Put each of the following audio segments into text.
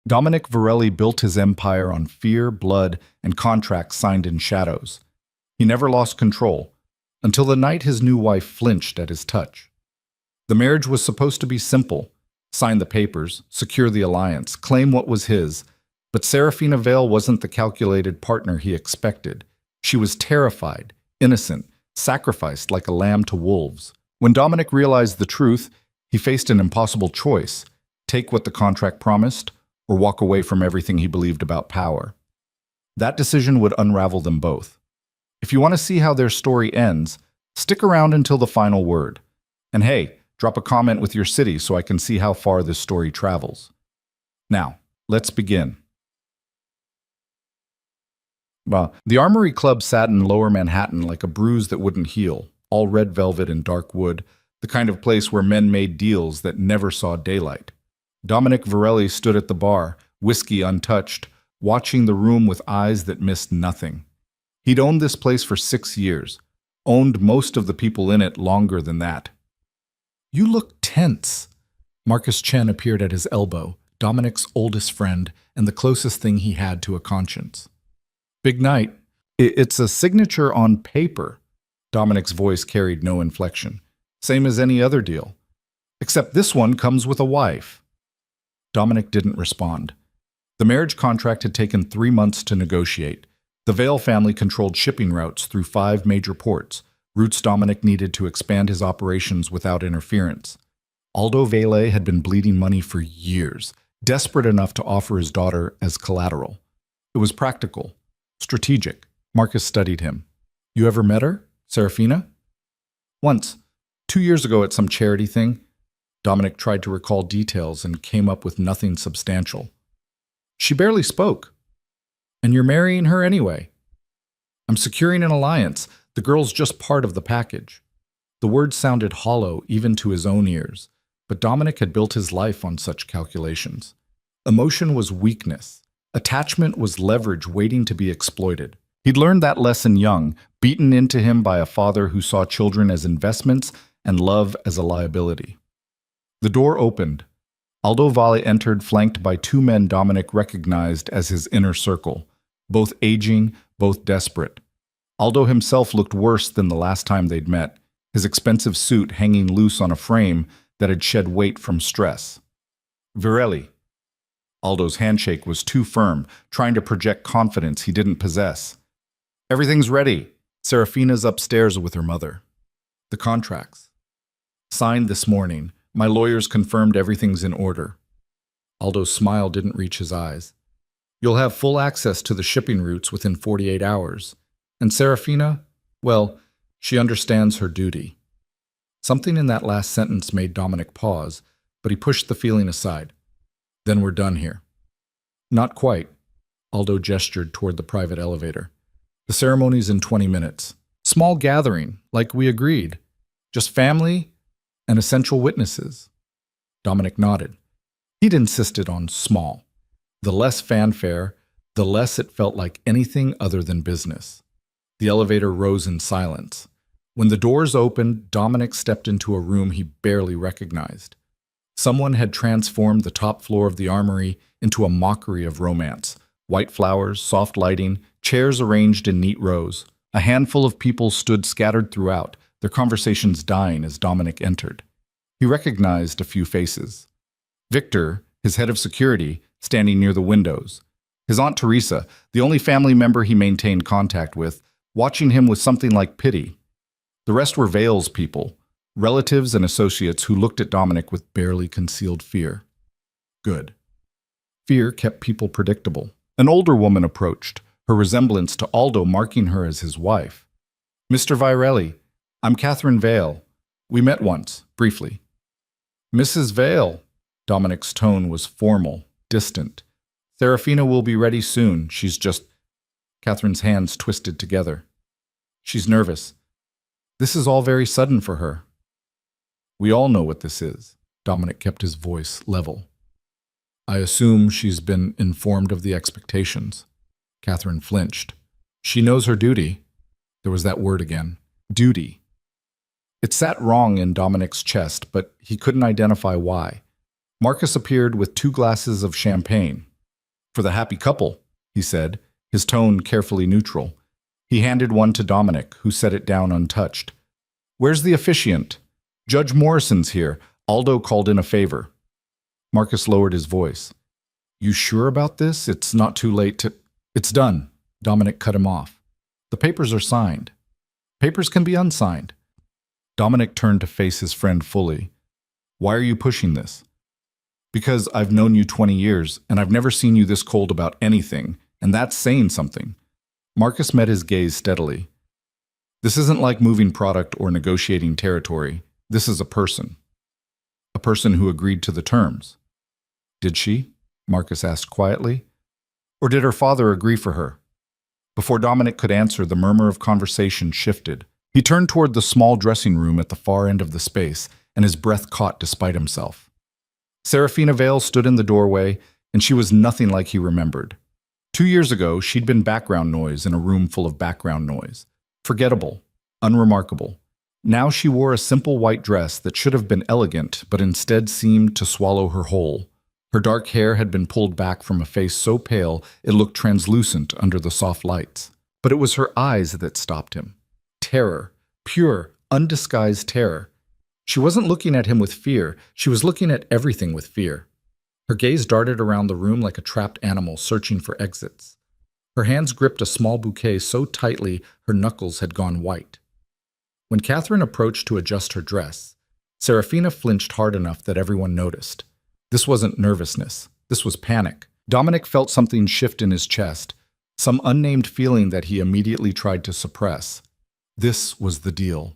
Dominic Varelli built his empire on fear, blood, and contracts signed in shadows. He never lost control, until the night his new wife flinched at his touch. The marriage was supposed to be simple: sign the papers, secure the alliance, claim what was his. But Serafina Vale wasn't the calculated partner he expected. She was terrified, innocent, sacrificed like a lamb to wolves. When Dominic realized the truth, he faced an impossible choice: take what the contract promised, or walk away from everything he believed about power. That decision would unravel them both. If you want to see how their story ends, stick around until the final word. And hey, drop a comment with your city so I can see how far this story travels. Now, let's begin. The Armory Club sat in Lower Manhattan like a bruise that wouldn't heal, all red velvet and dark wood, the kind of place where men made deals that never saw daylight. Dominic Varelli stood at the bar, whiskey untouched, watching the room with eyes that missed nothing. He'd owned this place for 6 years, owned most of the people in it longer than that. "You look tense." Marcus Chen appeared at his elbow, Dominic's oldest friend and the closest thing he had to a conscience. "Big night. It's a signature on paper." Dominic's voice carried no inflection. "Same as any other deal. Except this one comes with a wife." Dominic didn't respond. The marriage contract had taken 3 months to negotiate. The Vale family controlled shipping routes through 5 major ports, routes Dominic needed to expand his operations without interference. Aldo Vale had been bleeding money for years, desperate enough to offer his daughter as collateral. It was practical, strategic. Marcus studied him. "You ever met her, Serafina?" "Once. 2 years ago at some charity thing." Dominic tried to recall details and came up with nothing substantial. "She barely spoke. And you're marrying her anyway." "I'm securing an alliance. The girl's just part of the package." The words sounded hollow even to his own ears, but Dominic had built his life on such calculations. Emotion was weakness. Attachment was leverage waiting to be exploited. He'd learned that lesson young, beaten into him by a father who saw children as investments and love as a liability. The door opened. Aldo Valle entered, flanked by 2 men Dominic recognized as his inner circle, both aging, both desperate. Aldo himself looked worse than the last time they'd met, his expensive suit hanging loose on a frame that had shed weight from stress. "Varelli." Aldo's handshake was too firm, trying to project confidence he didn't possess. "Everything's ready. Serafina's upstairs with her mother." "The contracts." "Signed this morning. My lawyers confirmed everything's in order." Aldo's smile didn't reach his eyes. "You'll have full access to the shipping routes within 48 hours. And Serafina, well, she understands her duty." Something in that last sentence made Dominic pause, but he pushed the feeling aside. "Then we're done here." "Not quite." Aldo gestured toward the private elevator. "The ceremony's in 20 minutes. Small gathering, like we agreed. Just family and essential witnesses." Dominic nodded. He'd insisted on small. The less fanfare, the less it felt like anything other than business. The elevator rose in silence. When the doors opened, Dominic stepped into a room he barely recognized. Someone had transformed the top floor of the Armory into a mockery of romance. White flowers, soft lighting, chairs arranged in neat rows. A handful of people stood scattered throughout, their conversations dying as Dominic entered. He recognized a few faces. Victor, his head of security, standing near the windows. His Aunt Teresa, the only family member he maintained contact with, watching him with something like pity. The rest were Vale's people, relatives and associates who looked at Dominic with barely concealed fear. Good. Fear kept people predictable. An older woman approached, her resemblance to Aldo marking her as his wife. "Mr. Varelli, I'm Catherine Vale. We met once, briefly." "Mrs. Vale." Dominic's tone was formal, distant. "Serafina will be ready soon. She's just—" Catherine's hands twisted together. "She's nervous. This is all very sudden for her." "We all know what this is." Dominic kept his voice level. "I assume she's been informed of the expectations." Catherine flinched. "She knows her duty." There was that word again. Duty. It sat wrong in Dominic's chest, but he couldn't identify why. Marcus appeared with 2 glasses of champagne. For the happy couple, he said, his tone carefully neutral. He handed one to Dominic, who set it down untouched. Where's the officiant? Judge Morrison's here. Aldo called in a favor. Marcus lowered his voice. You sure about this? It's not too late to... It's done. Dominic cut him off. The papers are signed. Papers can be unsigned. Dominic turned to face his friend fully. Why are you pushing this? Because I've known you 20 years, and I've never seen you this cold about anything, and that's saying something. Marcus met his gaze steadily. This isn't like moving product or negotiating territory. This is a person. A person who agreed to the terms. Did she? Marcus asked quietly. Or did her father agree for her? Before Dominic could answer, the murmur of conversation shifted. He turned toward the small dressing room at the far end of the space, and his breath caught despite himself. Serafina Vale stood in the doorway, and she was nothing like he remembered. 2 years ago, she'd been background noise in a room full of background noise. Forgettable, unremarkable. Now she wore a simple white dress that should have been elegant, but instead seemed to swallow her whole. Her dark hair had been pulled back from a face so pale it looked translucent under the soft lights. But it was her eyes that stopped him. Terror, pure, undisguised terror. She wasn't looking at him with fear, she was looking at everything with fear. Her gaze darted around the room like a trapped animal searching for exits. Her hands gripped a small bouquet so tightly her knuckles had gone white. When Catherine approached to adjust her dress, Serafina flinched hard enough that everyone noticed. This wasn't nervousness. This was panic. Dominic felt something shift in his chest, some unnamed feeling that he immediately tried to suppress. This was the deal.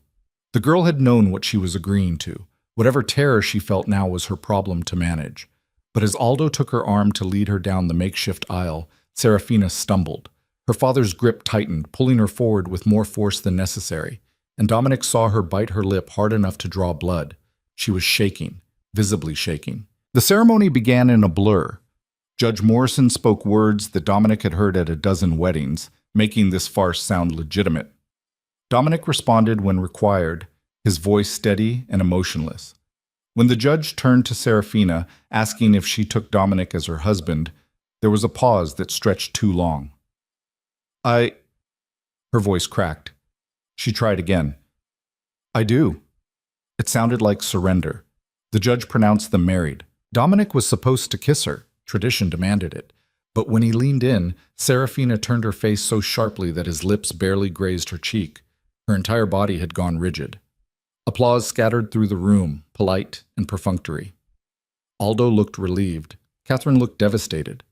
The girl had known what she was agreeing to. Whatever terror she felt now was her problem to manage. But as Aldo took her arm to lead her down the makeshift aisle, Serafina stumbled. Her father's grip tightened, pulling her forward with more force than necessary, and Dominic saw her bite her lip hard enough to draw blood. She was shaking, visibly shaking. The ceremony began in a blur. Judge Morrison spoke words that Dominic had heard at a dozen weddings, making this farce sound legitimate. Dominic responded when required, his voice steady and emotionless. When the judge turned to Serafina, asking if she took Dominic as her husband, there was a pause that stretched too long. Her voice cracked. She tried again. I do. It sounded like surrender. The judge pronounced them married. Dominic was supposed to kiss her. Tradition demanded it. But when he leaned in, Serafina turned her face so sharply that his lips barely grazed her cheek. Her entire body had gone rigid. Applause scattered through the room, polite and perfunctory. Aldo looked relieved. Catherine looked devastated.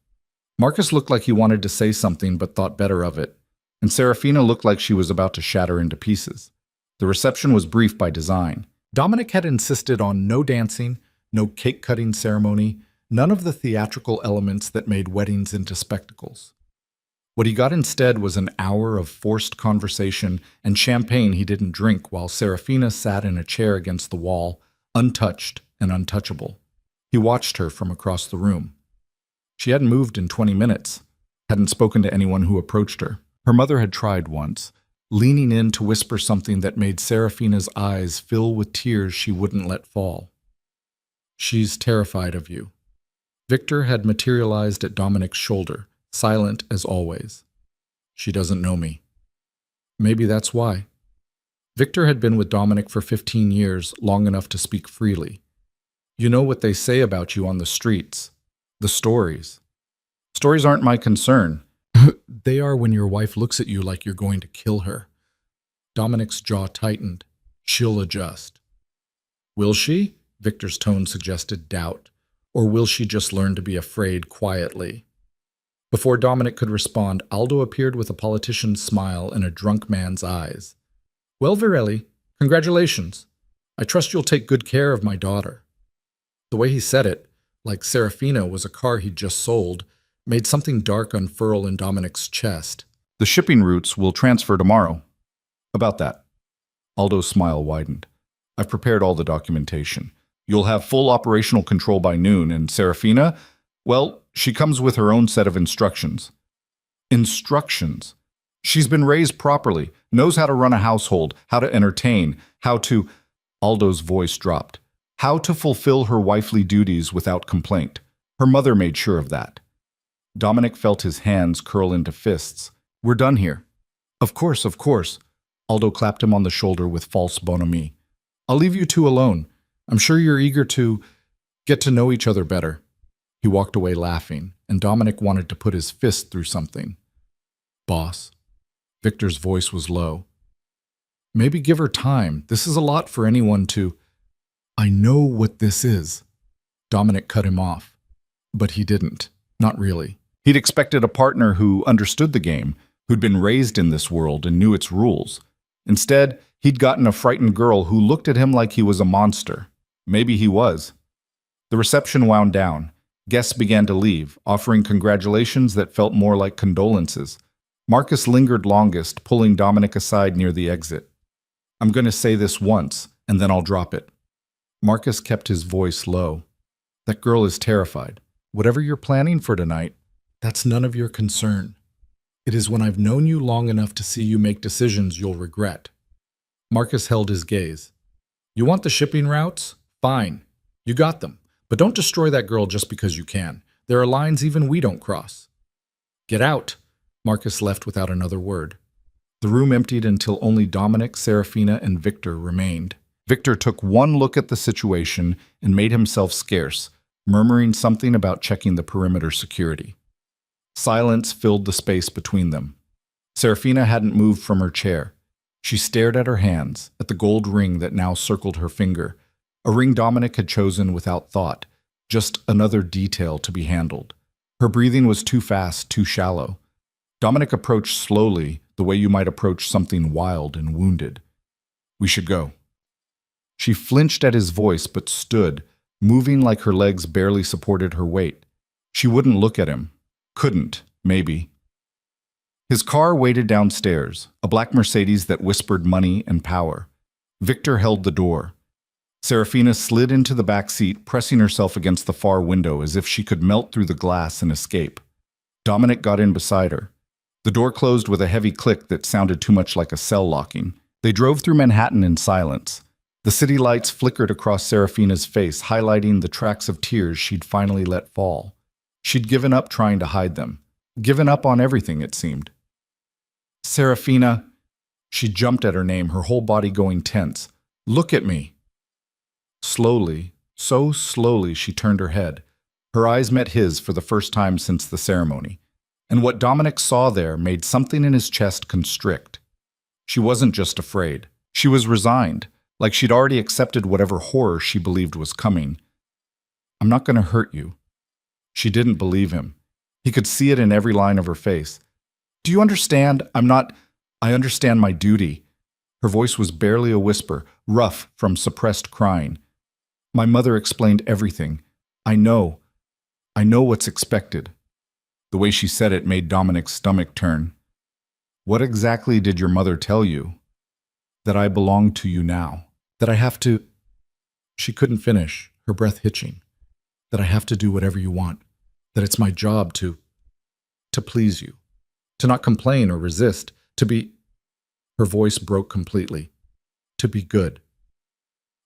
Marcus looked like he wanted to say something but thought better of it. And Serafina looked like she was about to shatter into pieces. The reception was brief by design. Dominic had insisted on no dancing, no cake-cutting ceremony, none of the theatrical elements that made weddings into spectacles. What he got instead was an hour of forced conversation and champagne he didn't drink while Serafina sat in a chair against the wall, untouched and untouchable. He watched her from across the room. She hadn't moved in 20 minutes, hadn't spoken to anyone who approached her. Her mother had tried once, leaning in to whisper something that made Serafina's eyes fill with tears she wouldn't let fall. She's terrified of you. Victor had materialized at Dominic's shoulder, silent as always. She doesn't know me. Maybe that's why. Victor had been with Dominic for 15 years, long enough to speak freely. You know what they say about you on the streets. The stories. Stories aren't my concern. They are when your wife looks at you like you're going to kill her. Dominic's jaw tightened. She'll adjust. Will she? Victor's tone suggested doubt. Or will she just learn to be afraid quietly? Before Dominic could respond, Aldo appeared with a politician's smile and a drunk man's eyes. Well, Virelli, congratulations. I trust you'll take good care of my daughter. The way he said it, like Serafina was a car he'd just sold, made something dark unfurl in Dominic's chest. The shipping routes will transfer tomorrow. About that. Aldo's smile widened. I've prepared all the documentation. You'll have full operational control by noon, and Serafina, well, she comes with her own set of instructions. Instructions? She's been raised properly, knows how to run a household, how to entertain, how to... Aldo's voice dropped. How to fulfill her wifely duties without complaint. Her mother made sure of that. Dominic felt his hands curl into fists. We're done here. Of course, of course. Aldo clapped him on the shoulder with false bonhomie. I'll leave you two alone. I'm sure you're eager to get to know each other better. He walked away laughing, and Dominic wanted to put his fist through something. Boss. Victor's voice was low. Maybe give her time. This is a lot for anyone to... I know what this is. Dominic cut him off. But he didn't. Not really. He'd expected a partner who understood the game, who'd been raised in this world and knew its rules. Instead, he'd gotten a frightened girl who looked at him like he was a monster. Maybe he was. The reception wound down. Guests began to leave, offering congratulations that felt more like condolences. Marcus lingered longest, pulling Dominic aside near the exit. I'm going to say this once, and then I'll drop it. Marcus kept his voice low. That girl is terrified. Whatever you're planning for tonight, that's none of your concern. It is when I've known you long enough to see you make decisions you'll regret. Marcus held his gaze. You want the shipping routes? Fine. You got them. But don't destroy that girl just because you can. There are lines even we don't cross. Get out. Marcus left without another word. The room emptied until only Dominic, Serafina, and Victor remained. Victor took one look at the situation and made himself scarce, murmuring something about checking the perimeter security. Silence filled the space between them. Serafina hadn't moved from her chair. She stared at her hands, at the gold ring that now circled her finger, a ring Dominic had chosen without thought, just another detail to be handled. Her breathing was too fast, too shallow. Dominic approached slowly, the way you might approach something wild and wounded. We should go. She flinched at his voice but stood, moving like her legs barely supported her weight. She wouldn't look at him. Couldn't, maybe. His car waited downstairs, a black Mercedes that whispered money and power. Victor held the door. Serafina slid into the back seat, pressing herself against the far window as if she could melt through the glass and escape. Dominic got in beside her. The door closed with a heavy click that sounded too much like a cell locking. They drove through Manhattan in silence. The city lights flickered across Serafina's face, highlighting the tracks of tears she'd finally let fall. She'd given up trying to hide them. Given up on everything, it seemed. Serafina. She jumped at her name, her whole body going tense. Look at me. Slowly, so slowly, she turned her head. Her eyes met his for the first time since the ceremony. And what Dominic saw there made something in his chest constrict. She wasn't just afraid. She was resigned, like she'd already accepted whatever horror she believed was coming. I'm not going to hurt you. She didn't believe him. He could see it in every line of her face. Do you understand? I understand my duty. Her voice was barely a whisper, rough from suppressed crying. My mother explained everything. I know what's expected. The way she said it made Dominic's stomach turn. What exactly did your mother tell you? That I belong to you now. That I have to... She couldn't finish, her breath hitching. That I have to do whatever you want. That it's my job to please you. To not complain or resist. To be... Her voice broke completely. To be good.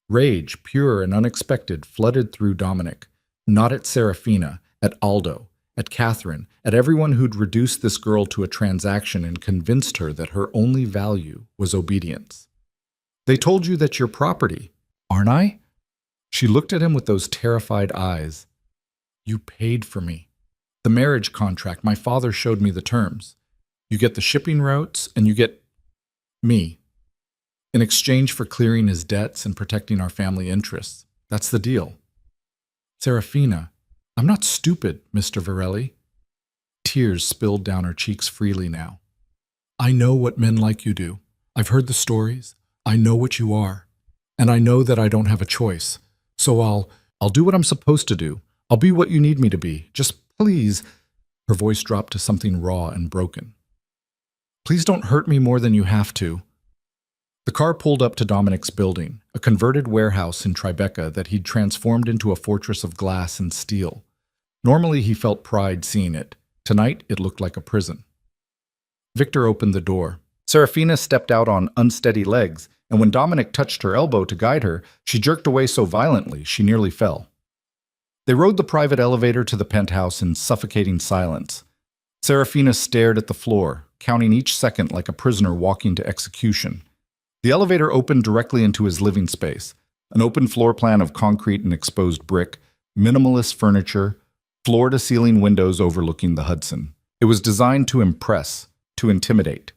Rage, pure and unexpected, flooded through Dominic. Not at Serafina, at Aldo, at Catherine, at everyone who'd reduced this girl to a transaction and convinced her that her only value was obedience. They told you that you're property, aren't I? She looked at him with those terrified eyes. You paid for me. The marriage contract, my father showed me the terms. You get the shipping routes and you get me. In exchange for clearing his debts and protecting our family interests. That's the deal. Serafina, I'm not stupid, Mr. Varelli. Tears spilled down her cheeks freely now. I know what men like you do. I've heard the stories. I know what you are. And I know that I don't have a choice. So I'll do what I'm supposed to do. I'll be what you need me to be. Just please. Her voice dropped to something raw and broken. Please don't hurt me more than you have to. The car pulled up to Dominic's building, a converted warehouse in Tribeca that he'd transformed into a fortress of glass and steel. Normally he felt pride seeing it. Tonight it looked like a prison. Victor opened the door. Serafina stepped out on unsteady legs, and when Dominic touched her elbow to guide her, she jerked away so violently she nearly fell. They rode the private elevator to the penthouse in suffocating silence. Serafina stared at the floor, counting each second like a prisoner walking to execution. The elevator opened directly into his living space, an open floor plan of concrete and exposed brick, minimalist furniture, floor-to-ceiling windows overlooking the Hudson. It was designed to impress, to intimidate.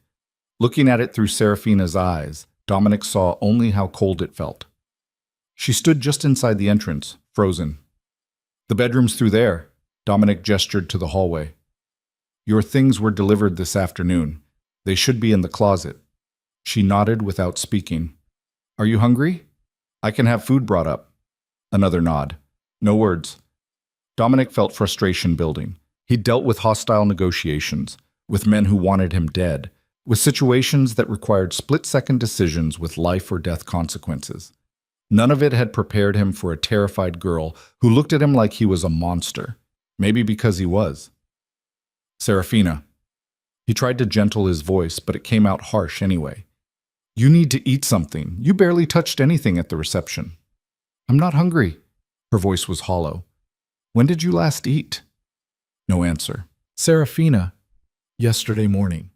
Looking at it through Serafina's eyes, Dominic saw only how cold it felt. She stood just inside the entrance, frozen. "The bedroom's through there," Dominic gestured to the hallway. "Your things were delivered this afternoon. They should be in the closet." She nodded without speaking. "Are you hungry? I can have food brought up." Another nod. No words. Dominic felt frustration building. He'd dealt with hostile negotiations, with men who wanted him dead, with situations that required split-second decisions with life or death consequences. None of it had prepared him for a terrified girl who looked at him like he was a monster, maybe because he was. "Serafina." He tried to gentle his voice, but it came out harsh anyway. "You need to eat something. You barely touched anything at the reception." "I'm not hungry." Her voice was hollow. "When did you last eat?" No answer. "Serafina." "Yesterday morning."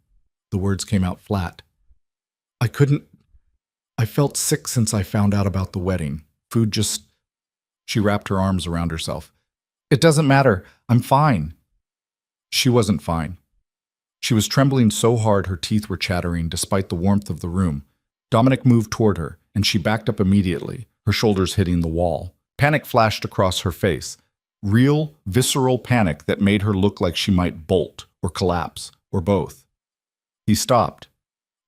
The words came out flat. I felt sick since I found out about the wedding. Food just..." She wrapped her arms around herself. "It doesn't matter. I'm fine." She wasn't fine. She was trembling so hard her teeth were chattering despite the warmth of the room. Dominic moved toward her, and she backed up immediately, her shoulders hitting the wall. Panic flashed across her face. Real, visceral panic that made her look like she might bolt or collapse, or both. He stopped,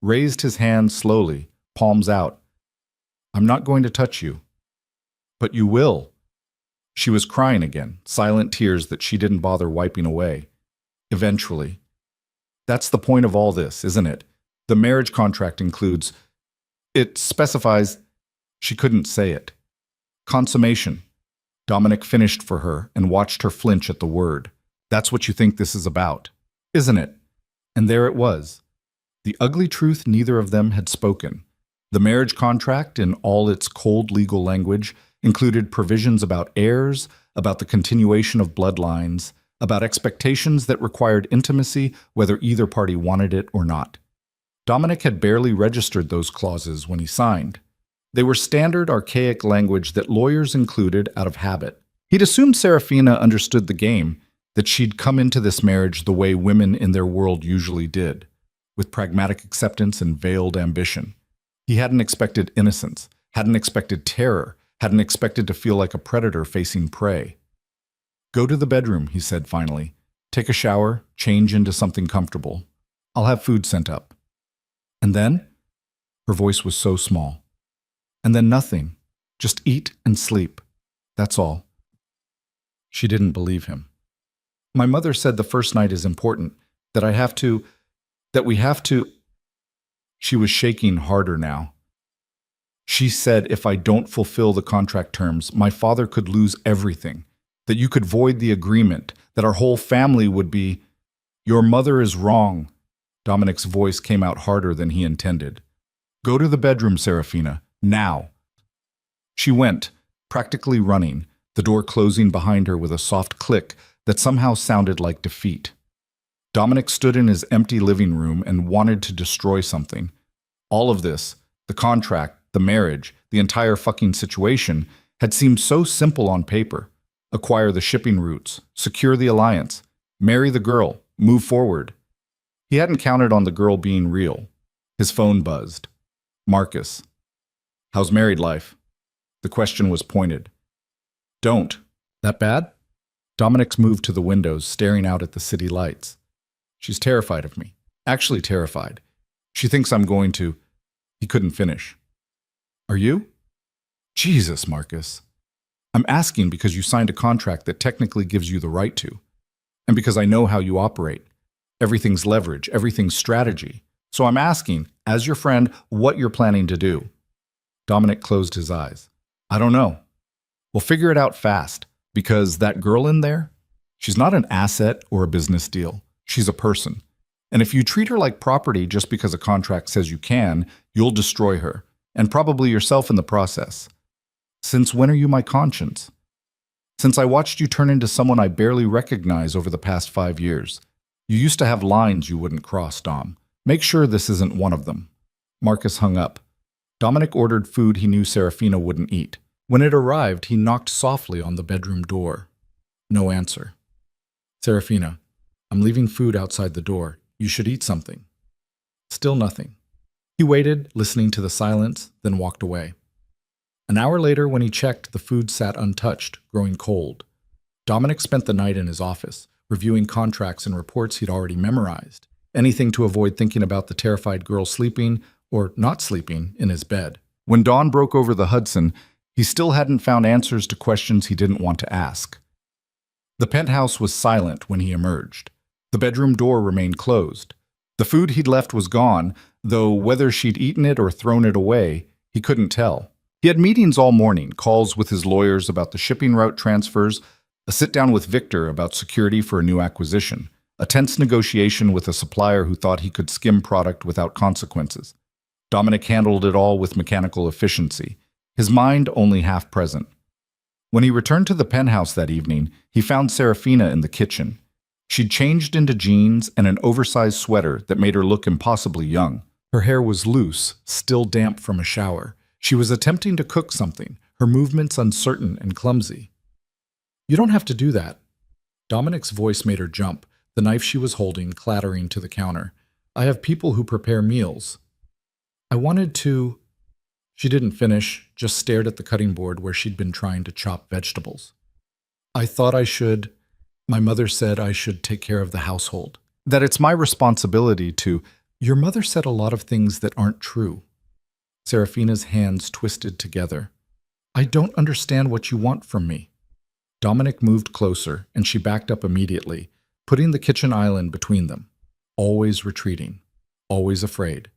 raised his hand slowly, palms out. "I'm not going to touch you." "But you will." She was crying again, silent tears that she didn't bother wiping away. "Eventually." "That's the point of all this, isn't it? The marriage contract includes... It specifies..." She couldn't say it. "Consummation." Dominic finished for her and watched her flinch at the word. "That's what you think this is about, isn't it?" And there it was. The ugly truth neither of them had spoken. The marriage contract, in all its cold legal language, included provisions about heirs, about the continuation of bloodlines, about expectations that required intimacy whether either party wanted it or not. Dominic had barely registered those clauses when he signed. They were standard, archaic language that lawyers included out of habit. He'd assumed Serafina understood the game, that she'd come into this marriage the way women in their world usually did, with pragmatic acceptance and veiled ambition. He hadn't expected innocence, hadn't expected terror, hadn't expected to feel like a predator facing prey. "Go to the bedroom," he said finally. "Take a shower, change into something comfortable. I'll have food sent up." "And then?" Her voice was so small. "And then nothing. Just eat and sleep. That's all." She didn't believe him. "My mother said the first night is important, that we have to..." She was shaking harder now. "She said if I don't fulfill the contract terms, my father could lose everything, that you could void the agreement, that our whole family would be..." "Your mother is wrong." Dominic's voice came out harder than he intended. "Go to the bedroom, Serafina, now." She went, practically running, the door closing behind her with a soft click that somehow sounded like defeat. Dominic stood in his empty living room and wanted to destroy something. All of this, the contract, the marriage, the entire fucking situation, had seemed so simple on paper. Acquire the shipping routes, secure the alliance, marry the girl, move forward. He hadn't counted on the girl being real. His phone buzzed. Marcus. "How's married life?" The question was pointed. "Don't." "That bad?" Dominic's moved to the windows, staring out at the city lights. "She's terrified of me. Actually terrified. She thinks I'm going to..." He couldn't finish. "Are you?" "Jesus, Marcus. I'm asking because you signed a contract that technically gives you the right to. And because I know how you operate. Everything's leverage, everything's strategy. So I'm asking, as your friend, what you're planning to do." Dominic closed his eyes. "I don't know. We'll figure it out fast, because that girl in there, she's not an asset or a business deal. She's a person. And if you treat her like property just because a contract says you can, you'll destroy her, and probably yourself in the process. Since when are you my conscience? since I watched you turn into someone I barely recognize over the past 5 years. You used to have lines you wouldn't cross, Dom. Make sure this isn't one of them." Marcus hung up. Dominic ordered food he knew Serafina wouldn't eat. When it arrived, he knocked softly on the bedroom door. No answer. "Serafina, I'm leaving food outside the door. You should eat something." Still nothing. He waited, listening to the silence, then walked away. An hour later, when he checked, the food sat untouched, growing cold. Dominic spent the night in his office, reviewing contracts and reports he'd already memorized, anything to avoid thinking about the terrified girl sleeping, or not sleeping, in his bed. When dawn broke over the Hudson, he still hadn't found answers to questions he didn't want to ask. The penthouse was silent when he emerged. The bedroom door remained closed. The food he'd left was gone, though whether she'd eaten it or thrown it away, he couldn't tell. He had meetings all morning, calls with his lawyers about the shipping route transfers, a sit-down with Victor about security for a new acquisition, a tense negotiation with a supplier who thought he could skim product without consequences. Dominic handled it all with mechanical efficiency, his mind only half present. When he returned to the penthouse that evening, he found Serafina in the kitchen. She'd changed into jeans and an oversized sweater that made her look impossibly young. Her hair was loose, still damp from a shower. She was attempting to cook something, her movements uncertain and clumsy. "You don't have to do that." Dominic's voice made her jump, the knife she was holding clattering to the counter. "I have people who prepare meals." "I wanted to—" She didn't finish, just stared at the cutting board where she'd been trying to chop vegetables. "I thought I should. My mother said I should take care of the household. That it's my responsibility to—" "Your mother said a lot of things that aren't true." Serafina's hands twisted together. "I don't understand what you want from me." Dominic moved closer, and she backed up immediately, putting the kitchen island between them. Always retreating. Always afraid.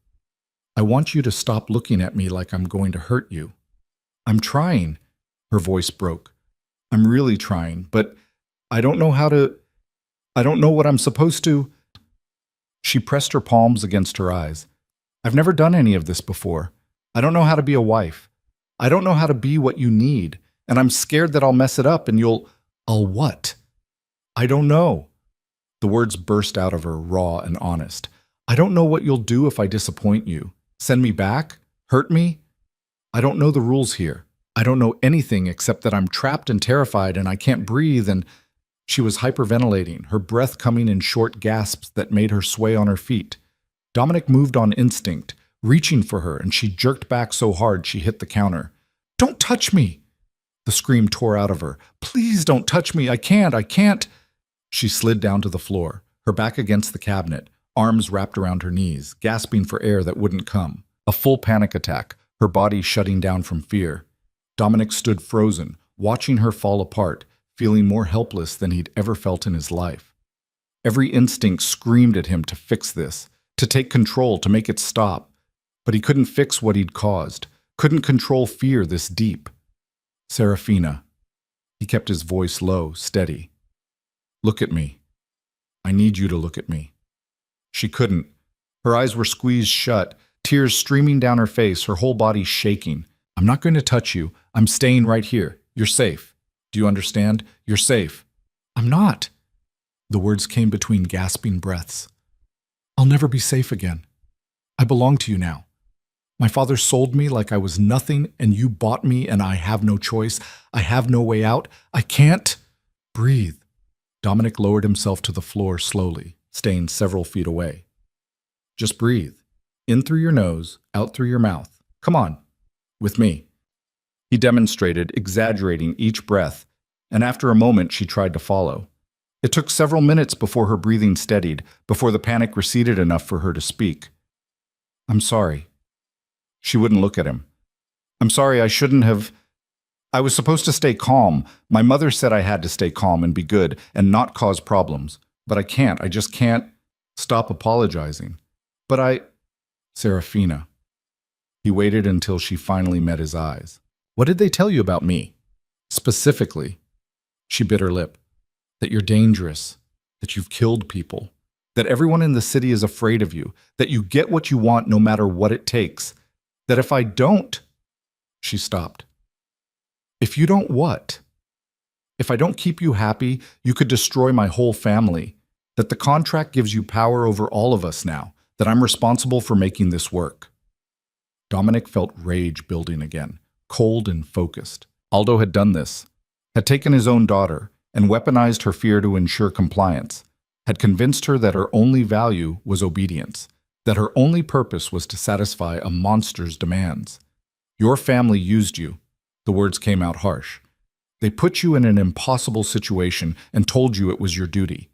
"I want you to stop looking at me like I'm going to hurt you." "I'm trying." Her voice broke. "I'm really trying, but I don't know how to— I don't know what I'm supposed to—" She pressed her palms against her eyes. "I've never done any of this before. I don't know how to be a wife. I don't know how to be what you need, and I'm scared that I'll mess it up and you'll—" "I'll what?" "I don't know." The words burst out of her, raw and honest. "I don't know what you'll do if I disappoint you. Send me back? Hurt me? I don't know the rules here. I don't know anything except that I'm trapped and terrified and I can't breathe and—" She was hyperventilating, her breath coming in short gasps that made her sway on her feet. Dominic moved on instinct, reaching for her, and she jerked back so hard she hit the counter. "Don't touch me!" The scream tore out of her. "Please don't touch me! I can't!" She slid down to the floor, her back against the cabinet, arms wrapped around her knees, gasping for air that wouldn't come. A full panic attack, her body shutting down from fear. Dominic stood frozen, watching her fall apart, feeling more helpless than he'd ever felt in his life. Every instinct screamed at him to fix this, to take control, to make it stop. But he couldn't fix what he'd caused, couldn't control fear this deep. "Serafina." He kept his voice low, steady. "Look at me. I need you to look at me." She couldn't. Her eyes were squeezed shut, tears streaming down her face, her whole body shaking. "I'm not going to touch you. I'm staying right here. You're safe. Do you understand? You're safe." "I'm not." The words came between gasping breaths. "I'll never be safe again. I belong to you now. My father sold me like I was nothing, and you bought me, and I have no choice. I have no way out. I can't breathe." Dominic lowered himself to the floor slowly, staying several feet away. "Just breathe. In through your nose, out through your mouth. Come on. With me." He demonstrated, exaggerating each breath, and after a moment she tried to follow. It took several minutes before her breathing steadied, before the panic receded enough for her to speak. "I'm sorry." She wouldn't look at him. "I'm sorry, I shouldn't have— I was supposed to stay calm. My mother said I had to stay calm and be good and not cause problems. But I can't. I just can't stop apologizing. But I—" "Serafina." He waited until she finally met his eyes. "What did they tell you about me? Specifically?" She bit her lip. "That you're dangerous, that you've killed people, that everyone in the city is afraid of you, that you get what you want no matter what it takes, that if I don't—" She stopped. "If you don't what?" If I don't keep you happy, you could destroy my whole family. That the contract gives you power over all of us now, that I'm responsible for making this work." Dominic felt rage building again, cold and focused. Aldo had done this, had taken his own daughter and weaponized her fear to ensure compliance, had convinced her that her only value was obedience, that her only purpose was to satisfy a monster's demands. "Your family used you." The words came out harsh. "They put you in an impossible situation and told you it was your duty.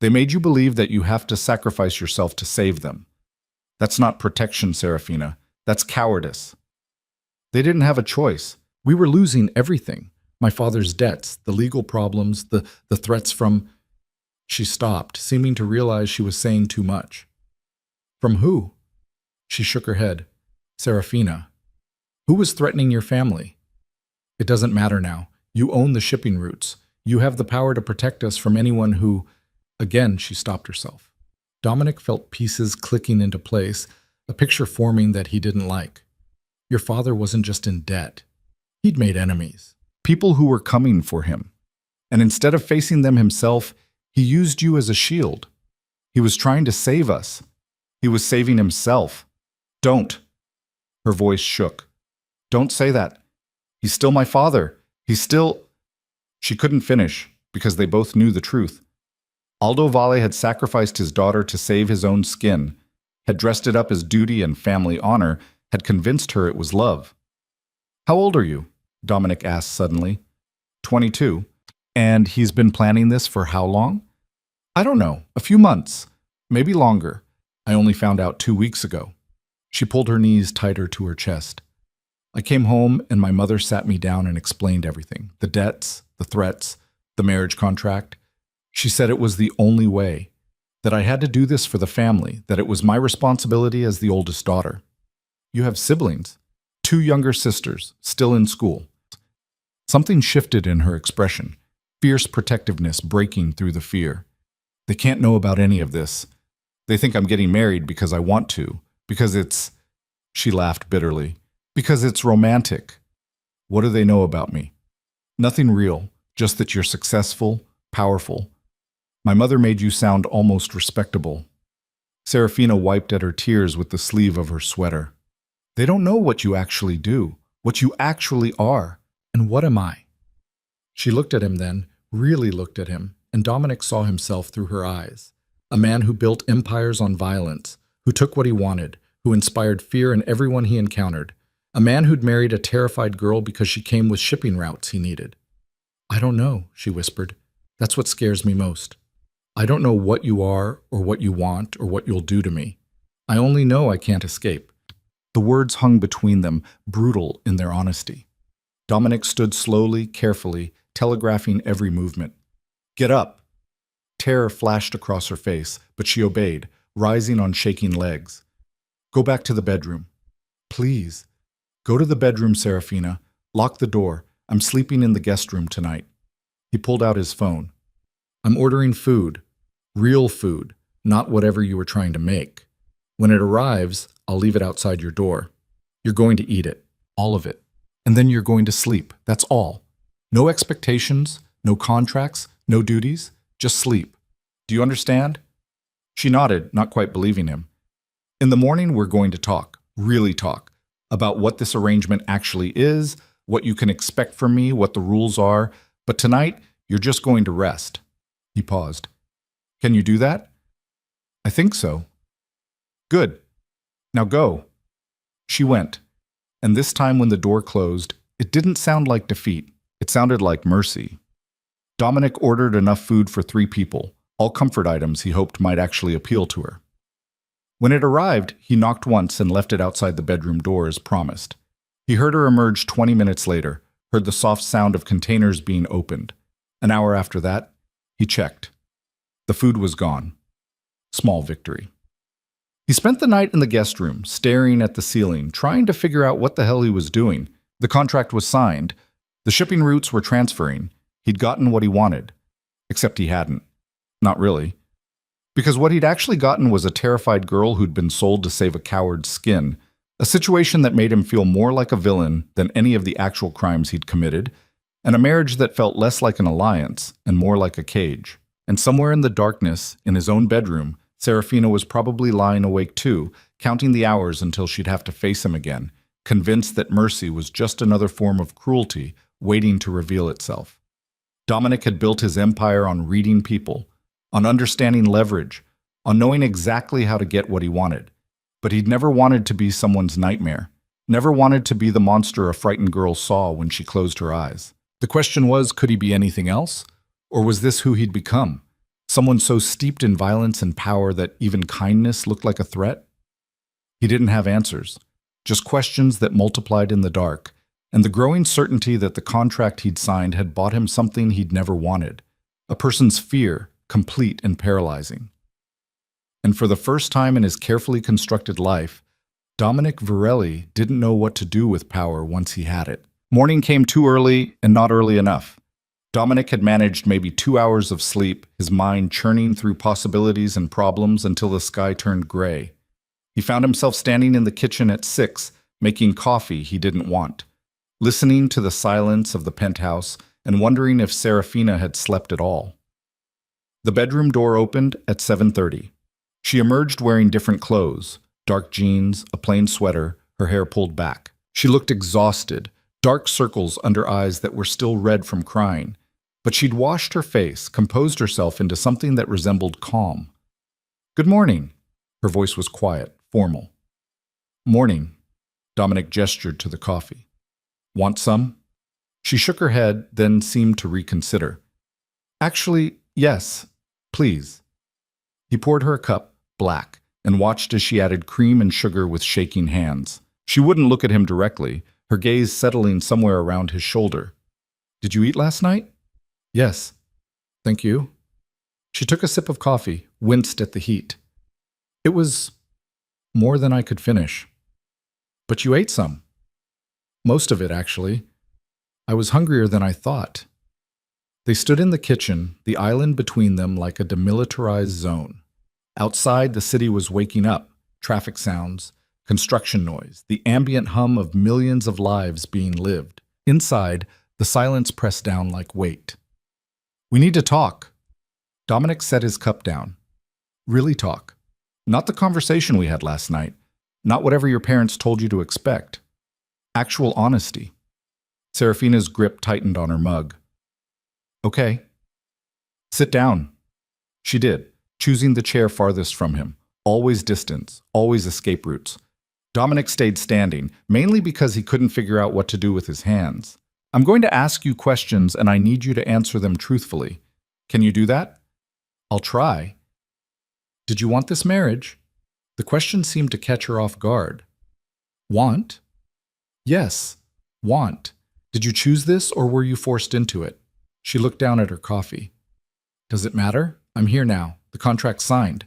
They made you believe that you have to sacrifice yourself to save them. That's not protection, Serafina. That's cowardice." "They didn't have a choice. We were losing everything. My father's debts, the legal problems, the threats from—" She stopped, seeming to realize she was saying too much. "From who?" She shook her head. "Serafina. Who was threatening your family?" "It doesn't matter now. You own the shipping routes. You have the power to protect us from anyone who—" Again, she stopped herself. Dominic felt pieces clicking into place, a picture forming that he didn't like. Your father wasn't just in debt. He'd made enemies. People who were coming for him. And instead of facing them himself, he used you as a shield. He was trying to save us. He was saving himself. Don't. Her voice shook. Don't say that. He's still my father. He's still... She couldn't finish, because they both knew the truth. Aldo Valle had sacrificed his daughter to save his own skin, had dressed it up as duty and family honor, had convinced her it was love. How old are you? Dominic asked suddenly. 22. And he's been planning this for how long? I don't know, a few months, maybe longer. I only found out 2 weeks ago. She pulled her knees tighter to her chest. I came home and my mother sat me down and explained everything. The debts, the threats, the marriage contract. She said it was the only way, that I had to do this for the family, that it was my responsibility as the oldest daughter. You have siblings, 2 younger sisters, still in school. Something shifted in her expression, fierce protectiveness breaking through the fear. They can't know about any of this. They think I'm getting married because I want to, because it's... She laughed bitterly. Because it's romantic. What do they know about me? Nothing real, just that you're successful, powerful. My mother made you sound almost respectable. Serafina wiped at her tears with the sleeve of her sweater. They don't know what you actually do, what you actually are. And what am I? She looked at him then, really looked at him, and Dominic saw himself through her eyes. A man who built empires on violence, who took what he wanted, who inspired fear in everyone he encountered. A man who'd married a terrified girl because she came with shipping routes he needed. I don't know, she whispered. That's what scares me most. I don't know what you are, or what you want, or what you'll do to me. I only know I can't escape. The words hung between them, brutal in their honesty. Dominic stood slowly, carefully, telegraphing every movement. Get up! Terror flashed across her face, but she obeyed, rising on shaking legs. Go back to the bedroom. Please. Go to the bedroom, Serafina. Lock the door. I'm sleeping in the guest room tonight. He pulled out his phone. I'm ordering food. Real food, not whatever you were trying to make. When it arrives, I'll leave it outside your door. You're going to eat it. All of it. And then you're going to sleep. That's all. No expectations, no contracts, no duties. Just sleep. Do you understand? She nodded, not quite believing him. In the morning, we're going to talk, really talk, about what this arrangement actually is, what you can expect from me, what the rules are. But tonight, you're just going to rest. He paused. Can you do that? I think so. Good. Now go. She went. And this time when the door closed, it didn't sound like defeat. It sounded like mercy. Dominic ordered enough food for 3 people, all comfort items he hoped might actually appeal to her. When it arrived, he knocked once and left it outside the bedroom door as promised. He heard her emerge 20 minutes later, heard the soft sound of containers being opened. An hour after that, he checked. The food was gone. Small victory. He spent the night in the guest room, staring at the ceiling, trying to figure out what the hell he was doing. The contract was signed. The shipping routes were transferring. He'd gotten what he wanted. Except he hadn't. Not really. Because what he'd actually gotten was a terrified girl who'd been sold to save a coward's skin, a situation that made him feel more like a villain than any of the actual crimes he'd committed. and a marriage that felt less like an alliance and more like a cage. And somewhere in the darkness, in his own bedroom, Serafina was probably lying awake too, counting the hours until she'd have to face him again, convinced that mercy was just another form of cruelty waiting to reveal itself. Dominic had built his empire on reading people, on understanding leverage, on knowing exactly how to get what he wanted. But he'd never wanted to be someone's nightmare, never wanted to be the monster a frightened girl saw when she closed her eyes. The question was, could he be anything else? Or was this who he'd become? Someone so steeped in violence and power that even kindness looked like a threat? He didn't have answers, just questions that multiplied in the dark, and the growing certainty that the contract he'd signed had bought him something he'd never wanted, a person's fear, complete and paralyzing. And for the first time in his carefully constructed life, Dominic Varelli didn't know what to do with power once he had it. Morning came too early and not early enough. Dominic had managed maybe 2 hours of sleep, his mind churning through possibilities and problems until the sky turned gray. He found himself standing in the kitchen at 6, making coffee he didn't want, listening to the silence of the penthouse and wondering if Serafina had slept at all. The bedroom door opened at 7:30. She emerged wearing different clothes, dark jeans, a plain sweater, her hair pulled back. She looked exhausted, dark circles under eyes that were still red from crying. But she'd washed her face, composed herself into something that resembled calm. "Good morning." Her voice was quiet, formal. "Morning." Dominic gestured to the coffee. "Want some?" She shook her head, then seemed to reconsider. "Actually, yes, please." He poured her a cup, black, and watched as she added cream and sugar with shaking hands. She wouldn't look at him directly, her gaze settling somewhere around his shoulder. "Did you eat last night?" "Yes. Thank you." She took a sip of coffee, winced at the heat. "It was more than I could finish." "But you ate some." "Most of it, actually. I was hungrier than I thought." They stood in the kitchen, the island between them like a demilitarized zone. Outside, the city was waking up, traffic sounds, construction noise, the ambient hum of millions of lives being lived. Inside, the silence pressed down like weight. "We need to talk." Dominic set his cup down. "Really talk. Not the conversation we had last night. Not whatever your parents told you to expect. Actual honesty." Serafina's grip tightened on her mug. "Okay." "Sit down." She did, choosing the chair farthest from him. Always distance, always escape routes. Dominic stayed standing, mainly because he couldn't figure out what to do with his hands. "I'm going to ask you questions and I need you to answer them truthfully. Can you do that?" "I'll try." "Did you want this marriage?" The question seemed to catch her off guard. "Want?" "Yes, want. Did you choose this or were you forced into it?" She looked down at her coffee. "Does it matter? I'm here now. The contract's signed."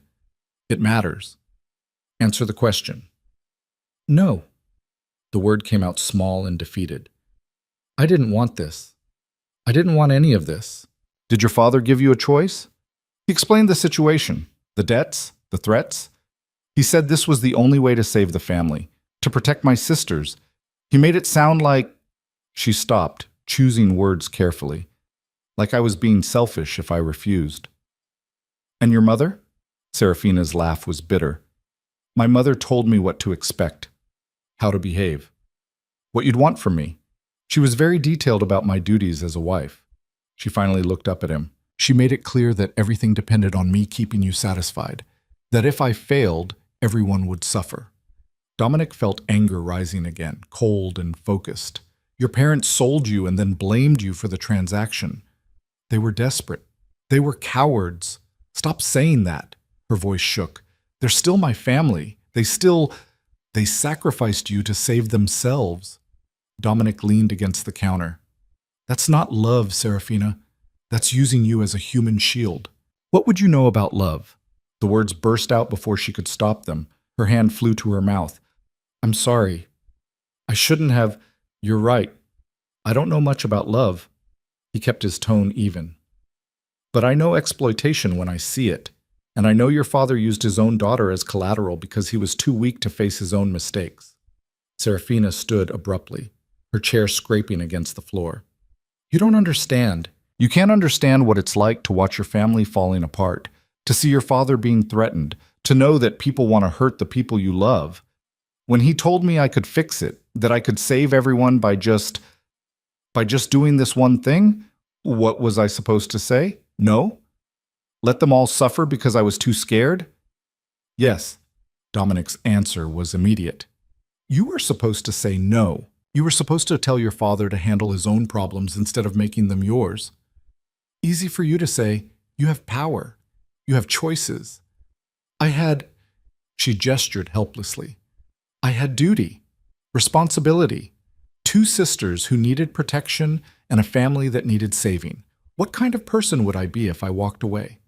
"It matters." "Answer the question." "No." The word came out small and defeated. "I didn't want this. I didn't want any of this." "Did your father give you a choice?" He explained the situation, the debts, the threats. He said this was the only way to save the family, to protect my sisters. He made it sound like... She stopped, choosing words carefully. Like I was being selfish if I refused. "And your mother?" Serafina's laugh was bitter. "My mother told me what to expect, how to behave, what you'd want from me. She was very detailed about my duties as a wife." She finally looked up at him. "She made it clear that everything depended on me keeping you satisfied, that if I failed, everyone would suffer." Dominic felt anger rising again, cold and focused. "Your parents sold you and then blamed you for the transaction. They were desperate. They were cowards. Stop saying that." Her voice shook. "They're still my family. They sacrificed you to save themselves." Dominic leaned against the counter. "That's not love, Serafina. That's using you as a human shield. What would you know about love?" The words burst out before she could stop them. Her hand flew to her mouth. "I'm sorry. I shouldn't have. You're right. I don't know much about love." He kept his tone even. "But I know exploitation when I see it. And I know your father used his own daughter as collateral because he was too weak to face his own mistakes." Serafina stood abruptly, her chair scraping against the floor. You don't understand. You can't understand what it's like to watch your family falling apart, to see your father being threatened, to know that people want to hurt the people you love. When he told me I could fix it, that I could save everyone by just doing this one thing, what was I supposed to say? No? Let them all suffer because I was too scared? Yes. Dominic's answer was immediate. You were supposed to say no. You were supposed to tell your father to handle his own problems instead of making them yours. Easy for you to say, you have power. You have choices. She gestured helplessly. I had duty, responsibility, 2 sisters who needed protection and a family that needed saving. What kind of person would I be if I walked away?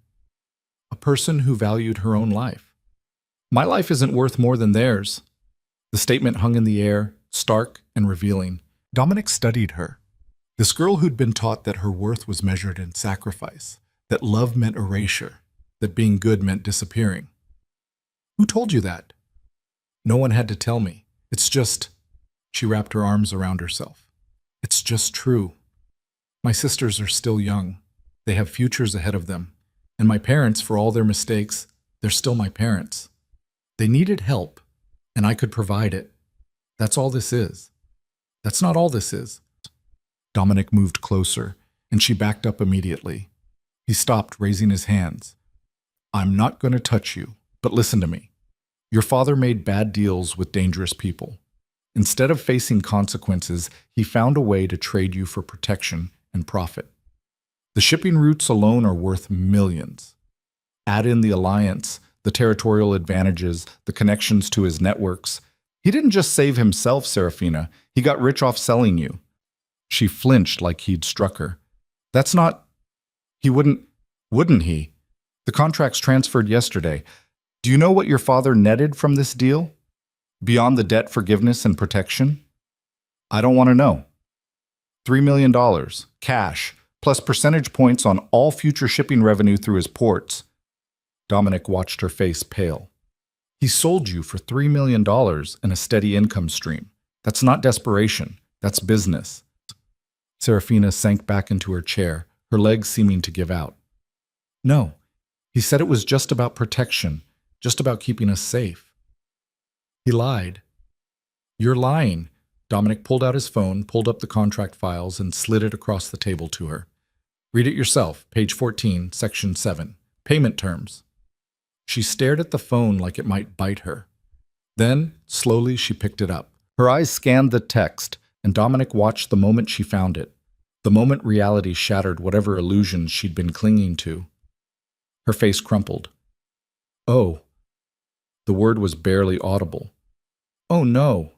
A person who valued her own life. My life isn't worth more than theirs. The statement hung in the air, stark and revealing. Dominic studied her. This girl who'd been taught that her worth was measured in sacrifice, that love meant erasure, that being good meant disappearing. Who told you that? No one had to tell me. It's just, she wrapped her arms around herself. It's just true. My sisters are still young. They have futures ahead of them. And my parents, for all their mistakes, they're still my parents. They needed help, and I could provide it. That's all this is. That's not all this is. Dominic moved closer, and she backed up immediately. He stopped, raising his hands. I'm not going to touch you, but listen to me. Your father made bad deals with dangerous people. Instead of facing consequences, he found a way to trade you for protection and profit. The shipping routes alone are worth millions. Add in the alliance, the territorial advantages, the connections to his networks. He didn't just save himself, Serafina. He got rich off selling you. She flinched like he'd struck her. That's not... He wouldn't he? The contract's transferred yesterday. Do you know what your father netted from this deal? Beyond the debt forgiveness and protection? I don't want to know. $3 million, cash, plus percentage points on all future shipping revenue through his ports. Dominic watched her face pale. He sold you for $3 million and a steady income stream. That's not desperation. That's business. Serafina sank back into her chair, her legs seeming to give out. No, he said it was just about protection, just about keeping us safe. He lied. You're lying. Dominic pulled out his phone, pulled up the contract files, and slid it across the table to her. Read it yourself, page 14, section 7. Payment terms. She stared at the phone like it might bite her. Then, slowly, she picked it up. Her eyes scanned the text, and Dominic watched the moment she found it, the moment reality shattered whatever illusions she'd been clinging to. Her face crumpled. Oh. The word was barely audible. Oh, no.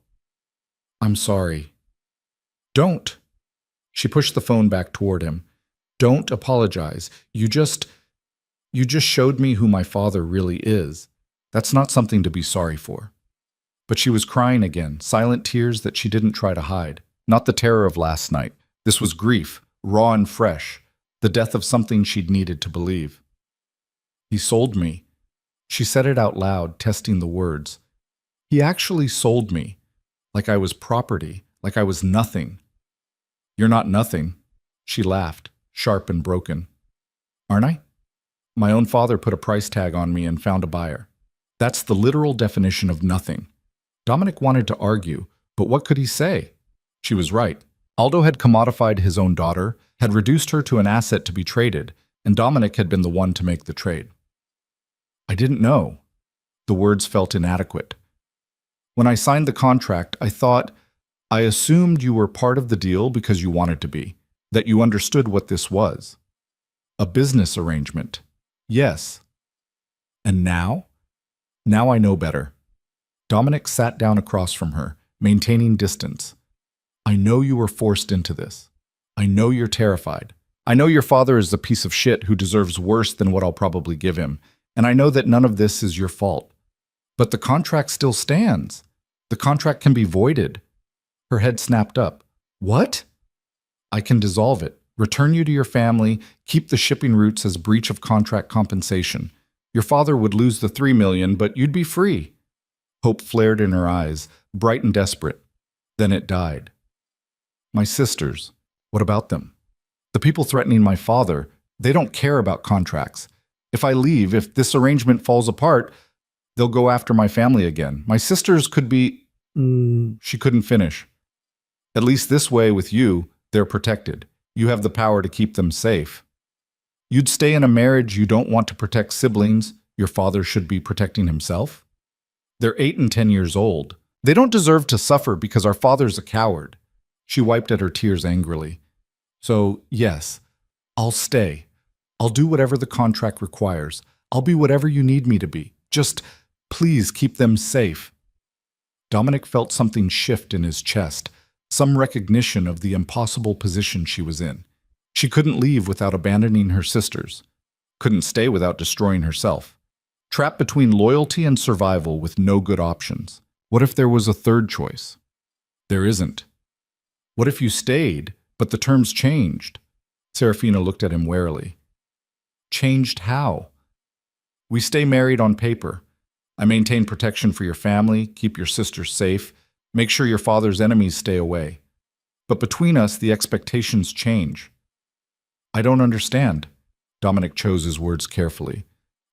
I'm sorry. Don't. She pushed the phone back toward him. Don't apologize. You just showed me who my father really is. That's not something to be sorry for. But she was crying again, silent tears that she didn't try to hide. Not the terror of last night. This was grief, raw and fresh, the death of something she'd needed to believe. He sold me. She said it out loud, testing the words. He actually sold me. Like I was property, like I was nothing. You're not nothing. She laughed, sharp and broken. Aren't I? My own father put a price tag on me and found a buyer. That's the literal definition of nothing. Dominic wanted to argue, but what could he say? She was right. Aldo had commodified his own daughter, had reduced her to an asset to be traded, and Dominic had been the one to make the trade. I didn't know. The words felt inadequate. When I signed the contract, I assumed you were part of the deal because you wanted to be, that you understood what this was. A business arrangement. Yes. And now? Now I know better. Dominic sat down across from her, maintaining distance. I know you were forced into this. I know you're terrified. I know your father is a piece of shit who deserves worse than what I'll probably give him, and I know that none of this is your fault. But the contract still stands. The contract can be voided. Her head snapped up. What? I can dissolve it, return you to your family, keep the shipping routes as breach of contract compensation. Your father would lose the $3 million, but you'd be free. Hope flared in her eyes, bright and desperate. Then it died. My sisters, what about them? The people threatening my father, they don't care about contracts. If I leave, if this arrangement falls apart, they'll go after my family again. My sisters could be... She couldn't finish. At least this way with you, they're protected. You have the power to keep them safe. You'd stay in a marriage you don't want to protect siblings. Your father should be protecting himself. They're 8 and 10 years old. They don't deserve to suffer because our father's a coward. She wiped at her tears angrily. So, yes, I'll stay. I'll do whatever the contract requires. I'll be whatever you need me to be. Just, please keep them safe. Dominic felt something shift in his chest, some recognition of the impossible position she was in. She couldn't leave without abandoning her sisters, couldn't stay without destroying herself. Trapped between loyalty and survival with no good options. What if there was a third choice? There isn't. What if you stayed, but the terms changed? Serafina looked at him warily. Changed how? We stay married on paper. I maintain protection for your family, keep your sisters safe, make sure your father's enemies stay away. But between us, the expectations change. I don't understand. Dominic chose his words carefully.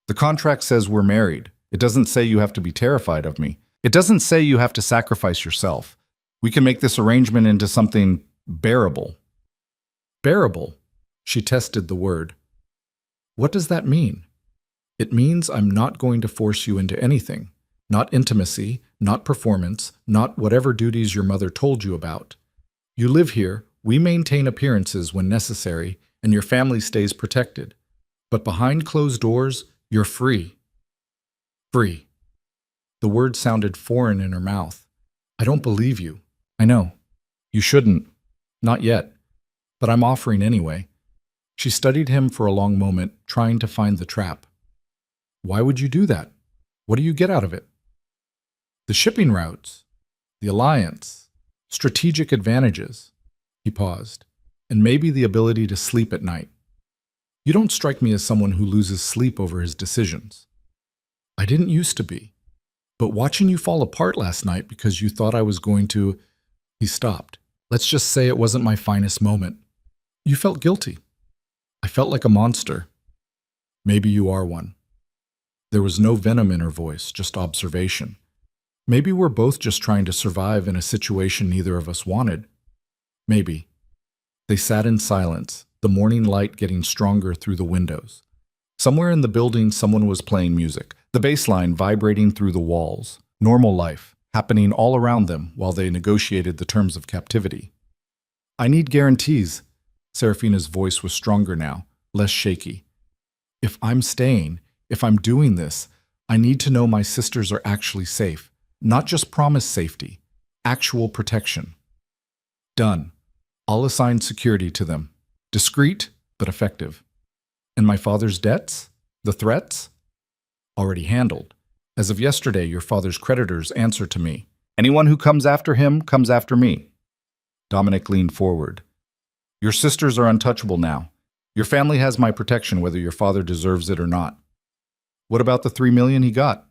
The contract says we're married. It doesn't say you have to be terrified of me. It doesn't say you have to sacrifice yourself. We can make this arrangement into something bearable. Bearable? She tested the word. What does that mean? It means I'm not going to force you into anything. Not intimacy, not performance, not whatever duties your mother told you about. You live here, we maintain appearances when necessary, and your family stays protected. But behind closed doors, you're free. Free. The word sounded foreign in her mouth. I don't believe you. I know. You shouldn't. Not yet. But I'm offering anyway. She studied him for a long moment, trying to find the trap. Why would you do that? What do you get out of it? The shipping routes, the alliance, strategic advantages. He paused. And maybe the ability to sleep at night. You don't strike me as someone who loses sleep over his decisions. I didn't used to be. But watching you fall apart last night because you thought I was going to... He stopped. Let's just say it wasn't my finest moment. You felt guilty. I felt like a monster. Maybe you are one. There was no venom in her voice, just observation. Maybe we're both just trying to survive in a situation neither of us wanted. Maybe. They sat in silence, the morning light getting stronger through the windows. Somewhere in the building, someone was playing music, the bass line vibrating through the walls. Normal life, happening all around them while they negotiated the terms of captivity. I need guarantees. Serafina's voice was stronger now, less shaky. If I'm staying, if I'm doing this, I need to know my sisters are actually safe. Not just promised safety, actual protection. Done. I'll assign security to them. Discreet, but effective. And my father's debts? The threats? Already handled. As of yesterday, your father's creditors answer to me. Anyone who comes after him comes after me. Dominic leaned forward. Your sisters are untouchable now. Your family has my protection whether your father deserves it or not. What about the $3 million he got?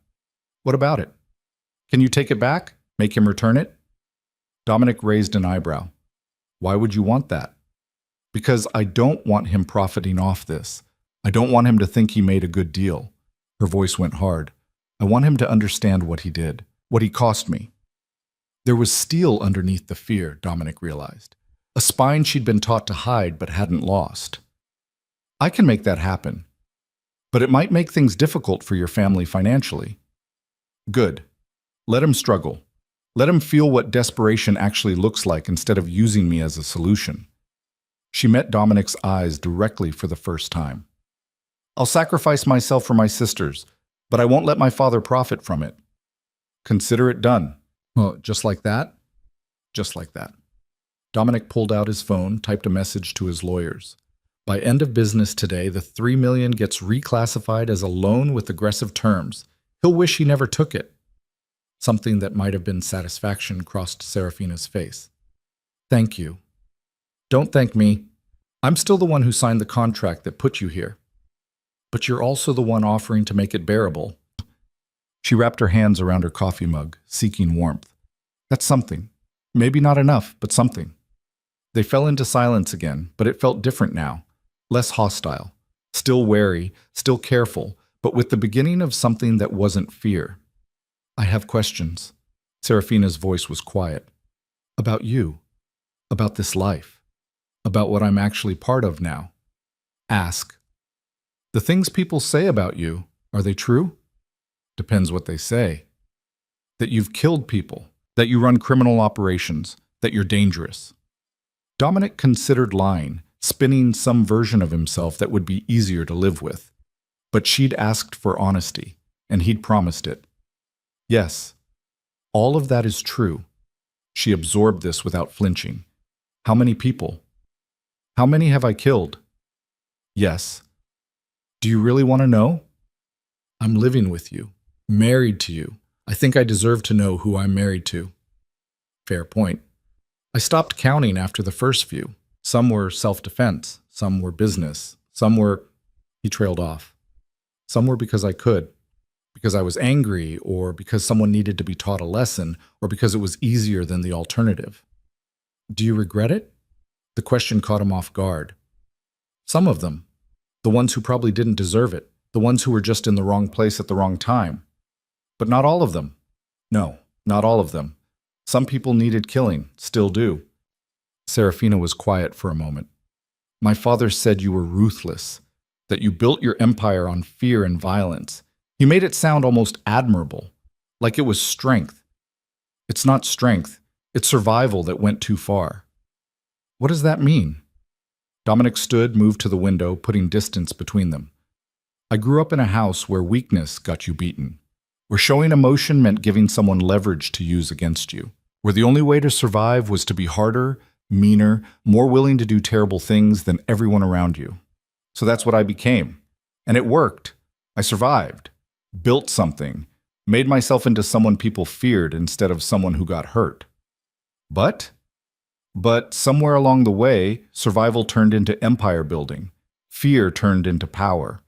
What about it? Can you take it back? Make him return it? Dominic raised an eyebrow. Why would you want that? Because I don't want him profiting off this. I don't want him to think he made a good deal. Her voice went hard. I want him to understand what he did, what he cost me. There was steel underneath the fear, Dominic realized. A spine she'd been taught to hide but hadn't lost. I can make that happen. But it might make things difficult for your family financially. Good. Let him struggle. Let him feel what desperation actually looks like instead of using me as a solution. She met Dominic's eyes directly for the first time. I'll sacrifice myself for my sisters, but I won't let my father profit from it. Consider it done. Well, just like that? Just like that. Dominic pulled out his phone, typed a message to his lawyers. By end of business today, the $3 million gets reclassified as a loan with aggressive terms. He'll wish he never took it. Something that might have been satisfaction crossed Serafina's face. Thank you. Don't thank me. I'm still the one who signed the contract that put you here. But you're also the one offering to make it bearable. She wrapped her hands around her coffee mug, seeking warmth. That's something. Maybe not enough, but something. They fell into silence again, but it felt different now. Less hostile. Still wary, still careful, but with the beginning of something that wasn't fear. I have questions. Serafina's voice was quiet. About you. About this life. About what I'm actually part of now. Ask. The things people say about you, are they true? Depends what they say. That you've killed people, that you run criminal operations, that you're dangerous. Dominic considered lying, spinning some version of himself that would be easier to live with. But she'd asked for honesty, and he'd promised it. Yes, all of that is true. She absorbed this without flinching. How many people? How many have I killed? Yes. Do you really want to know? I'm living with you, married to you. I think I deserve to know who I'm married to. Fair point. I stopped counting after the first few. Some were self-defense, some were business, some were... He trailed off. Some were because I could, because I was angry, or because someone needed to be taught a lesson, or because it was easier than the alternative. Do you regret it? The question caught him off guard. Some of them. The ones who probably didn't deserve it. The ones who were just in the wrong place at the wrong time. But not all of them. No, not all of them. Some people needed killing, still do. Serafina was quiet for a moment. My father said you were ruthless, that you built your empire on fear and violence. He made it sound almost admirable, like it was strength. It's not strength, it's survival that went too far. What does that mean? Dominic stood, moved to the window, putting distance between them. I grew up in a house where weakness got you beaten, where showing emotion meant giving someone leverage to use against you, where the only way to survive was to be harder, meaner, more willing to do terrible things than everyone around you. So that's what I became. And it worked. I survived, built something, made myself into someone people feared instead of someone who got hurt. But somewhere along the way, survival turned into empire building. Fear turned into power.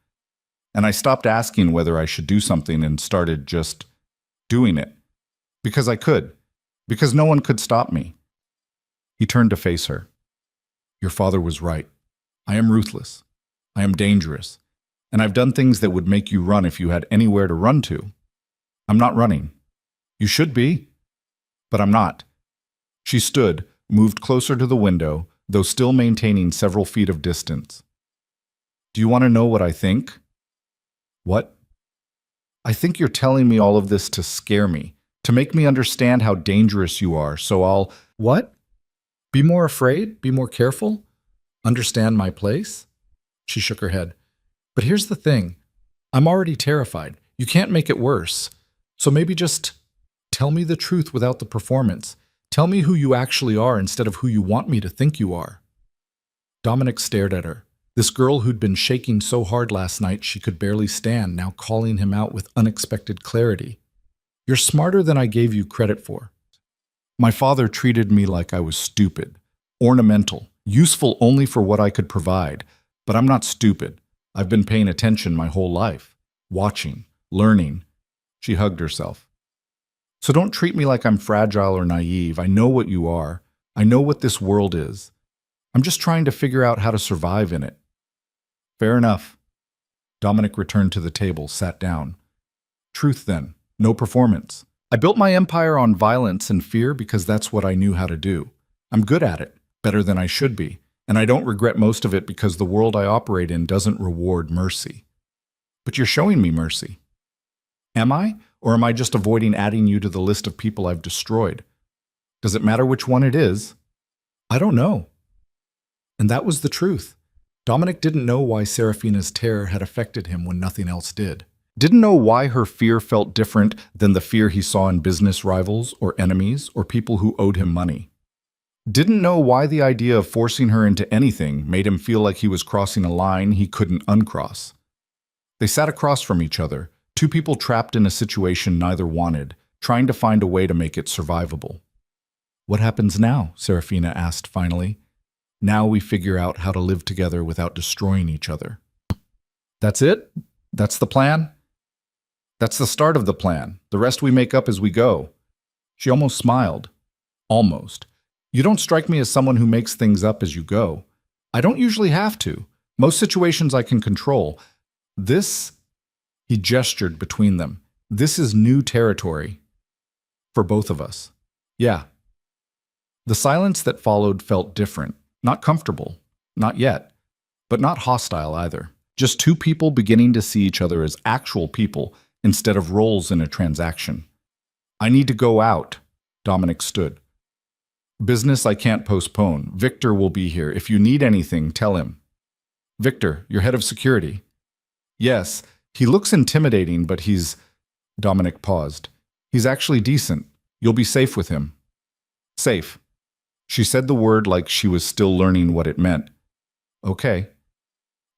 And I stopped asking whether I should do something and started just doing it. Because I could. Because no one could stop me. He turned to face her. Your father was right. I am ruthless. I am dangerous. And I've done things that would make you run if you had anywhere to run to. I'm not running. You should be. But I'm not. She stood, moved closer to the window, though still maintaining several feet of distance. Do you want to know what I think? What? I think you're telling me all of this to scare me, to make me understand how dangerous you are, so I'll... What? Be more afraid? Be more careful? Understand my place? She shook her head. But here's the thing. I'm already terrified. You can't make it worse. So maybe just tell me the truth without the performance. Tell me who you actually are instead of who you want me to think you are. Dominic stared at her. This girl who'd been shaking so hard last night she could barely stand, now calling him out with unexpected clarity. You're smarter than I gave you credit for. My father treated me like I was stupid, ornamental, useful only for what I could provide. But I'm not stupid. I've been paying attention my whole life, watching, learning. She hugged herself. So don't treat me like I'm fragile or naive. I know what you are. I know what this world is. I'm just trying to figure out how to survive in it. Fair enough. Dominic returned to the table, sat down. Truth then, no performance. I built my empire on violence and fear because that's what I knew how to do. I'm good at it, better than I should be, and I don't regret most of it because the world I operate in doesn't reward mercy. But you're showing me mercy. Am I? Or am I just avoiding adding you to the list of people I've destroyed? Does it matter which one it is? I don't know. And that was the truth. Dominic didn't know why Serafina's terror had affected him when nothing else did. Didn't know why her fear felt different than the fear he saw in business rivals or enemies or people who owed him money. Didn't know why the idea of forcing her into anything made him feel like he was crossing a line he couldn't uncross. They sat across from each other, two people trapped in a situation neither wanted, trying to find a way to make it survivable. What happens now? Serafina asked finally. Now we figure out how to live together without destroying each other. That's it? That's the plan? That's the start of the plan. The rest we make up as we go. She almost smiled. Almost. You don't strike me as someone who makes things up as you go. I don't usually have to. Most situations I can control. This, he gestured between them. This is new territory for both of us. Yeah. The silence that followed felt different, not comfortable, not yet, but not hostile either. Just two people beginning to see each other as actual people instead of roles in a transaction. I need to go out, Dominic stood. Business I can't postpone. Victor will be here. If you need anything, tell him. Victor, you're head of security. Yes, he looks intimidating, but he's... Dominic paused. He's actually decent. You'll be safe with him. Safe. She said the word like she was still learning what it meant. Okay.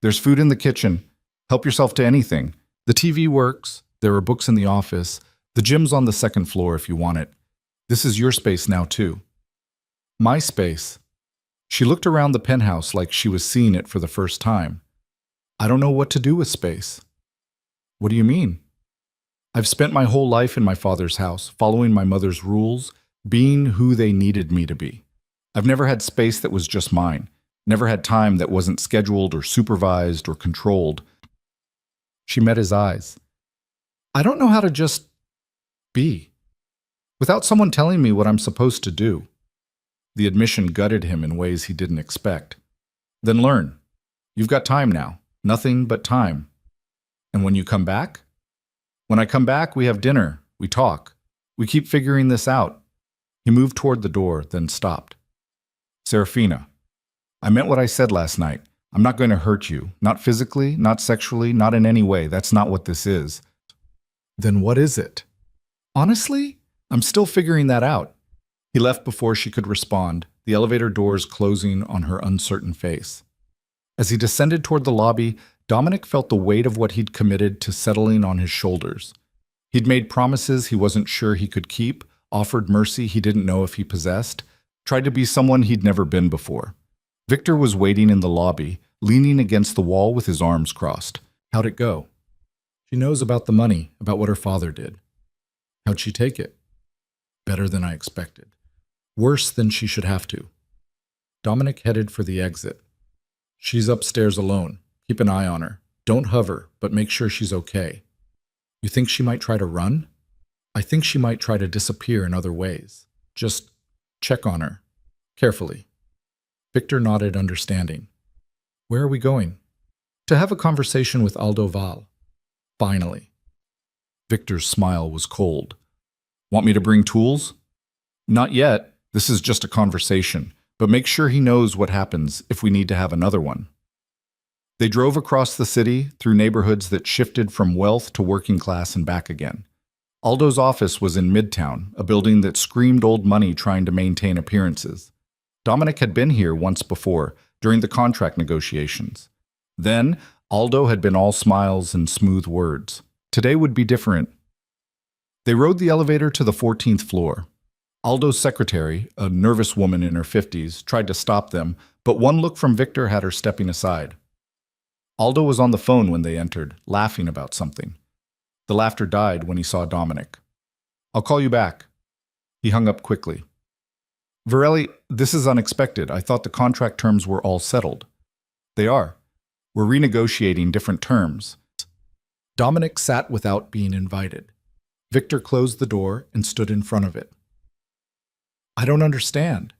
There's food in the kitchen. Help yourself to anything. The TV works. There are books in the office. The gym's on the second floor if you want it. This is your space now, too. My space. She looked around the penthouse like she was seeing it for the first time. I don't know what to do with space. What do you mean? I've spent my whole life in my father's house, following my mother's rules, being who they needed me to be. I've never had space that was just mine, never had time that wasn't scheduled or supervised or controlled. She met his eyes. I don't know how to just be, without someone telling me what I'm supposed to do. The admission gutted him in ways he didn't expect. Then learn. You've got time now, nothing but time. And when you come back? When I come back, we have dinner, we talk, we keep figuring this out. He moved toward the door, then stopped. Serafina, I meant what I said last night. I'm not going to hurt you, not physically, not sexually, not in any way. That's not what this is. Then what is it? Honestly, I'm still figuring that out. He left before she could respond, the elevator doors closing on her uncertain face. As he descended toward the lobby, Dominic felt the weight of what he'd committed to settling on his shoulders. He'd made promises he wasn't sure he could keep, offered mercy he didn't know if he possessed, tried to be someone he'd never been before. Victor was waiting in the lobby, leaning against the wall with his arms crossed. How'd it go? She knows about the money, about what her father did. How'd she take it? Better than I expected. Worse than she should have to. Dominic headed for the exit. She's upstairs alone. Keep an eye on her. Don't hover, but make sure she's okay. You think she might try to run? I think she might try to disappear in other ways. Just check on her. Carefully. Victor nodded, understanding. Where are we going? To have a conversation with Aldo Val. Finally. Victor's smile was cold. Want me to bring tools? Not yet. This is just a conversation, but make sure he knows what happens if we need to have another one. They drove across the city, through neighborhoods that shifted from wealth to working class and back again. Aldo's office was in Midtown, a building that screamed old money trying to maintain appearances. Dominic had been here once before, during the contract negotiations. Then, Aldo had been all smiles and smooth words. Today would be different. They rode the elevator to the 14th floor. Aldo's secretary, a nervous woman in her 50s, tried to stop them, but one look from Victor had her stepping aside. Aldo was on the phone when they entered, laughing about something. The laughter died when he saw Dominic. I'll call you back. He hung up quickly. Varelli, this is unexpected. I thought the contract terms were all settled. They are. We're renegotiating different terms. Dominic sat without being invited. Victor closed the door and stood in front of it. I don't understand.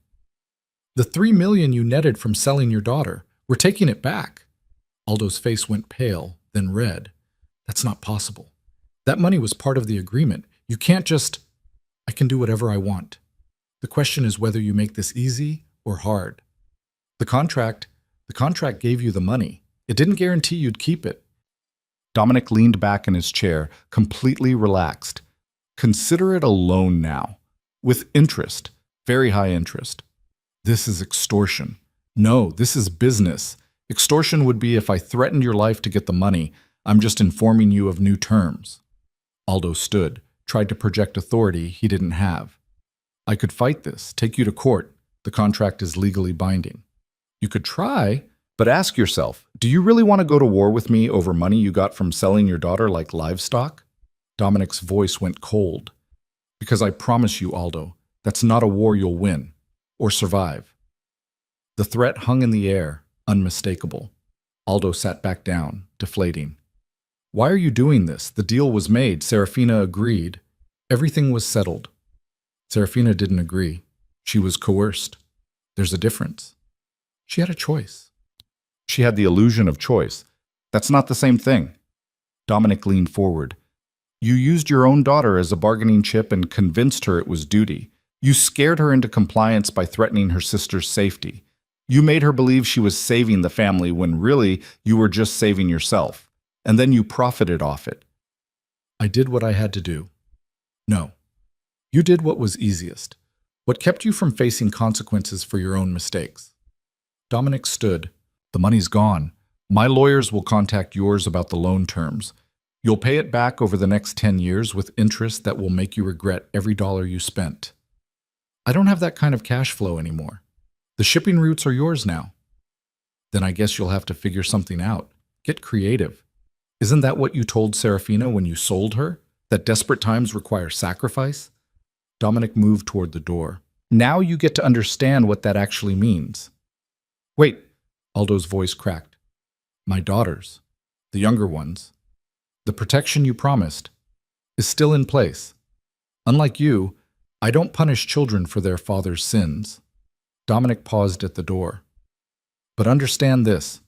The $3 million you netted from selling your daughter, we're taking it back. Aldo's face went pale, then red. That's not possible. That money was part of the agreement. You can't just... I can do whatever I want. The question is whether you make this easy or hard. The contract gave you the money. It didn't guarantee you'd keep it. Dominic leaned back in his chair, completely relaxed. Consider it a loan now. With interest. Very high interest. This is extortion. No, this is business. Extortion would be if I threatened your life to get the money. I'm just informing you of new terms. Aldo stood, tried to project authority he didn't have. I could fight this, take you to court. The contract is legally binding. You could try, but ask yourself, do you really want to go to war with me over money you got from selling your daughter like livestock? Dominic's voice went cold. Because I promise you, Aldo, that's not a war you'll win. or survive. The threat hung in the air, unmistakable. Aldo sat back down, deflating. Why are you doing this? The deal was made. Serafina agreed. Everything was settled. Serafina didn't agree. She was coerced. There's a difference. She had a choice. She had the illusion of choice. That's not the same thing. Dominic leaned forward. You used your own daughter as a bargaining chip and convinced her it was duty. You scared her into compliance by threatening her sister's safety. You made her believe she was saving the family when really you were just saving yourself. And then you profited off it. I did what I had to do. No. You did what was easiest. What kept you from facing consequences for your own mistakes. Dominic stood. The money's gone. My lawyers will contact yours about the loan terms. You'll pay it back over the next 10 years with interest that will make you regret every dollar you spent. I don't have that kind of cash flow anymore. The shipping routes are yours now. Then I guess you'll have to figure something out. Get creative. Isn't that what you told Serafina when you sold her? That desperate times require sacrifice? Dominic moved toward the door. Now you get to understand what that actually means. Wait, Aldo's voice cracked. My daughters, the younger ones, the protection you promised, is still in place. Unlike you, I don't punish children for their father's sins. Dominic paused at the door. But understand this.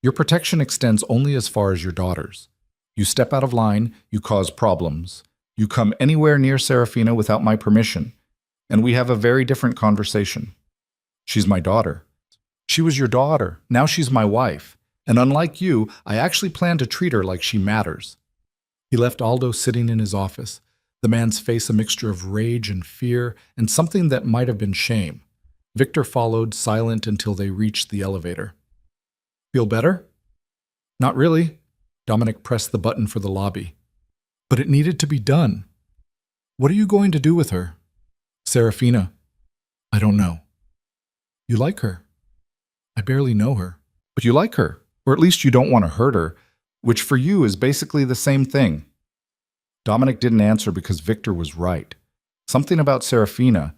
Your protection extends only as far as your daughters. You step out of line, you cause problems. You come anywhere near Serafina without my permission, and we have a very different conversation. She's my daughter. She was your daughter. Now she's my wife. And unlike you, I actually plan to treat her like she matters. He left Aldo sitting in his office, the man's face a mixture of rage and fear and something that might have been shame. Victor followed, silent until they reached the elevator. Feel better? Not really. Dominic pressed the button for the lobby. But it needed to be done. What are you going to do with her? Serafina. I don't know. You like her? I barely know her. But you like her, or at least you don't want to hurt her, which for you is basically the same thing. Dominic didn't answer because Victor was right. Something about Serafina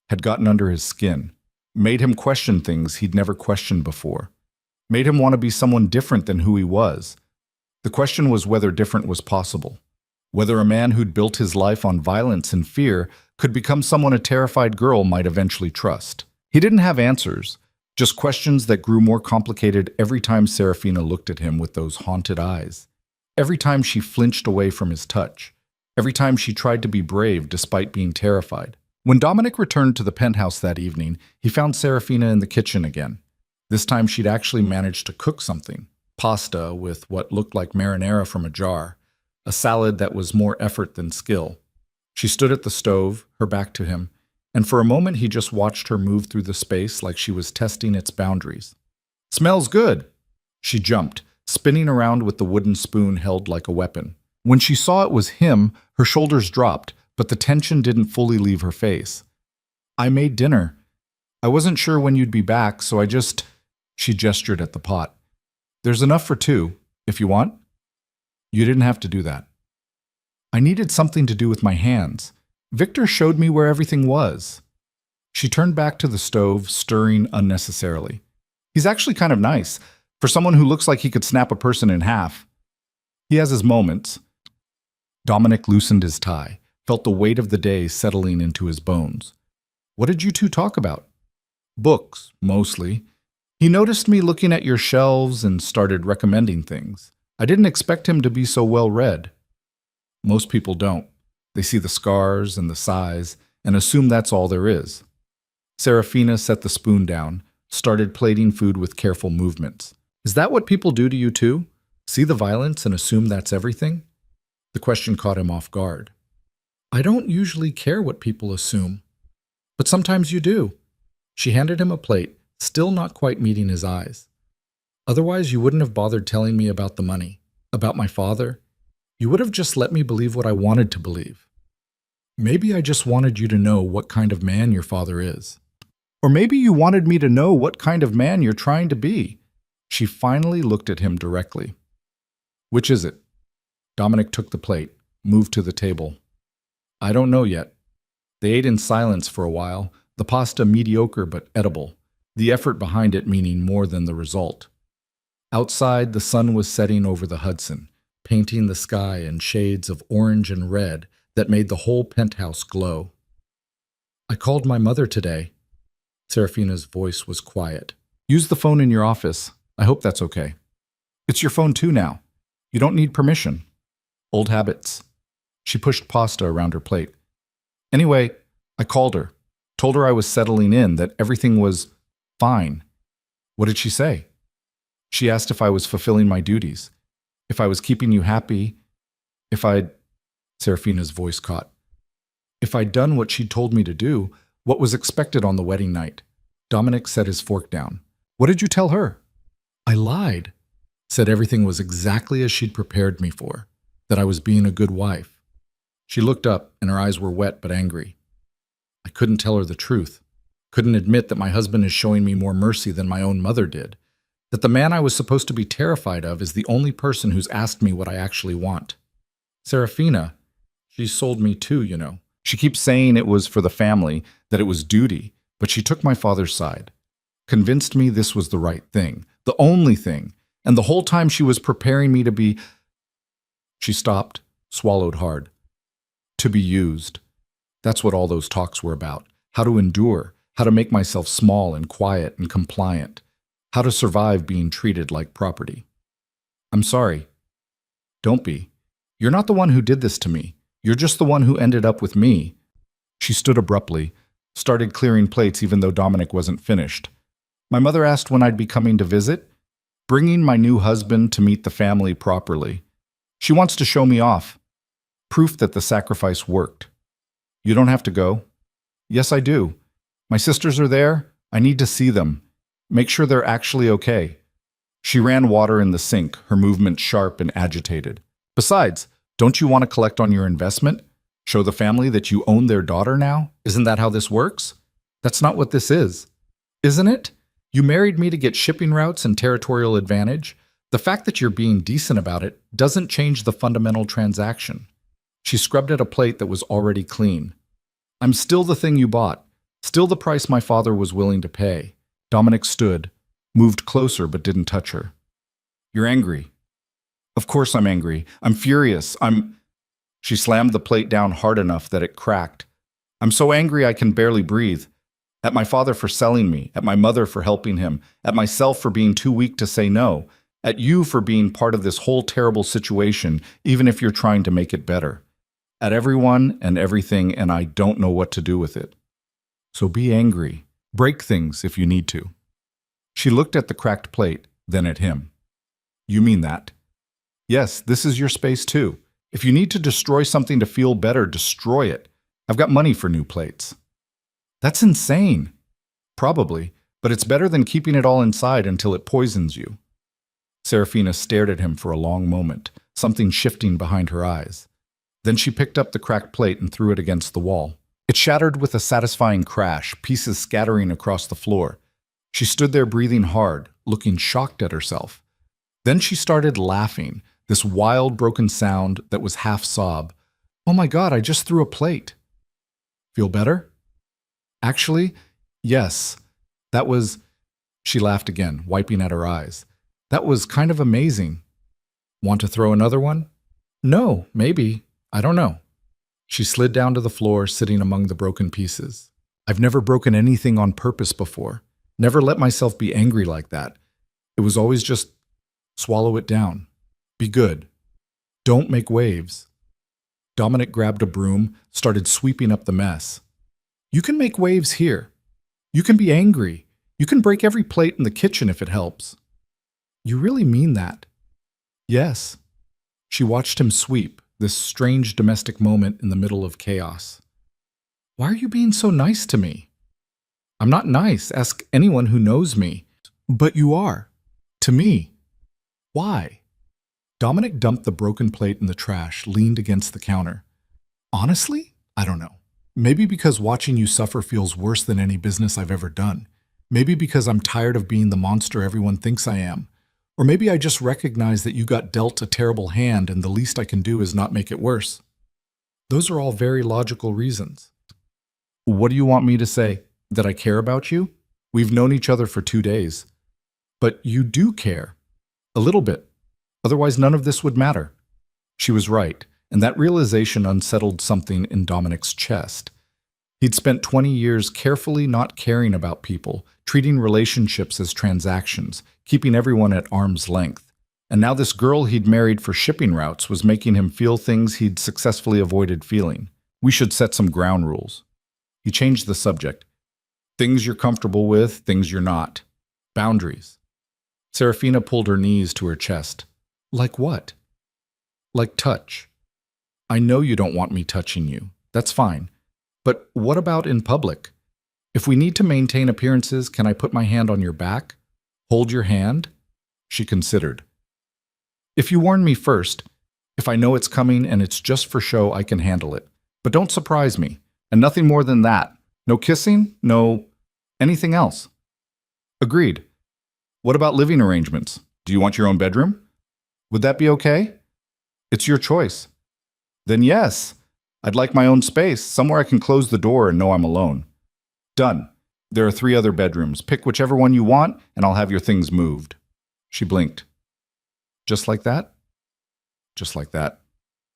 had gotten under his skin, made him question things he'd never questioned before, made him want to be someone different than who he was. The question was whether different was possible, whether a man who'd built his life on violence and fear could become someone a terrified girl might eventually trust. He didn't have answers, just questions that grew more complicated every time Serafina looked at him with those haunted eyes, every time she flinched away from his touch, every time she tried to be brave despite being terrified. When Dominic returned to the penthouse that evening, he found Serafina in the kitchen again. This time she'd actually managed to cook something, pasta with what looked like marinara from a jar, a salad that was more effort than skill. She stood at the stove, her back to him, and for a moment he just watched her move through the space like she was testing its boundaries. Smells good! She jumped, spinning around with the wooden spoon held like a weapon. When she saw it was him, her shoulders dropped, but the tension didn't fully leave her face. I made dinner. I wasn't sure when you'd be back, so She gestured at the pot. There's enough for two, if you want. You didn't have to do that. I needed something to do with my hands. Victor showed me where everything was. She turned back to the stove, stirring unnecessarily. He's actually kind of nice, for someone who looks like he could snap a person in half. He has his moments. Dominic loosened his tie, felt the weight of the day settling into his bones. What did you two talk about? Books, mostly. He noticed me looking at your shelves and started recommending things. I didn't expect him to be so well read. Most people don't. They see the scars and the size and assume that's all there is. Serafina set the spoon down, started plating food with careful movements. Is that what people do to you too? See the violence and assume that's everything? The question caught him off guard. I don't usually care what people assume, but sometimes you do. She handed him a plate, still not quite meeting his eyes. Otherwise, you wouldn't have bothered telling me about the money, about my father. You would have just let me believe what I wanted to believe. Maybe I just wanted you to know what kind of man your father is. Or maybe you wanted me to know what kind of man you're trying to be. She finally looked at him directly. Which is it? Dominic took the plate, moved to the table. I don't know yet. They ate in silence for a while, The pasta mediocre but edible, the effort behind it meaning more than the result. Outside, the sun was setting over the Hudson, painting the sky in shades of orange and red that made the whole penthouse glow. "I called my mother today." Serafina's voice was quiet. "Use the phone in your office. I hope that's okay." "It's your phone too now. You don't need permission." "Old habits." She pushed pasta around her plate. "Anyway, I called her. Told her I was settling in, that everything was fine." "What did she say?" "She asked if I was fulfilling my duties, if I was keeping you happy, if I'd—" Serafina's voice caught. "If I'd done what she'd told me to do, what was expected on the wedding night." Dominic set his fork down. "What did you tell her?" "I lied. Said everything was exactly as she'd prepared me for, that I was being a good wife." She looked up, and her eyes were wet but angry. "I couldn't tell her the truth. Couldn't admit that my husband is showing me more mercy than my own mother did. That the man I was supposed to be terrified of is the only person who's asked me what I actually want. Serafina, she sold me too, you know. She keeps saying it was for the family, that it was duty, but she took my father's side. Convinced me this was the right thing, the only thing, and the whole time she was preparing me to be—" She stopped, swallowed hard. "To be used. That's what all those talks were about. How to endure, how to make myself small and quiet and compliant, how to survive being treated like property. I'm sorry. Don't be. You're not the one who did this to me. You're just the one who ended up with me." She stood abruptly, started clearing plates even though Dominic wasn't finished. "My mother asked when I'd be coming to visit, bringing my new husband to meet the family properly. She wants to show me off. Proof that the sacrifice worked. You don't have to go." "Yes, I do. My sisters are there. I need to see them. Make sure they're actually okay." She ran water in the sink, her movement sharp and agitated. "Besides, don't you want to collect on your investment? Show the family that you own their daughter now? Isn't that how this works? That's not what this is. Isn't it? You married me to get shipping routes and territorial advantage. The fact that you're being decent about it doesn't change the fundamental transaction." She scrubbed at a plate that was already clean. "I'm still the thing you bought, still the price my father was willing to pay." Dominic stood, moved closer but didn't touch her. "You're angry." "Of course I'm angry. I'm furious. She slammed the plate down hard enough that it cracked. "I'm so angry I can barely breathe. At my father for selling me, at my mother for helping him, at myself for being too weak to say no, at you for being part of this whole terrible situation, even if you're trying to make it better. At everyone and everything, and I don't know what to do with it. So be angry. Break things if you need to." She looked at the cracked plate, then at him. "You mean that?" "Yes, this is your space too. If you need to destroy something to feel better, destroy it. I've got money for new plates." "That's insane." "Probably, but it's better than keeping it all inside until it poisons you." Serafina stared at him for a long moment, something shifting behind her eyes. Then she picked up the cracked plate and threw it against the wall. It shattered with a satisfying crash, pieces scattering across the floor. She stood there breathing hard, looking shocked at herself. Then she started laughing, this wild, broken sound that was half sob. "Oh my God, I just threw a plate." "Feel better?" "Actually, yes. That was—" She laughed again, wiping at her eyes. "That was kind of amazing." "Want to throw another one?" "No, maybe. I don't know." She slid down to the floor, sitting among the broken pieces. "I've never broken anything on purpose before. Never let myself be angry like that. It was always just swallow it down. Be good. Don't make waves." Dominic grabbed a broom, started sweeping up the mess. "You can make waves here. You can be angry. You can break every plate in the kitchen if it helps." "You really mean that?" "Yes." She watched him sweep, this strange domestic moment in the middle of chaos. "Why are you being so nice to me?" "I'm not nice. Ask anyone who knows me." "But you are. To me. Why?" Dominic dumped the broken plate in the trash, leaned against the counter. "Honestly, I don't know. Maybe because watching you suffer feels worse than any business I've ever done. Maybe because I'm tired of being the monster everyone thinks I am. Or maybe I just recognize that you got dealt a terrible hand and the least I can do is not make it worse. Those are all very logical reasons." "What do you want me to say?" That I care about you? We've known each other for 2 days. But you do care. A little bit. Otherwise, none of this would matter. She was right, and that realization unsettled something in Dominic's chest. He'd spent 20 years carefully not caring about people, treating relationships as transactions, keeping everyone at arm's length. And now this girl he'd married for shipping routes was making him feel things he'd successfully avoided feeling. We should set some ground rules. He changed the subject. Things you're comfortable with, things you're not. Boundaries. Serafina pulled her knees to her chest. Like what? Like touch. I know you don't want me touching you. That's fine. But what about in public? If we need to maintain appearances, can I put my hand on your back? Hold your hand? She considered. If you warn me first, if I know it's coming and it's just for show, I can handle it. But don't surprise me. And nothing more than that. No kissing, no anything else. Agreed. What about living arrangements? Do you want your own bedroom? Would that be okay? It's your choice. Then yes, I'd like my own space, somewhere I can close the door and know I'm alone. Done. There are 3 other bedrooms. Pick whichever one you want, and I'll have your things moved. She blinked. Just like that? Just like that.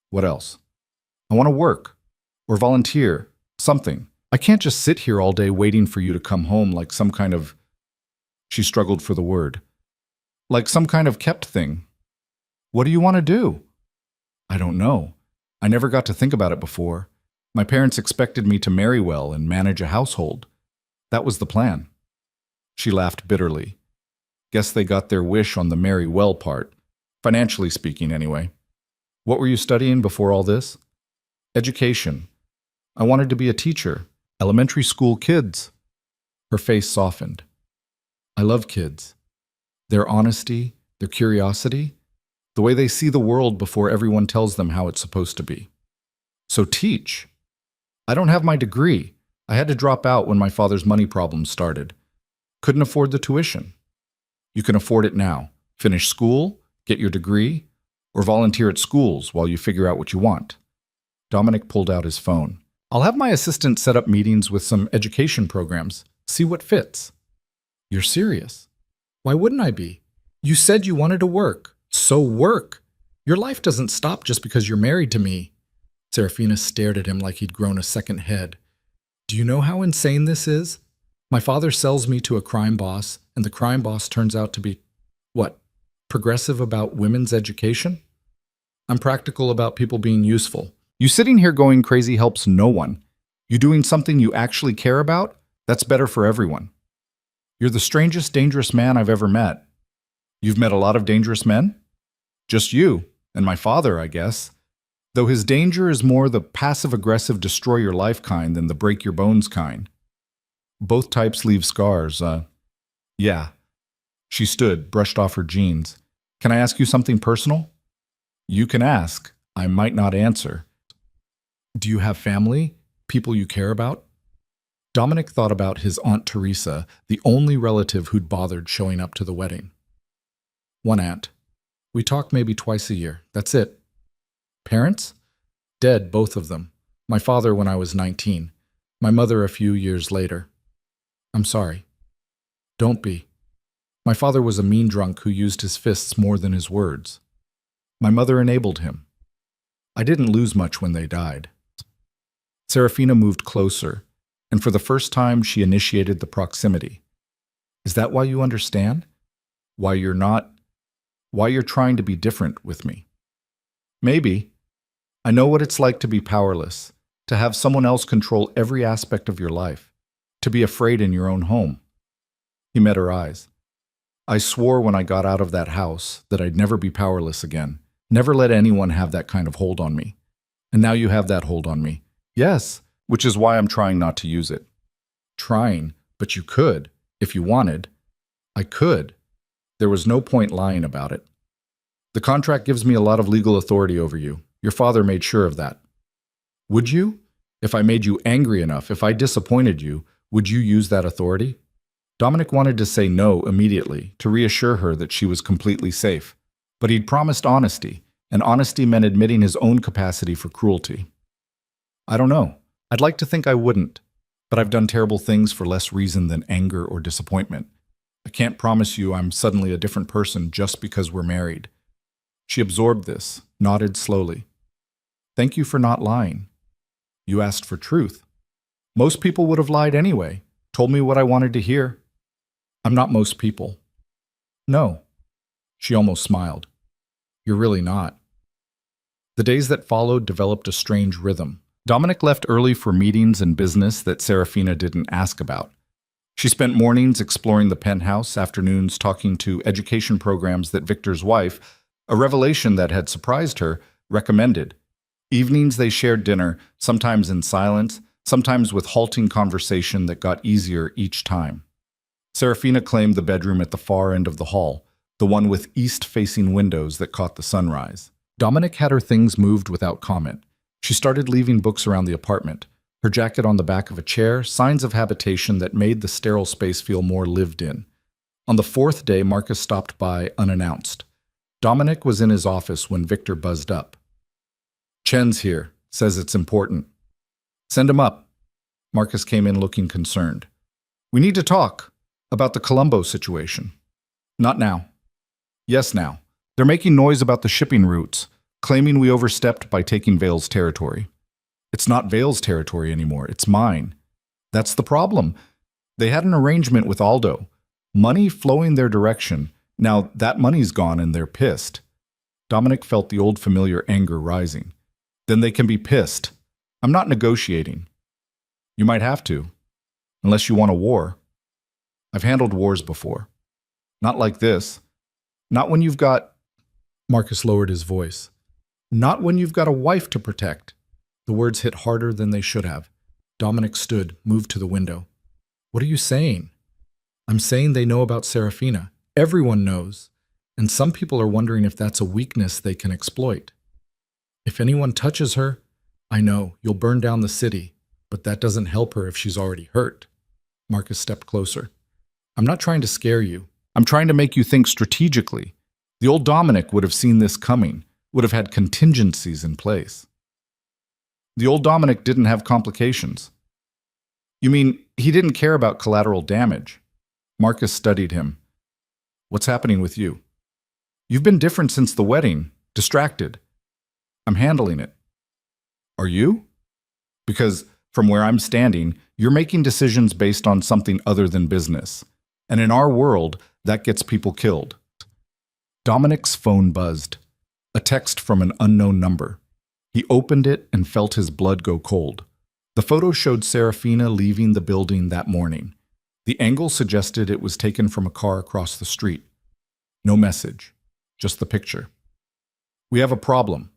What else? I want to work. Or volunteer. Something. I can't just sit here all day waiting for you to come home like some kind of... She struggled for the word. Like some kind of kept thing. What do you want to do? I don't know. I never got to think about it before. My parents expected me to marry well and manage a household. That was the plan. She laughed bitterly. Guess they got their wish on the marry well part. Financially speaking, anyway. What were you studying before all this? Education. I wanted to be a teacher. Elementary school kids. Her face softened. I love kids. Their honesty, their curiosity, the way they see the world before everyone tells them how it's supposed to be. So teach. I don't have my degree. I had to drop out when my father's money problems started. Couldn't afford the tuition. You can afford it now. Finish school, get your degree, or volunteer at schools while you figure out what you want. Dominic pulled out his phone. I'll have my assistant set up meetings with some education programs. See what fits. You're serious? Why wouldn't I be? You said you wanted to work. So work. Your life doesn't stop just because you're married to me. Serafina stared at him like he'd grown a second head. Do you know how insane this is? My father sells me to a crime boss, and the crime boss turns out to be, what, progressive about women's education? I'm practical about people being useful. You sitting here going crazy helps no one. You doing something you actually care about? That's better for everyone. You're the strangest, dangerous man I've ever met. You've met a lot of dangerous men? Just you, and my father, I guess. Though his danger is more the passive-aggressive destroy-your-life kind than the break-your-bones kind. Both types leave scars, Yeah. She stood, brushed off her jeans. Can I ask you something personal? You can ask. I might not answer. Do you have family? People you care about? Dominic thought about his Aunt Teresa, the only relative who'd bothered showing up to the wedding. One aunt. We talk maybe twice a year. That's it. Parents? Dead, both of them. My father when I was 19. My mother a few years later. I'm sorry. Don't be. My father was a mean drunk who used his fists more than his words. My mother enabled him. I didn't lose much when they died. Serafina moved closer, and for the first time she initiated the proximity. Is that why you understand? Why you're trying to be different with me? Maybe. I know what it's like to be powerless, to have someone else control every aspect of your life, to be afraid in your own home. He met her eyes. I swore when I got out of that house that I'd never be powerless again, never let anyone have that kind of hold on me. And now you have that hold on me. Yes, which is why I'm trying not to use it. Trying, but you could, if you wanted. I could. There was no point lying about it. The contract gives me a lot of legal authority over you. Your father made sure of that. Would you? If I made you angry enough, if I disappointed you, would you use that authority? Dominic wanted to say no immediately, to reassure her that she was completely safe. But he'd promised honesty, and honesty meant admitting his own capacity for cruelty. I don't know. I'd like to think I wouldn't. but I've done terrible things for less reason than anger or disappointment. I can't promise you I'm suddenly a different person just because we're married." She absorbed this, nodded slowly. "Thank you for not lying. You asked for truth. Most people would have lied anyway, told me what I wanted to hear." "I'm not most people." "No." She almost smiled. "You're really not." The days that followed developed a strange rhythm. Dominic left early for meetings and business that Serafina didn't ask about. She spent mornings exploring the penthouse, afternoons talking to education programs that Victor's wife, a revelation that had surprised her, recommended. Evenings they shared dinner, sometimes in silence, sometimes with halting conversation that got easier each time. Serafina claimed the bedroom at the far end of the hall, the one with east-facing windows that caught the sunrise. Dominic had her things moved without comment. She started leaving books around the apartment, her jacket on the back of a chair, signs of habitation that made the sterile space feel more lived in. On the fourth day, Marcus stopped by unannounced. Dominic was in his office when Victor buzzed up. "Chen's here, says it's important." "Send him up." Marcus came in looking concerned. "We need to talk about the Colombo situation." "Not now." "Yes, now. They're making noise about the shipping routes, claiming we overstepped by taking Vale's territory." "It's not Vale's territory anymore, it's mine." "That's the problem. They had an arrangement with Aldo. Money flowing their direction. Now that money's gone and they're pissed." Dominic felt the old familiar anger rising. "Then they can be pissed. I'm not negotiating." "You might have to. Unless you want a war." "I've handled wars before. Not like this. Not when you've got—" Marcus lowered his voice. "Not when you've got a wife to protect." The words hit harder than they should have. Dominic stood, moved to the window. "What are you saying?" "I'm saying they know about Serafina. Everyone knows. And some people are wondering if that's a weakness they can exploit. If anyone touches her, I know, you'll burn down the city, but that doesn't help her if she's already hurt." Marcus stepped closer. "I'm not trying to scare you. I'm trying to make you think strategically. The old Dominic would have seen this coming, would have had contingencies in place." "The old Dominic didn't have complications." "You mean he didn't care about collateral damage?" Marcus studied him. "What's happening with you?" "You've been different since the wedding, distracted." "I'm handling it." "Are you?" "Because from where I'm standing, you're making decisions based on something other than business. And in our world, that gets people killed." Dominic's phone buzzed. A text from an unknown number. He opened it and felt his blood go cold. The photo showed Serafina leaving the building that morning. The angle suggested it was taken from a car across the street. No message, just the picture. "We have a problem."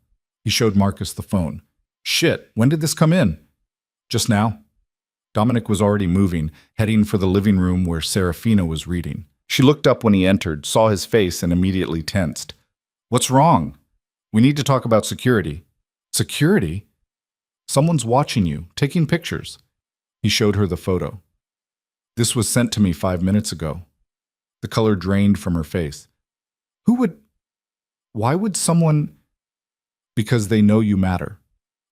He showed Marcus the phone. "Shit, when did this come in?" "Just now." Dominic was already moving, heading for the living room where Serafina was reading. She looked up when he entered, saw his face, and immediately tensed. "What's wrong?" "We need to talk about security." "Security?" "Someone's watching you, taking pictures." He showed her the photo. "This was sent to me 5 minutes ago." The color drained from her face. "Who would... Why would someone..." "Because they know you matter.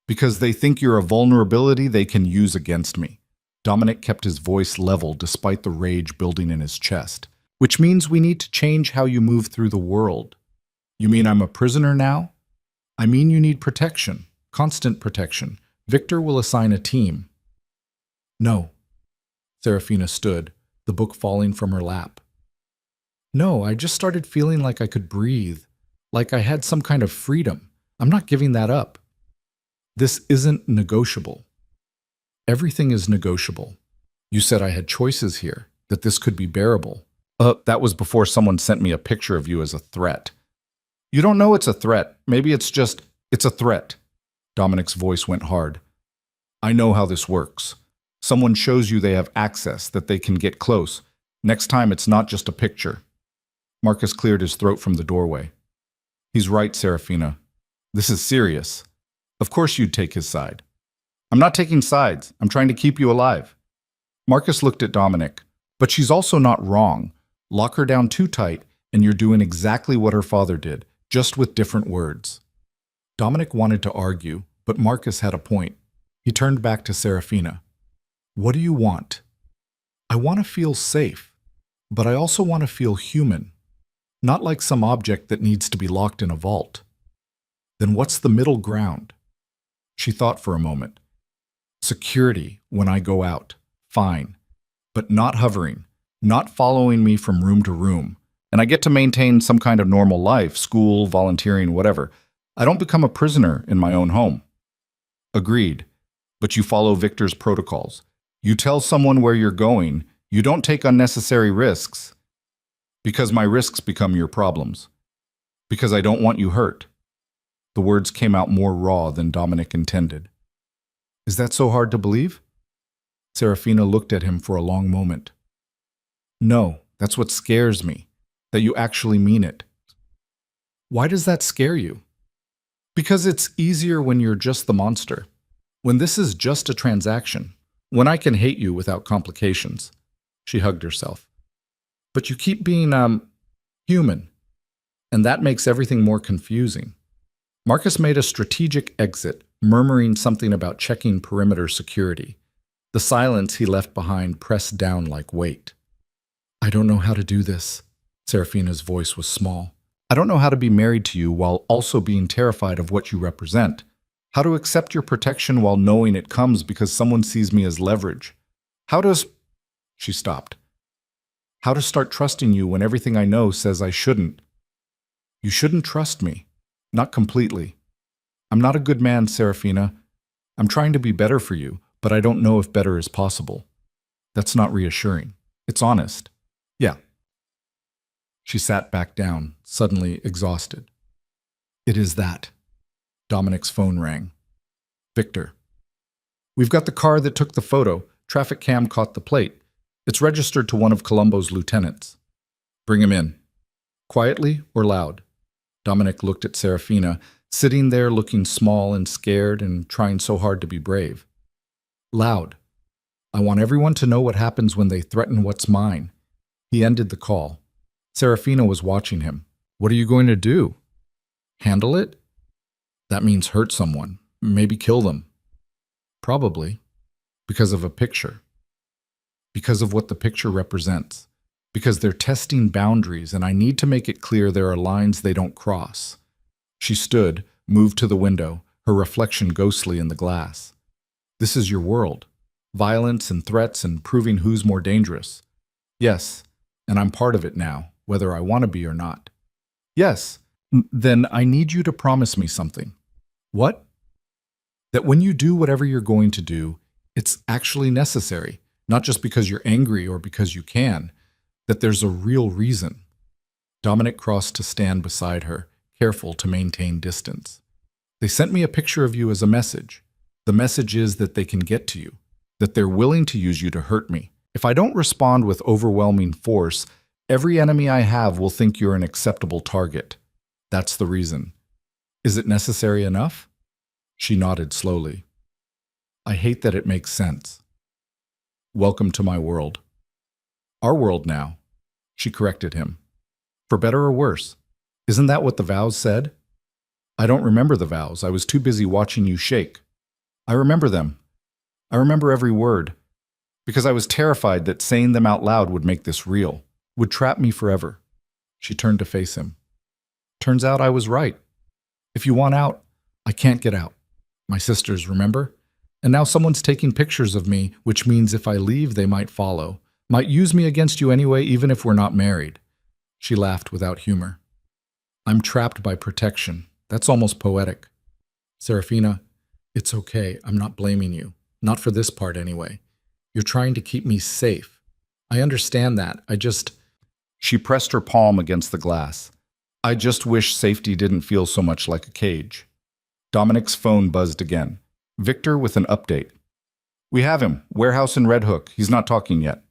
Because they think you're a vulnerability they can use against me." Dominic kept his voice level despite the rage building in his chest. "Which means we need to change how you move through the world." "You mean I'm a prisoner now?" "I mean you need protection, constant protection. Victor will assign a team." "No." Serafina stood, the book falling from her lap. "No, I just started feeling like I could breathe, like I had some kind of freedom. I'm not giving that up." "This isn't negotiable." "Everything is negotiable. You said I had choices here, that this could be bearable." That was before someone sent me a picture of you as a threat." "You don't know it's a threat. Maybe it's just, it's a threat." Dominic's voice went hard. "I know how this works. Someone shows you they have access, that they can get close. Next time it's not just a picture." Marcus cleared his throat from the doorway. "He's right, Serafina. This is serious. Of course you'd take his side." "I'm not taking sides. I'm trying to keep you alive." Marcus looked at Dominic. "But she's also not wrong. Lock her down too tight, and you're doing exactly what her father did, just with different words." Dominic wanted to argue, but Marcus had a point. He turned back to Serafina. What do you want? I want to feel safe, but I also want to feel human, not like some object that needs to be locked in a vault. Then what's the middle ground? She thought for a moment. Security when I go out, fine, but not hovering, not following me from room to room. And I get to maintain some kind of normal life, school, volunteering, whatever. I don't become a prisoner in my own home. Agreed, but you follow Victor's protocols. You tell someone where you're going. You don't take unnecessary risks. Because my risks become your problems. Because I don't want you hurt. The words came out more raw than Dominic intended. Is that so hard to believe? Serafina looked at him for a long moment. No, that's what scares me, that you actually mean it. Why does that scare you? Because it's easier when you're just the monster. When this is just a transaction. When I can hate you without complications. She hugged herself. But you keep being, human. And that makes everything more confusing. Marcus made a strategic exit, murmuring something about checking perimeter security. The silence he left behind pressed down like weight. I don't know how to do this. Serafina's voice was small. I don't know how to be married to you while also being terrified of what you represent. How to accept your protection while knowing it comes because someone sees me as leverage. How does... She stopped. How to start trusting you when everything I know says I shouldn't. You shouldn't trust me. Not completely. I'm not a good man, Serafina. I'm trying to be better for you, but I don't know if better is possible. That's not reassuring. It's honest. Yeah. She sat back down, suddenly exhausted. It is that. Dominic's phone rang. Victor. We've got the car that took the photo. Traffic cam caught the plate. It's registered to one of Colombo's lieutenants. Bring him in. Quietly or loud? Dominic looked at Serafina, sitting there looking small and scared and trying so hard to be brave. Loud. I want everyone to know what happens when they threaten what's mine. He ended the call. Serafina was watching him. What are you going to do? Handle it? That means hurt someone. Maybe kill them. Probably. Because of a picture. Because of what the picture represents. Because they're testing boundaries, and I need to make it clear there are lines they don't cross. She stood, moved to the window, her reflection ghostly in the glass. This is your world. Violence and threats and proving who's more dangerous. Yes, and I'm part of it now, whether I want to be or not. Yes, then I need you to promise me something. What? That when you do whatever you're going to do, it's actually necessary, not just because you're angry or because you can, that there's a real reason. Dominic crossed to stand beside her, careful to maintain distance. They sent me a picture of you as a message. The message is that they can get to you, that they're willing to use you to hurt me. If I don't respond with overwhelming force, every enemy I have will think you're an acceptable target. That's the reason. Is it necessary enough? She nodded slowly. I hate that it makes sense. Welcome to my world. Our world now, she corrected him. For better or worse. Isn't that what the vows said? I don't remember the vows. I was too busy watching you shake. I remember them. I remember every word. Because I was terrified that saying them out loud would make this real, would trap me forever. She turned to face him. Turns out I was right. If you want out, I can't get out. My sisters, remember? And now someone's taking pictures of me, which means if I leave, they might follow. Might use me against you anyway, even if we're not married. She laughed without humor. I'm trapped by protection. That's almost poetic. Serafina, it's okay. I'm not blaming you. Not for this part anyway. You're trying to keep me safe. I understand that. She pressed her palm against the glass. I just wish safety didn't feel so much like a cage. Dominic's phone buzzed again. Victor with an update. We have him. Warehouse in Red Hook. He's not talking yet.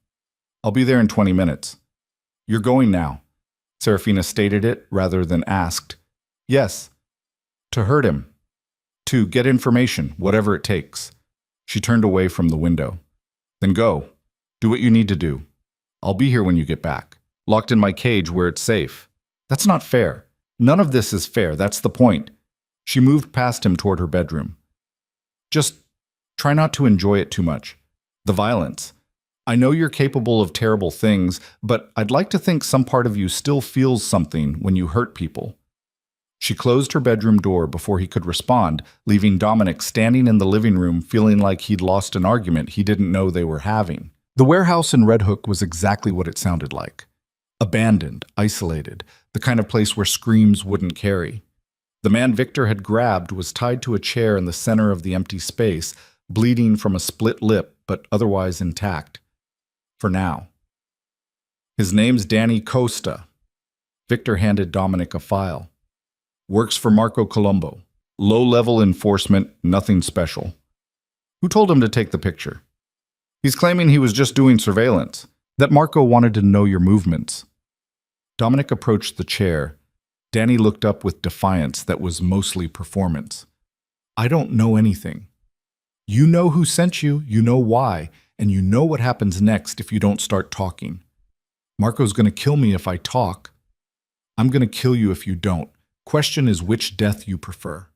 I'll be there in 20 minutes. You're going now. Serafina stated it rather than asked. Yes. To hurt him. To get information, whatever it takes. She turned away from the window. Then go. Do what you need to do. I'll be here when you get back. Locked in my cage where it's safe. That's not fair. None of this is fair. That's the point. She moved past him toward her bedroom. Just try not to enjoy it too much. The violence. I know you're capable of terrible things, but I'd like to think some part of you still feels something when you hurt people. She closed her bedroom door before he could respond, leaving Dominic standing in the living room feeling like he'd lost an argument he didn't know they were having. The warehouse in Red Hook was exactly what it sounded like. Abandoned, isolated, the kind of place where screams wouldn't carry. The man Victor had grabbed was tied to a chair in the center of the empty space, bleeding from a split lip, but otherwise intact. For now. His name's Danny Costa. Victor handed Dominic a file. Works for Marco Colombo. Low-level enforcement, nothing special. Who told him to take the picture? He's claiming he was just doing surveillance, that Marco wanted to know your movements. Dominic approached the chair. Danny looked up with defiance that was mostly performance. I don't know anything. You know who sent you, you know why, and you know what happens next if you don't start talking. Marco's going to kill me if I talk. I'm going to kill you if you don't. Question is which death you prefer.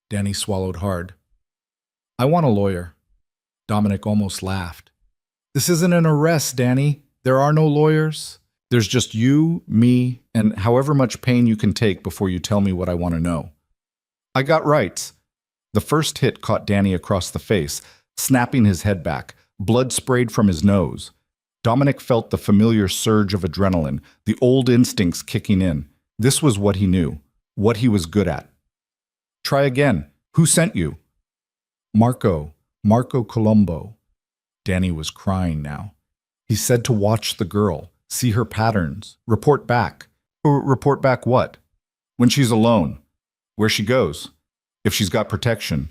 Danny swallowed hard. I want a lawyer. Dominic almost laughed. This isn't an arrest, Danny. There are no lawyers. There's just you, me, and however much pain you can take before you tell me what I want to know. I got rights. The first hit caught Danny across the face, snapping his head back. Blood sprayed from his nose. Dominic felt the familiar surge of adrenaline, the old instincts kicking in. This was what he knew, what he was good at. Try again. Who sent you? Marco Colombo. Danny was crying now. He said to watch the girl, see her patterns, report back. Report back what? When she's alone. Where she goes. If she's got protection.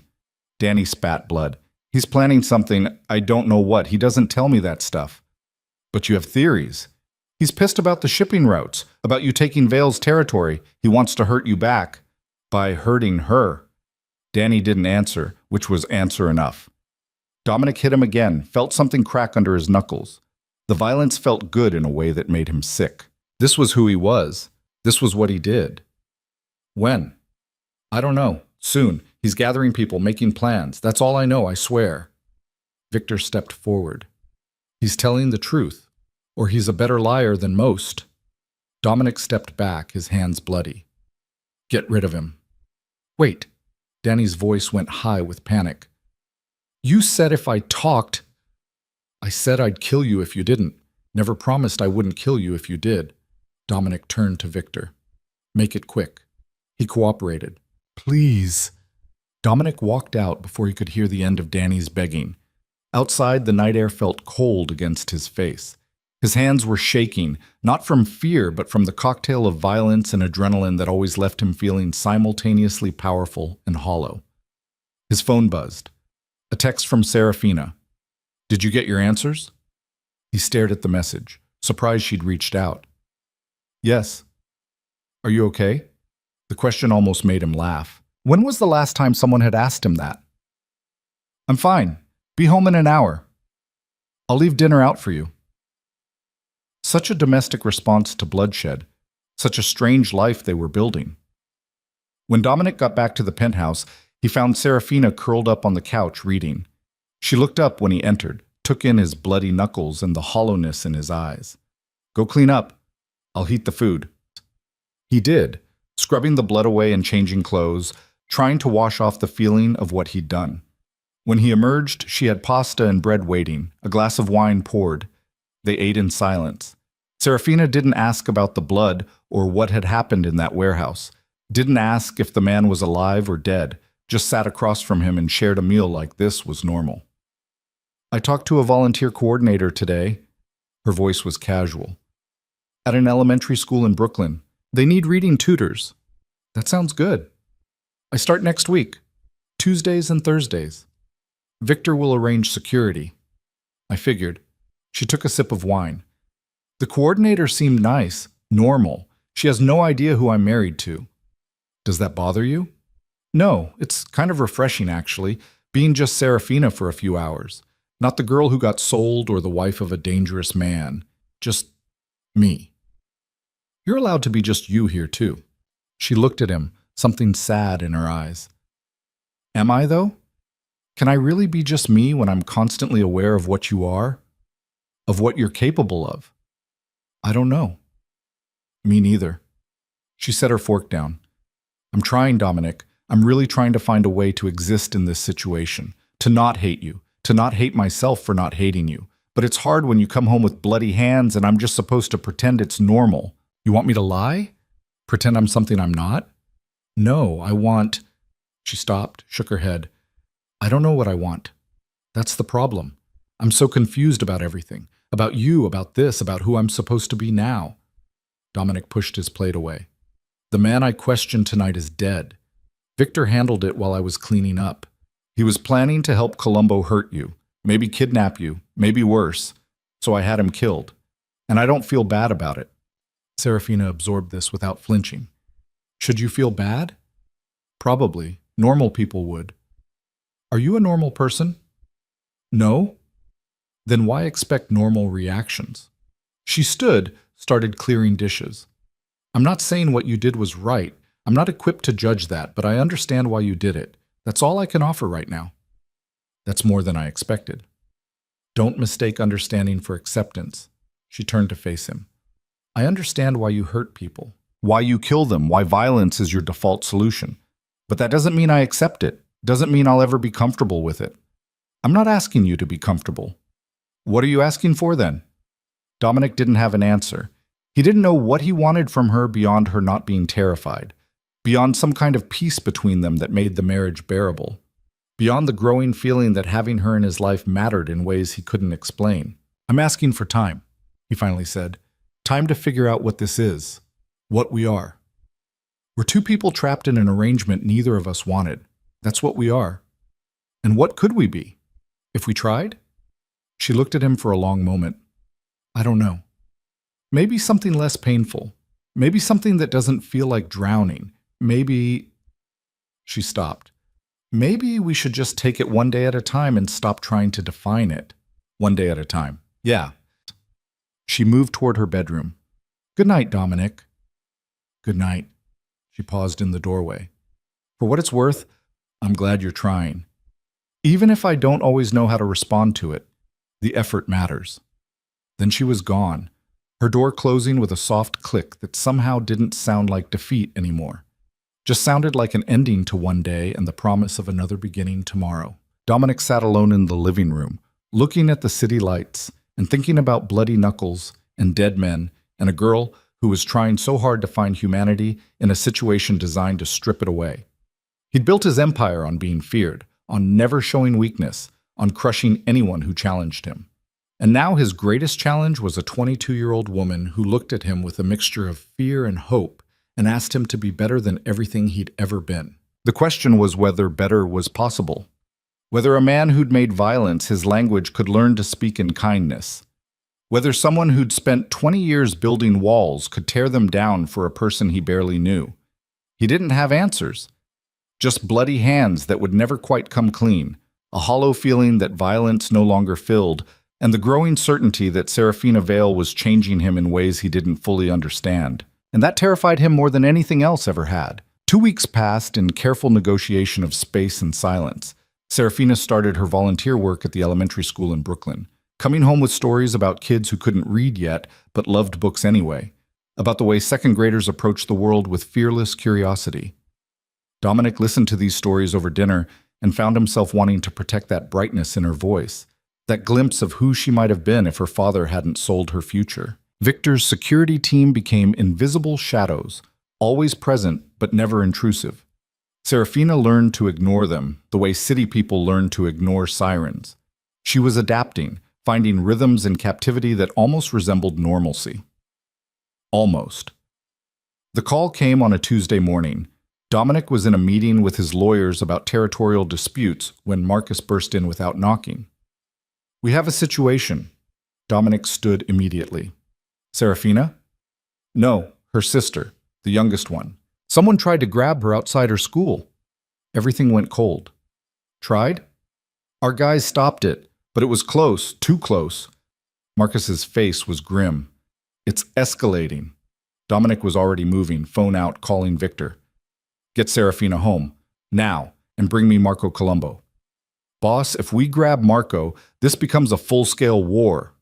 Danny spat blood. He's planning something, I don't know what. He doesn't tell me that stuff. But you have theories. He's pissed about the shipping routes, about you taking Vale's territory. He wants to hurt you back. By hurting her. Danny didn't answer, which was answer enough. Dominic hit him again, felt something crack under his knuckles. The violence felt good in a way that made him sick. This was who he was. This was what he did. When? I don't know. Soon. He's gathering people, making plans. That's all I know, I swear. Victor stepped forward. He's telling the truth, or he's a better liar than most. Dominic stepped back, his hands bloody. Get rid of him. Wait. Danny's voice went high with panic. You said if I talked... I said I'd kill you if you didn't. Never promised I wouldn't kill you if you did. Dominic turned to Victor. Make it quick. He cooperated. Please. Dominic walked out before he could hear the end of Danny's begging. Outside, the night air felt cold against his face. His hands were shaking, not from fear, but from the cocktail of violence and adrenaline that always left him feeling simultaneously powerful and hollow. His phone buzzed. A text from Serafina. Did you get your answers? He stared at the message, surprised she'd reached out. Yes. Are you okay? The question almost made him laugh. When was the last time someone had asked him that? I'm fine. Be home in an hour. I'll leave dinner out for you. Such a domestic response to bloodshed, such a strange life they were building. When Dominic got back to the penthouse, he found Serafina curled up on the couch reading. She looked up when he entered, took in his bloody knuckles and the hollowness in his eyes. Go clean up. I'll heat the food. He did, scrubbing the blood away and changing clothes, trying to wash off the feeling of what he'd done. When he emerged, she had pasta and bread waiting, a glass of wine poured. They ate in silence. Serafina didn't ask about the blood or what had happened in that warehouse. Didn't ask if the man was alive or dead, just sat across from him and shared a meal like this was normal. I talked to a volunteer coordinator today. Her voice was casual. At an elementary school in Brooklyn. They need reading tutors. That sounds good. I start next week, Tuesdays and Thursdays. Victor will arrange security. I figured. She took a sip of wine. The coordinator seemed nice, normal. She has no idea who I'm married to. Does that bother you? No, it's kind of refreshing, actually, being just Serafina for a few hours. Not the girl who got sold or the wife of a dangerous man. Just me. You're allowed to be just you here, too. She looked at him, something sad in her eyes. Am I, though? Can I really be just me when I'm constantly aware of what you are? Of what you're capable of? I don't know. Me neither. She set her fork down. I'm trying, Dominic. I'm really trying to find a way to exist in this situation, to not hate you, to not hate myself for not hating you. But it's hard when you come home with bloody hands and I'm just supposed to pretend it's normal. You want me to lie? Pretend I'm something I'm not? No, I want... She stopped, shook her head. I don't know what I want. That's the problem. I'm so confused about everything. About you, about this, about who I'm supposed to be now. Dominic pushed his plate away. The man I questioned tonight is dead. Victor handled it while I was cleaning up. He was planning to help Colombo hurt you, maybe kidnap you, maybe worse. So I had him killed. And I don't feel bad about it. Serafina absorbed this without flinching. Should you feel bad? Probably. Normal people would. Are you a normal person? No? Then why expect normal reactions? She stood, started clearing dishes. I'm not saying what you did was right. I'm not equipped to judge that, but I understand why you did it. That's all I can offer right now. That's more than I expected. Don't mistake understanding for acceptance. She turned to face him. I understand why you hurt people, why you kill them, why violence is your default solution. But that doesn't mean I accept it. Doesn't mean I'll ever be comfortable with it. I'm not asking you to be comfortable. What are you asking for then? Dominic didn't have an answer. He didn't know what he wanted from her beyond her not being terrified, beyond some kind of peace between them that made the marriage bearable, beyond the growing feeling that having her in his life mattered in ways he couldn't explain. I'm asking for time, he finally said. Time to figure out what this is, what we are. We're two people trapped in an arrangement neither of us wanted. That's what we are. And what could we be? If we tried? She looked at him for a long moment. I don't know. Maybe something less painful. Maybe something that doesn't feel like drowning. Maybe... She stopped. Maybe we should just take it one day at a time and stop trying to define it. One day at a time. Yeah. She moved toward her bedroom. Good night, Dominic. Good night. She paused in the doorway. For what it's worth, I'm glad you're trying. Even if I don't always know how to respond to it, the effort matters. Then she was gone, her door closing with a soft click that somehow didn't sound like defeat anymore. Just sounded like an ending to one day and the promise of another beginning tomorrow. Dominic sat alone in the living room, looking at the city lights and thinking about bloody knuckles and dead men and a girl who was trying so hard to find humanity in a situation designed to strip it away. He'd built his empire on being feared, on never showing weakness, on crushing anyone who challenged him. And now his greatest challenge was a 22-year-old woman who looked at him with a mixture of fear and hope and asked him to be better than everything he'd ever been. The question was whether better was possible. Whether a man who'd made violence his language could learn to speak in kindness. Whether someone who'd spent 20 years building walls could tear them down for a person he barely knew. He didn't have answers. Just bloody hands that would never quite come clean, a hollow feeling that violence no longer filled, and the growing certainty that Serafina Vale was changing him in ways he didn't fully understand. And that terrified him more than anything else ever had. 2 weeks passed in careful negotiation of space and silence. Serafina started her volunteer work at the elementary school in Brooklyn, coming home with stories about kids who couldn't read yet but loved books anyway, about the way second graders approached the world with fearless curiosity. Dominic listened to these stories over dinner and found himself wanting to protect that brightness in her voice, that glimpse of who she might have been if her father hadn't sold her future. Victor's security team became invisible shadows, always present but never intrusive. Serafina learned to ignore them, the way city people learn to ignore sirens. She was adapting, finding rhythms in captivity that almost resembled normalcy. Almost. The call came on a Tuesday morning. Dominic was in a meeting with his lawyers about territorial disputes when Marcus burst in without knocking. We have a situation. Dominic stood immediately. Serafina? No, her sister, the youngest one. Someone tried to grab her outside her school. Everything went cold. Tried? Our guys stopped it, but it was close, too close. Marcus's face was grim. It's escalating. Dominic was already moving, phone out, calling Victor. Get Serafina home, now, and bring me Marco Colombo. Boss, if we grab Marco, this becomes a full-scale war.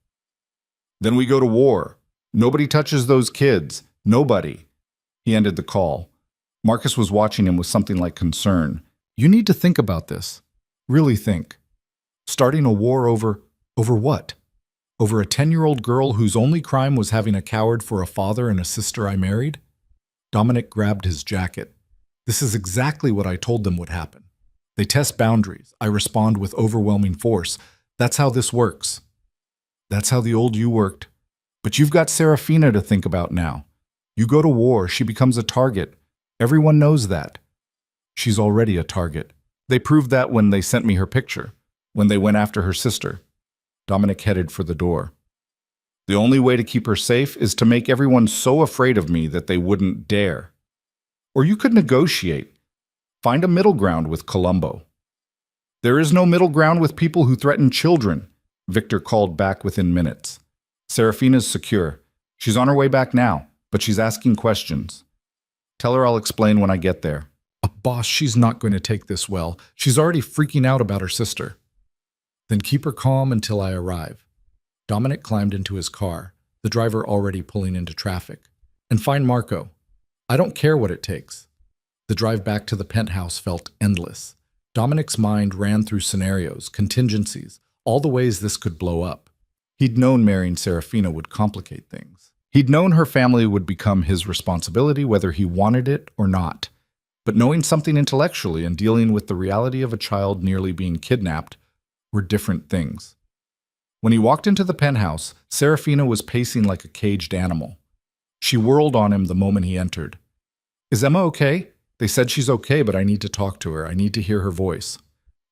Then we go to war. Nobody touches those kids. Nobody. He ended the call. Marcus was watching him with something like concern. You need to think about this. Really think. Starting a war over what? Over a 10-year-old girl whose only crime was having a coward for a father and a sister I married? Dominic grabbed his jacket. This is exactly what I told them would happen. They test boundaries. I respond with overwhelming force. That's how this works. That's how the old you worked. But you've got Serafina to think about now. You go to war, she becomes a target. Everyone knows that. She's already a target. They proved that when they sent me her picture, when they went after her sister. Dominic headed for the door. The only way to keep her safe is to make everyone so afraid of me that they wouldn't dare. Or you could negotiate. Find a middle ground with Colombo. There is no middle ground with people who threaten children, Victor called back within minutes. Serafina's secure. She's on her way back now, but she's asking questions. Tell her I'll explain when I get there. Boss, she's not going to take this well. She's already freaking out about her sister. Then keep her calm until I arrive. Dominic climbed into his car, the driver already pulling into traffic. And find Marco. I don't care what it takes. The drive back to the penthouse felt endless. Dominic's mind ran through scenarios, contingencies, all the ways this could blow up. He'd known marrying Serafina would complicate things. He'd known her family would become his responsibility whether he wanted it or not. But knowing something intellectually and dealing with the reality of a child nearly being kidnapped were different things. When he walked into the penthouse, Serafina was pacing like a caged animal. She whirled on him the moment he entered. Is Emma okay? They said she's okay, but I need to talk to her. I need to hear her voice.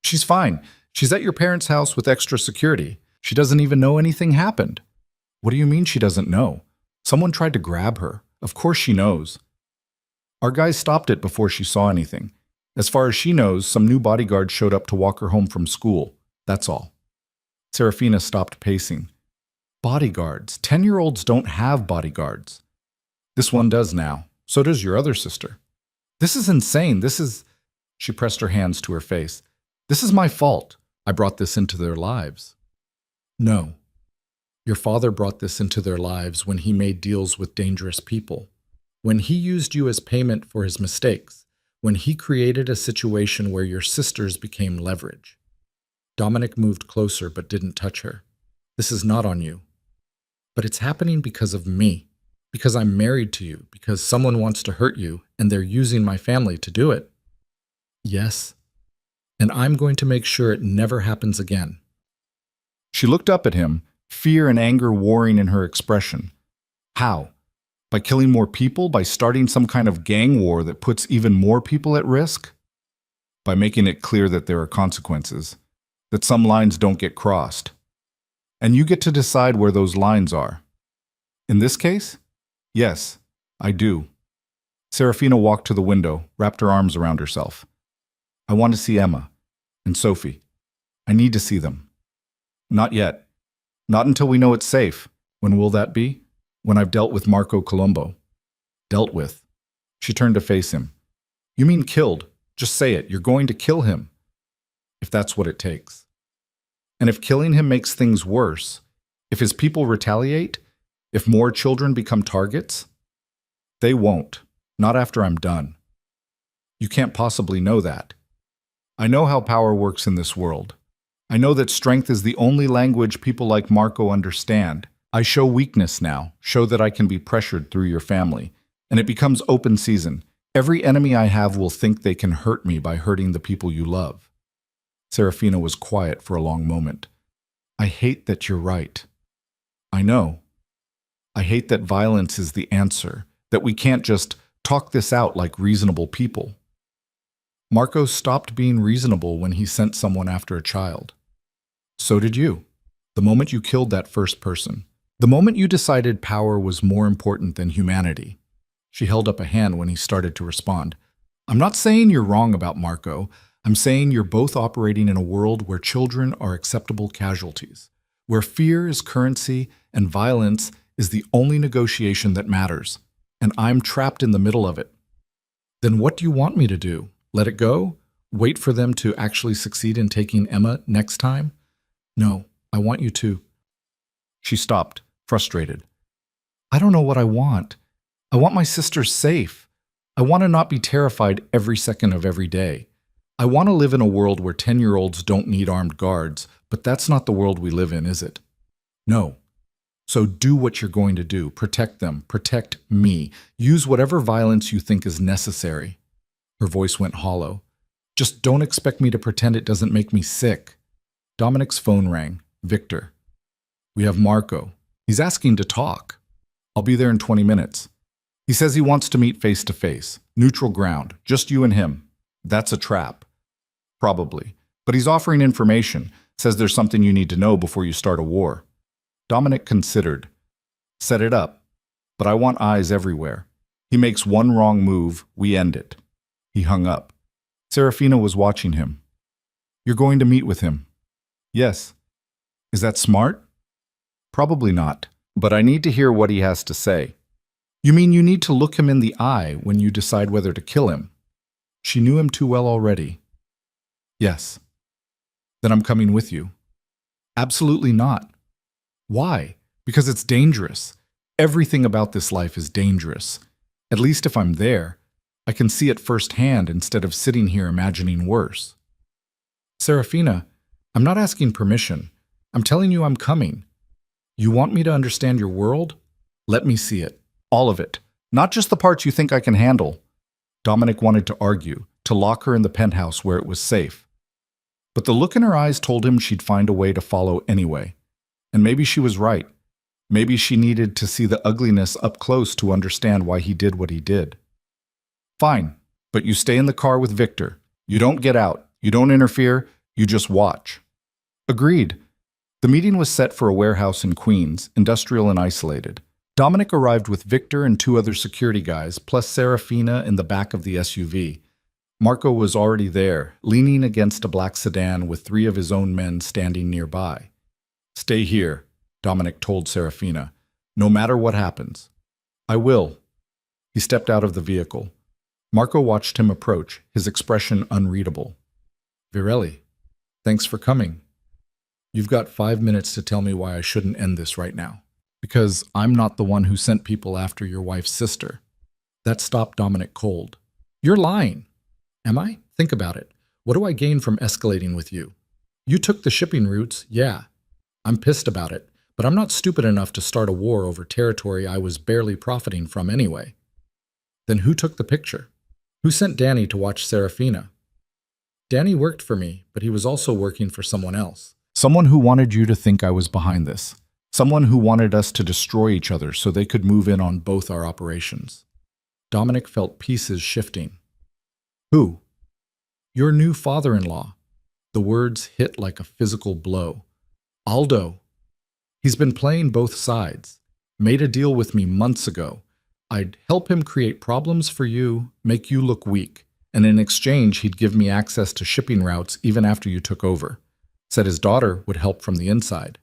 She's fine. She's at your parents' house with extra security. She doesn't even know anything happened. What do you mean she doesn't know? Someone tried to grab her. Of course she knows. Our guys stopped it before she saw anything. As far as she knows, some new bodyguards showed up to walk her home from school. That's all. Serafina stopped pacing. Bodyguards. 10-year-olds don't have bodyguards. This one does now. So does your other sister. This is insane. She pressed her hands to her face. This is my fault. I brought this into their lives. No. Your father brought this into their lives when he made deals with dangerous people. When he used you as payment for his mistakes. When he created a situation where your sisters became leverage. Dominic moved closer but didn't touch her. This is not on you. But it's happening because of me. Because I'm married to you. Because someone wants to hurt you and they're using my family to do it. Yes. And I'm going to make sure it never happens again. She looked up at him, fear and anger warring in her expression. How? By killing more people? By starting some kind of gang war that puts even more people at risk? By making it clear that there are consequences, that some lines don't get crossed. And you get to decide where those lines are. In this case? Yes, I do. Serafina walked to the window, wrapped her arms around herself. I want to see Emma and Sophie. I need to see them. Not yet. Not until we know it's safe. When will that be? When I've dealt with Marco Colombo. Dealt with. She turned to face him. You mean killed? Just say it. You're going to kill him. If that's what it takes. And if killing him makes things worse, if his people retaliate, if more children become targets, they won't. Not after I'm done. You can't possibly know that. I know how power works in this world. I know that strength is the only language people like Marco understand. I show weakness now, show that I can be pressured through your family, and it becomes open season. Every enemy I have will think they can hurt me by hurting the people you love. Serafina was quiet for a long moment. I hate that you're right. I know. I hate that violence is the answer, that we can't just talk this out like reasonable people. Marco stopped being reasonable when he sent someone after a child. So did you. The moment you killed that first person. The moment you decided power was more important than humanity. She held up a hand when he started to respond. I'm not saying you're wrong about Marco. I'm saying you're both operating in a world where children are acceptable casualties, where fear is currency and violence is the only negotiation that matters, and I'm trapped in the middle of it. Then what do you want me to do? Let it go? Wait for them to actually succeed in taking Emma next time? No, I want you to. She stopped, frustrated. I don't know what I want. I want my sister safe. I want to not be terrified every second of every day. I want to live in a world where 10-year-olds don't need armed guards, but that's not the world we live in, is it? No. So do what you're going to do. Protect them. Protect me. Use whatever violence you think is necessary. Her voice went hollow. Just don't expect me to pretend it doesn't make me sick. Dominic's phone rang. Victor. We have Marco. He's asking to talk. I'll be there in 20 minutes. He says he wants to meet face to face. Neutral ground. Just you and him. That's a trap. Probably. But he's offering information. Says there's something you need to know before you start a war. Dominic considered. Set it up. But I want eyes everywhere. He makes one wrong move, we end it. He hung up. Serafina was watching him. You're going to meet with him. Yes. Is that smart? Probably not. But I need to hear what he has to say. You mean you need to look him in the eye when you decide whether to kill him? She knew him too well already. Yes. Then I'm coming with you. Absolutely not. Why? Because it's dangerous. Everything about this life is dangerous. At least if I'm there, I can see it firsthand instead of sitting here imagining worse. Serafina, I'm not asking permission. I'm telling you I'm coming. You want me to understand your world? Let me see it. All of it. Not just the parts you think I can handle. Dominic wanted to argue, to lock her in the penthouse where it was safe. But the look in her eyes told him she'd find a way to follow anyway. And maybe she was right. Maybe she needed to see the ugliness up close to understand why he did what he did. Fine, but you stay in the car with Victor. You don't get out. You don't interfere. You just watch. Agreed. The meeting was set for a warehouse in Queens, industrial and isolated. Dominic arrived with Victor and 2 other security guys, plus Serafina in the back of the SUV. Marco was already there, leaning against a black sedan with 3 of his own men standing nearby. Stay here, Dominic told Serafina. No matter what happens. I will. He stepped out of the vehicle. Marco watched him approach, his expression unreadable. Virelli, thanks for coming. You've got 5 minutes to tell me why I shouldn't end this right now. Because I'm not the one who sent people after your wife's sister. That stopped Dominic cold. You're lying. Am I? Think about it. What do I gain from escalating with you? You took the shipping routes, yeah. I'm pissed about it, but I'm not stupid enough to start a war over territory I was barely profiting from anyway. Then who took the picture? Who sent Danny to watch Serafina? Danny worked for me, but he was also working for someone else. Someone who wanted you to think I was behind this. Someone who wanted us to destroy each other so they could move in on both our operations. Dominic felt pieces shifting. Who? Your new father-in-law. The words hit like a physical blow. Aldo. He's been playing both sides. Made a deal with me months ago. I'd help him create problems for you, make you look weak, and in exchange he'd give me access to shipping routes even after you took over. Said his daughter would help from the inside.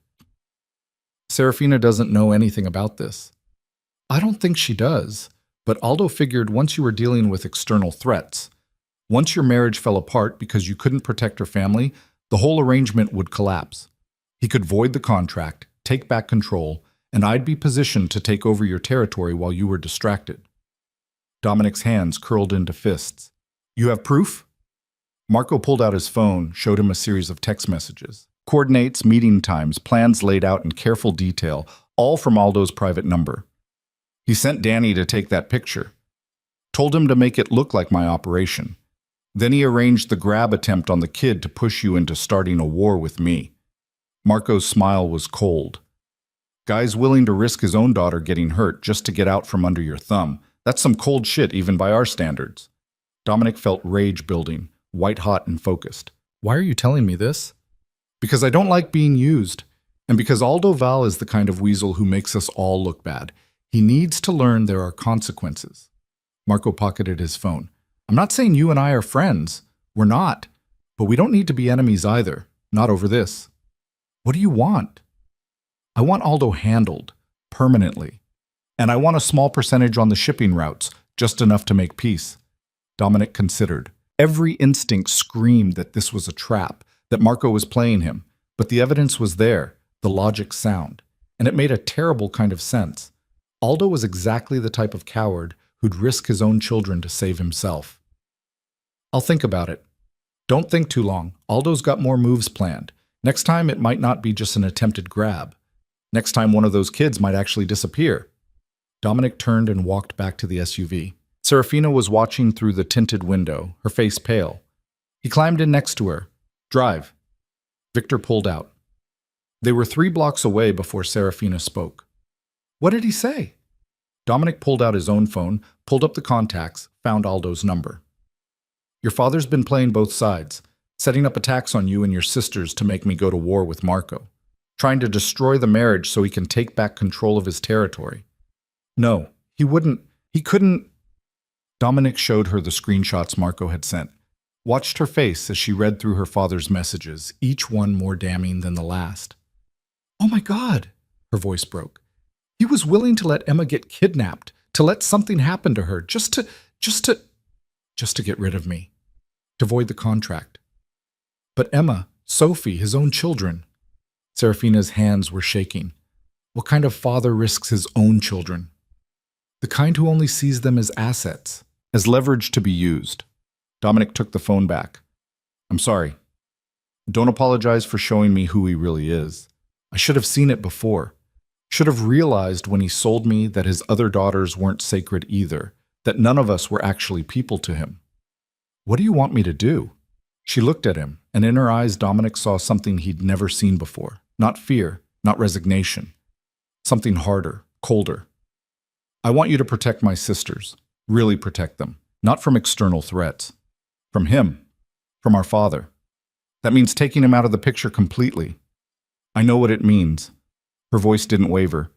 Serafina doesn't know anything about this. I don't think she does, but Aldo figured once you were dealing with external threats, once your marriage fell apart because you couldn't protect her family, the whole arrangement would collapse. He could void the contract, take back control, and I'd be positioned to take over your territory while you were distracted. Dominic's hands curled into fists. You have proof? Marco pulled out his phone, showed him a series of text messages. Coordinates, meeting times, plans laid out in careful detail, all from Aldo's private number. He sent Danny to take that picture. Told him to make it look like my operation. Then he arranged the grab attempt on the kid to push you into starting a war with me. Marco's smile was cold. Guy's willing to risk his own daughter getting hurt just to get out from under your thumb. That's some cold shit even by our standards. Dominic felt rage building, white-hot and focused. Why are you telling me this? Because I don't like being used, and because Aldo Val is the kind of weasel who makes us all look bad. He needs to learn there are consequences. Marco pocketed his phone. I'm not saying you and I are friends. We're not. But we don't need to be enemies either. Not over this. What do you want? I want Aldo handled, permanently. And I want a small percentage on the shipping routes, just enough to make peace. Dominic considered. Every instinct screamed that this was a trap, that Marco was playing him, but the evidence was there, the logic sound, and it made a terrible kind of sense. Aldo was exactly the type of coward who'd risk his own children to save himself. I'll think about it. Don't think too long. Aldo's got more moves planned. Next time, it might not be just an attempted grab. Next time, one of those kids might actually disappear. Dominic turned and walked back to the SUV. Serafina was watching through the tinted window, her face pale. He climbed in next to her. Drive. Victor pulled out. They were 3 blocks away before Serafina spoke. What did he say? Dominic pulled out his own phone, pulled up the contacts, found Aldo's number. Your father's been playing both sides, setting up attacks on you and your sisters to make me go to war with Marco, trying to destroy the marriage so he can take back control of his territory. No, he wouldn't. He couldn't. Dominic showed her the screenshots Marco had sent, watched her face as she read through her father's messages, each one more damning than the last. Oh my God, her voice broke. He was willing to let Emma get kidnapped, to let something happen to her, just to get rid of me, to void the contract. But Emma, Sophie, his own children. Serafina's hands were shaking. What kind of father risks his own children? The kind who only sees them as assets, as leverage to be used. Dominic took the phone back. I'm sorry. Don't apologize for showing me who he really is. I should have seen it before. Should have realized when he sold me that his other daughters weren't sacred either, that none of us were actually people to him. What do you want me to do? She looked at him, and in her eyes Dominic saw something he'd never seen before. Not fear, not resignation. Something harder, colder. I want you to protect my sisters, really protect them, not from external threats. From him, from our father. That means taking him out of the picture completely. I know what it means. Her voice didn't waver.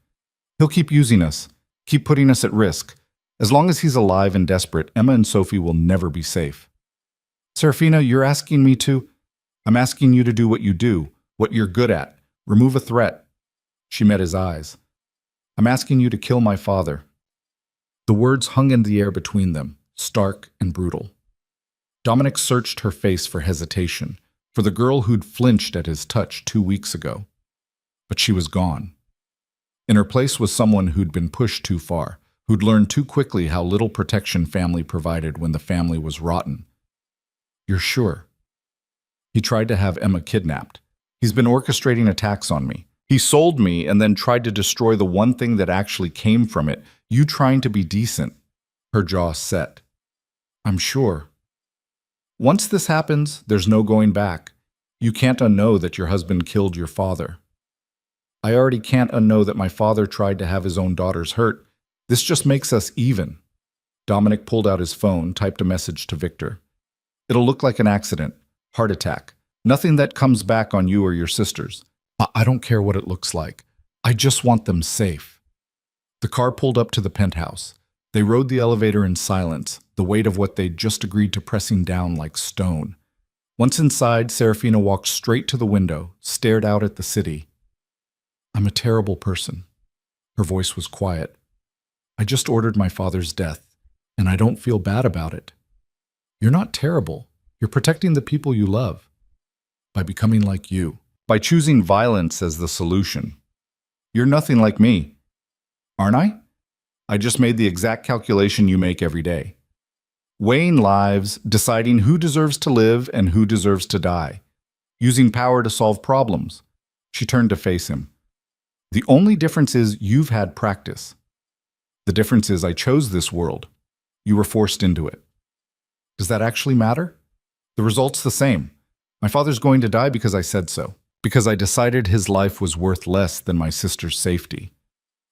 He'll keep using us, keep putting us at risk. As long as he's alive and desperate, Emma and Sophie will never be safe. Serafina, you're asking me to? I'm asking you to do what you do, what you're good at. Remove a threat. She met his eyes. I'm asking you to kill my father. The words hung in the air between them, stark and brutal. Dominic searched her face for hesitation, for the girl who'd flinched at his touch 2 weeks ago. But she was gone. In her place was someone who'd been pushed too far, who'd learned too quickly how little protection family provided when the family was rotten. You're sure? He tried to have Emma kidnapped. He's been orchestrating attacks on me. He sold me and then tried to destroy the one thing that actually came from it, you trying to be decent. Her jaw set. I'm sure. Once this happens, there's no going back. You can't unknow that your husband killed your father. I already can't unknow that my father tried to have his own daughters hurt. This just makes us even. Dominic pulled out his phone, typed a message to Victor. It'll look like an accident, heart attack. Nothing that comes back on you or your sisters. I don't care what it looks like. I just want them safe. The car pulled up to the penthouse. They rode the elevator in silence, the weight of what they'd just agreed to pressing down like stone. Once inside, Serafina walked straight to the window, stared out at the city. I'm a terrible person. Her voice was quiet. I just ordered my father's death, and I don't feel bad about it. You're not terrible. You're protecting the people you love. By becoming like you. By choosing violence as the solution. You're nothing like me. Aren't I? I just made the exact calculation you make every day. Weighing lives, deciding who deserves to live and who deserves to die. Using power to solve problems. She turned to face him. The only difference is you've had practice. The difference is I chose this world. You were forced into it. Does that actually matter? The result's the same. My father's going to die because I said so. Because I decided his life was worth less than my sister's safety.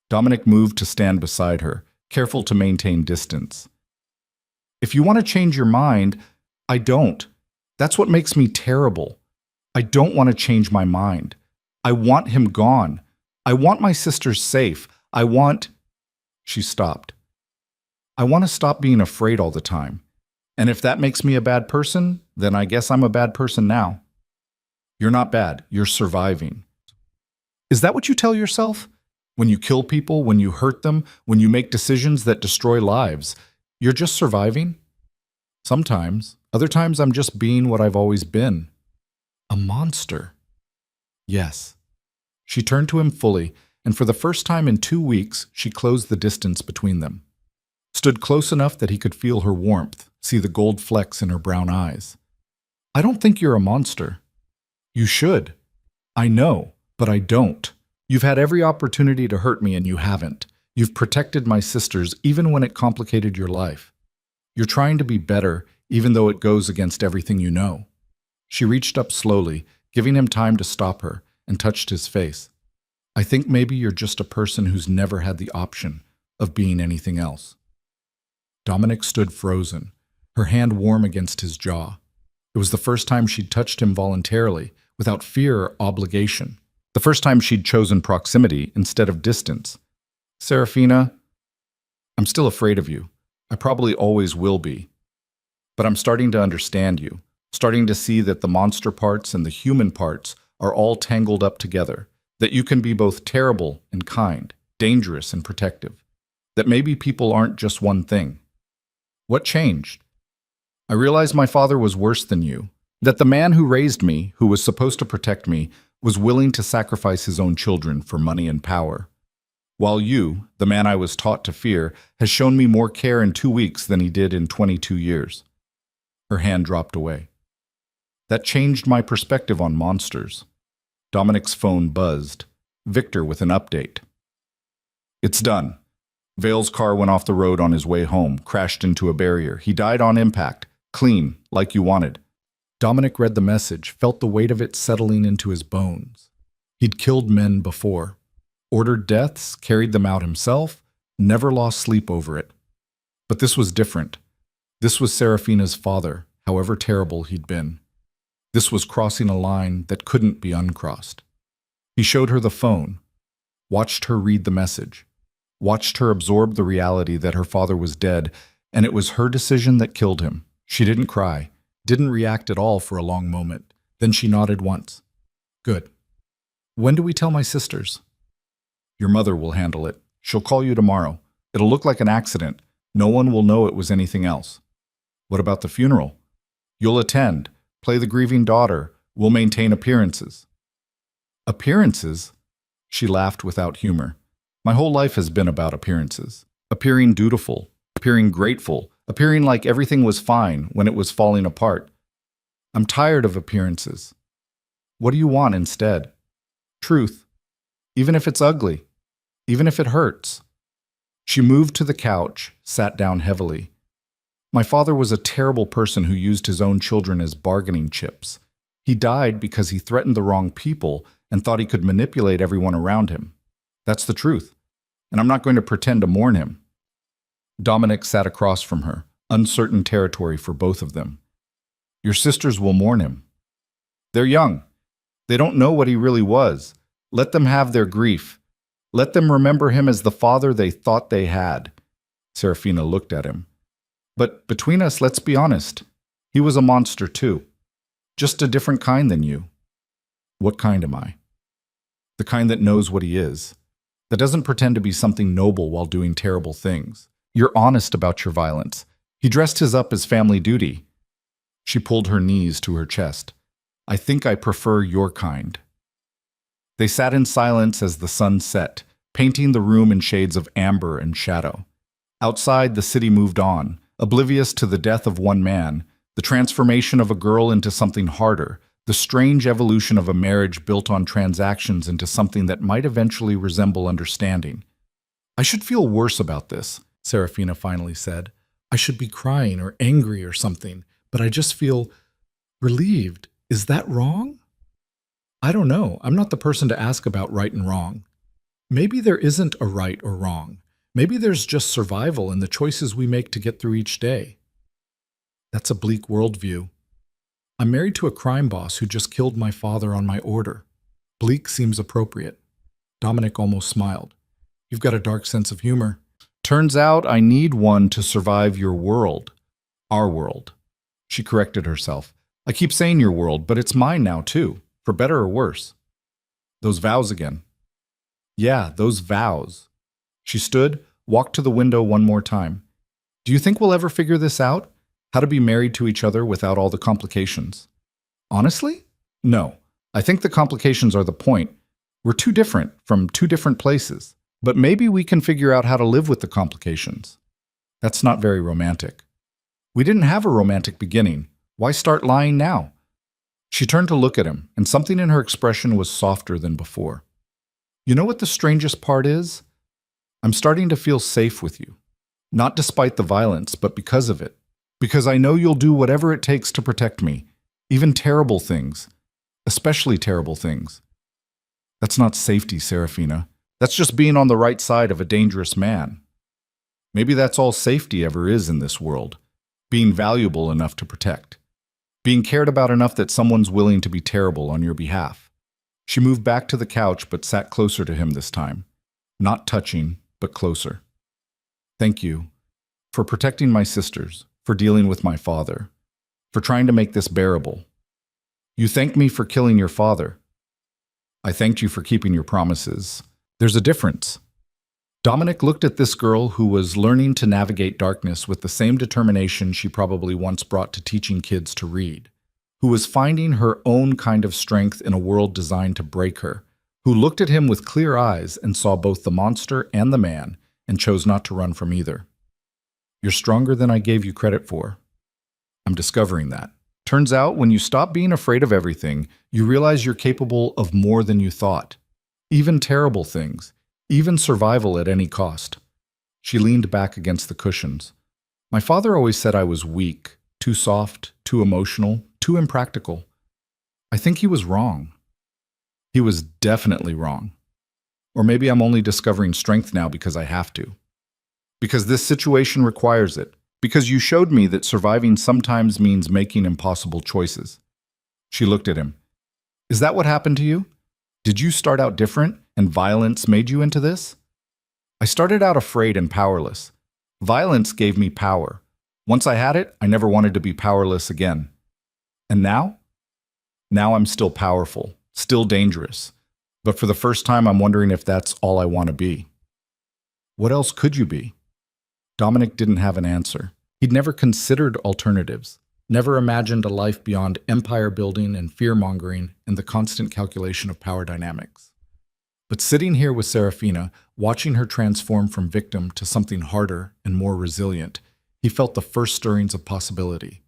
Dominic moved to stand beside her, careful to maintain distance. If you want to change your mind, I don't. That's what makes me terrible. I don't want to change my mind. I want him gone. I want my sisters safe. I want... She stopped. I want to stop being afraid all the time. And if that makes me a bad person, then I guess I'm a bad person now. You're not bad. You're surviving. Is that what you tell yourself? When you kill people, when you hurt them, when you make decisions that destroy lives, you're just surviving? Sometimes, Other times I'm just being what I've always been. A monster. Yes. She turned to him fully, and for the first time in 2 weeks, she closed the distance between them. Stood close enough that he could feel her warmth, see the gold flecks in her brown eyes. I don't think you're a monster. You should. I know, but I don't. You've had every opportunity to hurt me and you haven't. You've protected my sisters even when it complicated your life. You're trying to be better, even though it goes against everything you know. She reached up slowly, giving him time to stop her, and touched his face. I think maybe you're just a person who's never had the option of being anything else. Dominic stood frozen, her hand warm against his jaw. It was the first time she'd touched him voluntarily, without fear or obligation. The first time she'd chosen proximity instead of distance. Serafina, I'm still afraid of you. I probably always will be. But I'm starting to understand you, starting to see that the monster parts and the human parts are all tangled up together, that you can be both terrible and kind, dangerous and protective, that maybe people aren't just one thing. What changed? I realized my father was worse than you, that the man who raised me, who was supposed to protect me, was willing to sacrifice his own children for money and power. While you, the man I was taught to fear, has shown me more care in 2 weeks than he did in 22 years. Her hand dropped away. That changed my perspective on monsters. Dominic's phone buzzed. Victor with an update. It's done. Vale's car went off the road on his way home, crashed into a barrier. He died on impact, clean, like you wanted. Dominic read the message, felt the weight of it settling into his bones. He'd killed men before. Ordered deaths, carried them out himself, never lost sleep over it. But this was different. This was Serafina's father, however terrible he'd been. This was crossing a line that couldn't be uncrossed. He showed her the phone, watched her read the message, watched her absorb the reality that her father was dead, and it was her decision that killed him. She didn't cry, didn't react at all for a long moment. Then she nodded once. Good. When do we tell my sisters? Your mother will handle it. She'll call you tomorrow. It'll look like an accident. No one will know it was anything else. What about the funeral? You'll attend, play the grieving daughter. We'll maintain appearances. Appearances? She laughed without humor. My whole life has been about appearances. Appearing dutiful, appearing grateful, appearing like everything was fine when it was falling apart. I'm tired of appearances. What do you want instead? Truth. Even if it's ugly. Even if it hurts. She moved to the couch, sat down heavily. My father was a terrible person who used his own children as bargaining chips. He died because he threatened the wrong people and thought he could manipulate everyone around him. That's the truth. And I'm not going to pretend to mourn him. Dominic sat across from her, uncertain territory for both of them. Your sisters will mourn him. They're young. They don't know what he really was. Let them have their grief. Let them remember him as the father they thought they had. Serafina looked at him. But between us, let's be honest. He was a monster too. Just a different kind than you. What kind am I? The kind that knows what he is. That doesn't pretend to be something noble while doing terrible things. You're honest about your violence. He dressed his up as family duty. She pulled her knees to her chest. I think I prefer your kind. They sat in silence as the sun set, painting the room in shades of amber and shadow. Outside, the city moved on, oblivious to the death of one man, the transformation of a girl into something harder, the strange evolution of a marriage built on transactions into something that might eventually resemble understanding. I should feel worse about this, Serafina finally said. I should be crying or angry or something, but I just feel relieved. Is that wrong? I don't know. I'm not the person to ask about right and wrong. Maybe there isn't a right or wrong. Maybe there's just survival and the choices we make to get through each day. That's a bleak worldview. I'm married to a crime boss who just killed my father on my order. Bleak seems appropriate. Dominic almost smiled. You've got a dark sense of humor. Turns out I need one to survive your world. Our world. She corrected herself. I keep saying your world, but it's mine now too, for better or worse. Those vows again. Yeah, those vows. She stood, walked to the window one more time. Do you think we'll ever figure this out? How to be married to each other without all the complications. Honestly? No. I think the complications are the point. We're too different from two different places. But maybe we can figure out how to live with the complications. That's not very romantic. We didn't have a romantic beginning. Why start lying now? She turned to look at him, and something in her expression was softer than before. You know what the strangest part is? I'm starting to feel safe with you. Not despite the violence, but because of it. Because I know you'll do whatever it takes to protect me, even terrible things, especially terrible things. That's not safety, Serafina. That's just being on the right side of a dangerous man. Maybe that's all safety ever is in this world, being valuable enough to protect, being cared about enough that someone's willing to be terrible on your behalf. She moved back to the couch but sat closer to him this time, not touching, but closer. Thank you for protecting my sisters, for dealing with my father, for trying to make this bearable. You thanked me for killing your father. I thanked you for keeping your promises. There's a difference. Dominic looked at this girl who was learning to navigate darkness with the same determination she probably once brought to teaching kids to read, who was finding her own kind of strength in a world designed to break her, who looked at him with clear eyes and saw both the monster and the man and chose not to run from either. You're stronger than I gave you credit for. I'm discovering that. Turns out, when you stop being afraid of everything, you realize you're capable of more than you thought. Even terrible things. Even survival at any cost. She leaned back against the cushions. My father always said I was weak, too soft, too emotional, too impractical. I think he was wrong. He was definitely wrong. Or maybe I'm only discovering strength now because I have to. Because this situation requires it. Because you showed me that surviving sometimes means making impossible choices. She looked at him. Is that what happened to you? Did you start out different, and violence made you into this? I started out afraid and powerless. Violence gave me power. Once I had it, I never wanted to be powerless again. And now? Now I'm still powerful, still dangerous. But for the first time, I'm wondering if that's all I want to be. What else could you be? Dominic didn't have an answer. He'd never considered alternatives. Never imagined a life beyond empire building and fear-mongering and the constant calculation of power dynamics. But sitting here with Serafina, watching her transform from victim to something harder and more resilient, he felt the first stirrings of possibility.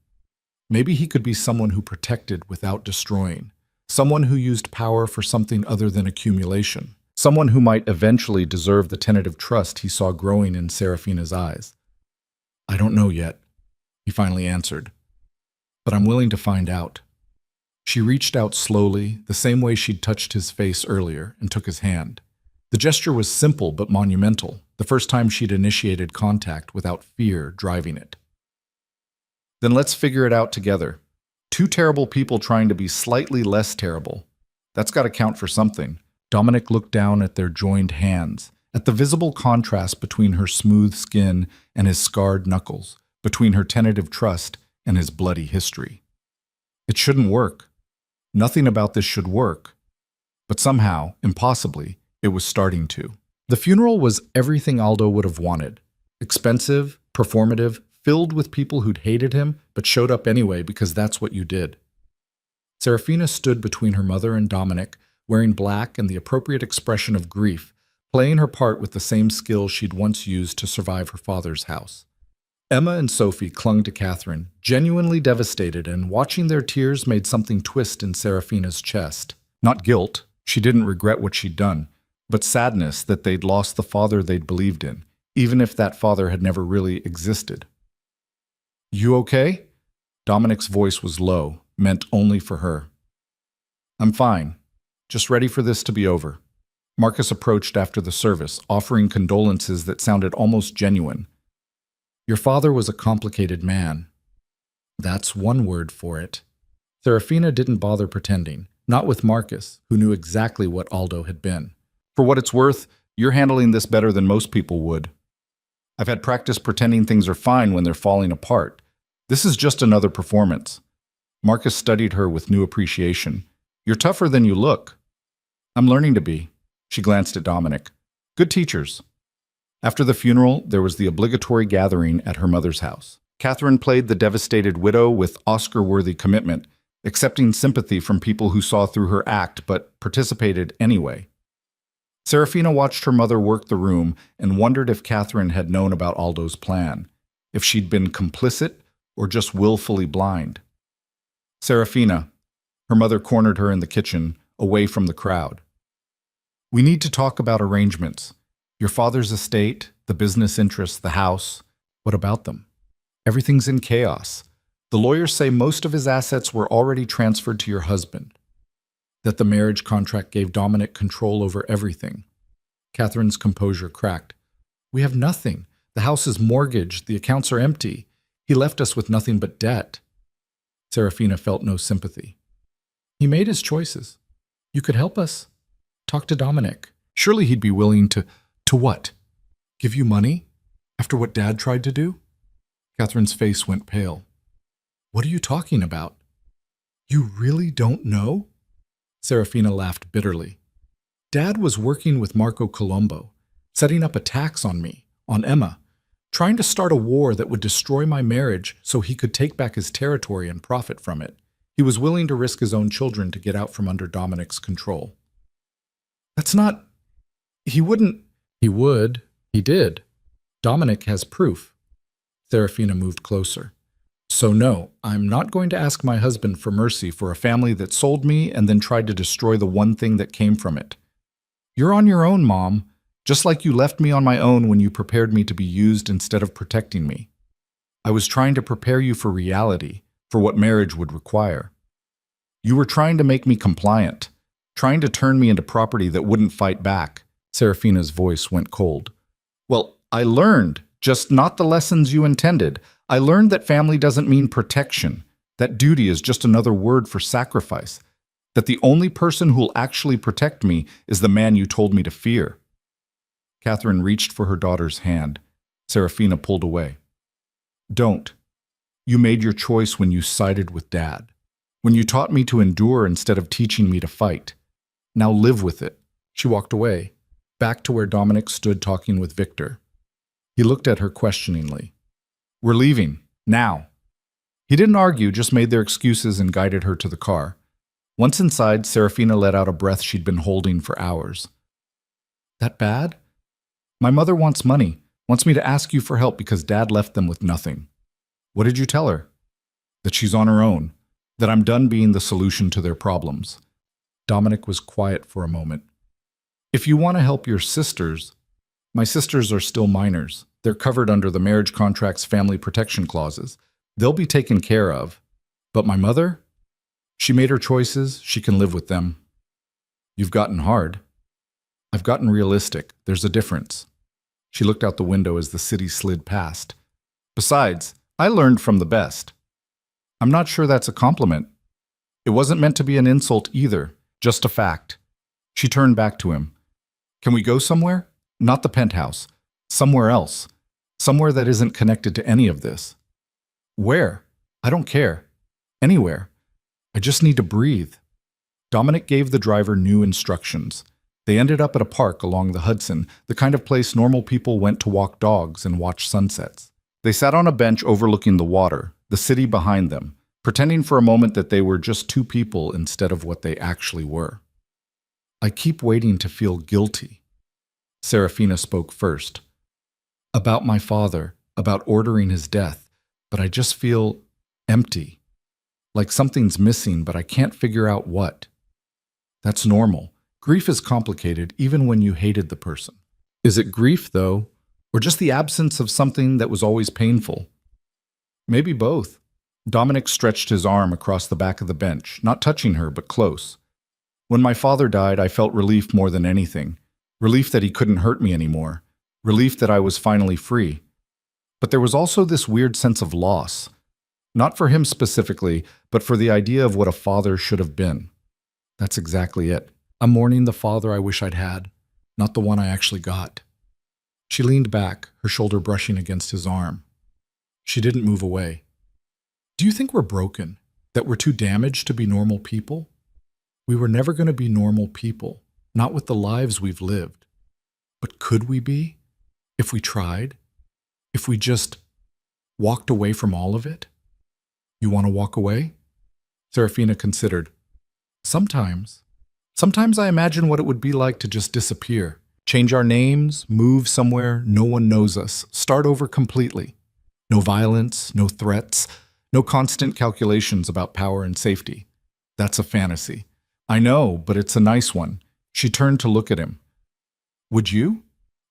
Maybe he could be someone who protected without destroying, someone who used power for something other than accumulation, someone who might eventually deserve the tentative trust he saw growing in Serafina's eyes. I don't know yet, he finally answered. But I'm willing to find out. She reached out slowly, the same way she'd touched his face earlier, and took his hand. The gesture was simple but monumental, the first time she'd initiated contact without fear driving it. Then let's figure it out together. Two terrible people trying to be slightly less terrible. That's got to count for something. Dominic looked down at their joined hands, at the visible contrast between her smooth skin and his scarred knuckles, between her tentative trust and his bloody history. It shouldn't work. Nothing about this should work. But somehow, impossibly, it was starting to. The funeral was everything Aldo would have wanted. Expensive, performative, filled with people who'd hated him, but showed up anyway because that's what you did. Serafina stood between her mother and Dominic, wearing black and the appropriate expression of grief, playing her part with the same skill she'd once used to survive her father's house. Emma and Sophie clung to Catherine, genuinely devastated, and watching their tears made something twist in Serafina's chest. Not guilt, she didn't regret what she'd done, but sadness that they'd lost the father they'd believed in, even if that father had never really existed. You okay? Dominic's voice was low, meant only for her. I'm fine, just ready for this to be over. Marcus approached after the service, offering condolences that sounded almost genuine. Your father was a complicated man. That's one word for it. Serafina didn't bother pretending, not with Marcus, who knew exactly what Aldo had been. For what it's worth, you're handling this better than most people would. I've had practice pretending things are fine when they're falling apart. This is just another performance. Marcus studied her with new appreciation. You're tougher than you look. I'm learning to be. She glanced at Dominic. Good teachers. After the funeral, there was the obligatory gathering at her mother's house. Catherine played the devastated widow with Oscar-worthy commitment, accepting sympathy from people who saw through her act but participated anyway. Serafina watched her mother work the room and wondered if Catherine had known about Aldo's plan, if she'd been complicit or just willfully blind. Serafina, her mother cornered her in the kitchen, away from the crowd. We need to talk about arrangements. Your father's estate, the business interests, the house. What about them? Everything's in chaos. The lawyers say most of his assets were already transferred to your husband, that the marriage contract gave Dominic control over everything. Catherine's composure cracked. We have nothing. The house is mortgaged. The accounts are empty. He left us with nothing but debt. Serafina felt no sympathy. He made his choices. You could help us. Talk to Dominic. Surely he'd be willing to what? Give you money? After what Dad tried to do? Catherine's face went pale. What are you talking about? You really don't know? Serafina laughed bitterly. Dad was working with Marco Colombo, setting up attacks on me, on Emma, trying to start a war that would destroy my marriage so he could take back his territory and profit from it. He was willing to risk his own children to get out from under Dominic's control. That's not... He wouldn't... He would. He did. Dominic has proof. Serafina moved closer. So no, I'm not going to ask my husband for mercy for a family that sold me and then tried to destroy the one thing that came from it. You're on your own, Mom, just like you left me on my own when you prepared me to be used instead of protecting me. I was trying to prepare you for reality, for what marriage would require. You were trying to make me compliant, trying to turn me into property that wouldn't fight back. Serafina's voice went cold. Well, I learned, just not the lessons you intended. I learned that family doesn't mean protection, that duty is just another word for sacrifice, that the only person who'll actually protect me is the man you told me to fear. Catherine reached for her daughter's hand. Serafina pulled away. Don't. You made your choice when you sided with Dad, when you taught me to endure instead of teaching me to fight. Now live with it. She walked away, back to where Dominic stood talking with Victor. He looked at her questioningly. We're leaving, now. He didn't argue, just made their excuses and guided her to the car. Once inside, Serafina let out a breath she'd been holding for hours. That bad? My mother wants money, wants me to ask you for help because Dad left them with nothing. What did you tell her? That she's on her own, that I'm done being the solution to their problems. Dominic was quiet for a moment. If you want to help your sisters, my sisters are still minors. They're covered under the marriage contract's family protection clauses. They'll be taken care of. But my mother? She made her choices. She can live with them. You've gotten hard. I've gotten realistic. There's a difference. She looked out the window as the city slid past. Besides, I learned from the best. I'm not sure that's a compliment. It wasn't meant to be an insult either, just a fact. She turned back to him. Can we go somewhere? Not the penthouse. Somewhere else. Somewhere that isn't connected to any of this. Where? I don't care. Anywhere. I just need to breathe. Dominic gave the driver new instructions. They ended up at a park along the Hudson, the kind of place normal people went to walk dogs and watch sunsets. They sat on a bench overlooking the water, the city behind them, pretending for a moment that they were just two people instead of what they actually were. I keep waiting to feel guilty. Serafina spoke first. About my father, about ordering his death, but I just feel empty. Like something's missing, but I can't figure out what. That's normal. Grief is complicated even when you hated the person. Is it grief, though, or just the absence of something that was always painful? Maybe both. Dominic stretched his arm across the back of the bench, not touching her, but close. When my father died, I felt relief more than anything. Relief that he couldn't hurt me anymore. Relief that I was finally free. But there was also this weird sense of loss. Not for him specifically, but for the idea of what a father should have been. That's exactly it. I'm mourning the father I wish I'd had, not the one I actually got. She leaned back, her shoulder brushing against his arm. She didn't move away. Do you think we're broken? That we're too damaged to be normal people? We were never going to be normal people, not with the lives we've lived. But could we be? If we tried? If we just Walked away from all of it? You want to walk away? Serafina considered. Sometimes. Sometimes I imagine what it would be like to just disappear. Change our names, move somewhere no one knows us, start over completely. No violence, no threats, no constant calculations about power and safety. That's a fantasy. I know, but it's a nice one. She turned to look at him. Would you?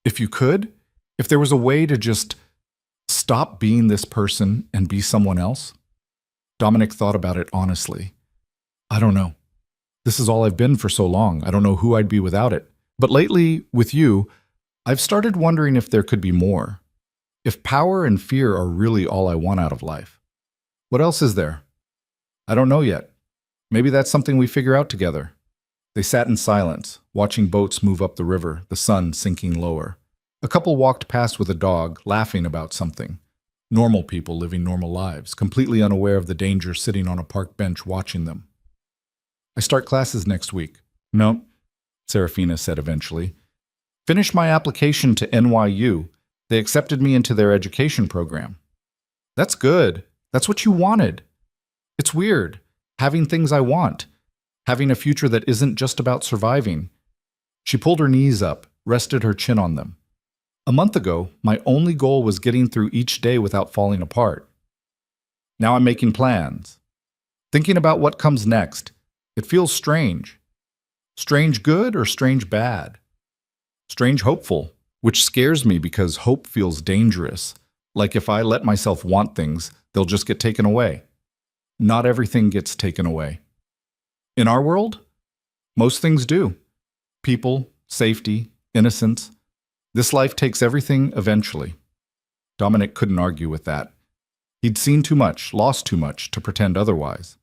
If you could? If there was a way to just stop being this person and be someone else? Dominic thought about it honestly. I don't know. This is all I've been for so long. I don't know who I'd be without it. But lately, with you, I've started wondering if there could be more. If power and fear are really all I want out of life. What else is there? I don't know yet. Maybe that's something we figure out together. They sat in silence, watching boats move up the river, the sun sinking lower. A couple walked past with a dog, laughing about something. Normal people living normal lives, completely unaware of the danger sitting on a park bench watching them. I start classes next week. No, Serafina said eventually. Finished my application to NYU. They accepted me into their education program. That's good. That's what you wanted. It's weird, having things I want, having a future that isn't just about surviving. She pulled her knees up, rested her chin on them. A month ago, my only goal was getting through each day without falling apart. Now I'm making plans, thinking about what comes next. It feels strange. Strange good or strange bad? Strange hopeful, which scares me because hope feels dangerous. Like if I let myself want things, they'll just get taken away. Not everything gets taken away. In our world, most things do. People, safety, innocence. This life takes everything eventually. Dominic couldn't argue with that. He'd seen too much, lost too much, to pretend otherwise.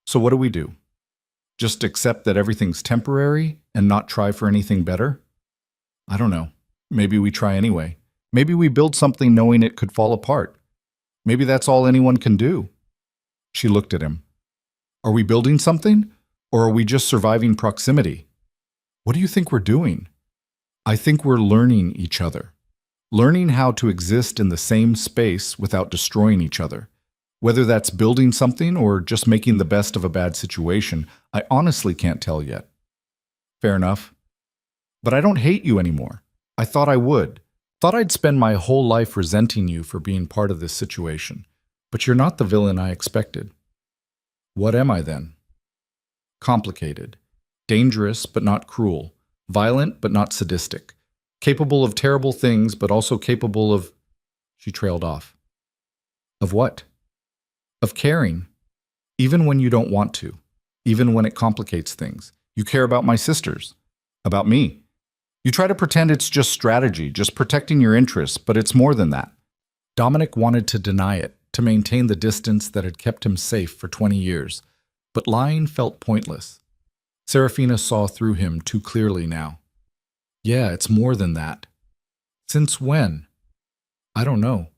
So what do? Just accept that everything's temporary and not try for anything better? I don't know. Maybe we try anyway. Maybe we build something knowing it could fall apart. Maybe that's all anyone can do. She looked at him. Are we building something? Or are we just surviving proximity? What do you think we're doing? I think we're learning each other. Learning how to exist in the same space without destroying each other. Whether that's building something or just making the best of a bad situation, I honestly can't tell yet. Fair enough. But I don't hate you anymore. I thought I would. Thought I'd spend my whole life resenting you for being part of this situation. But you're not the villain I expected. What am I then? Complicated. Dangerous but not cruel. Violent but not sadistic. Capable of terrible things but also capable of... She trailed off. Of what? Of caring. Even when you don't want to. Even when it complicates things. You care about my sisters. About me. You try to pretend it's just strategy, just protecting your interests, but it's more than that. Dominic wanted to deny it, to maintain the distance that had kept him safe for 20 years. But lying felt pointless. Serafina saw through him too clearly now. Yeah, it's more than that. Since when? I don't know.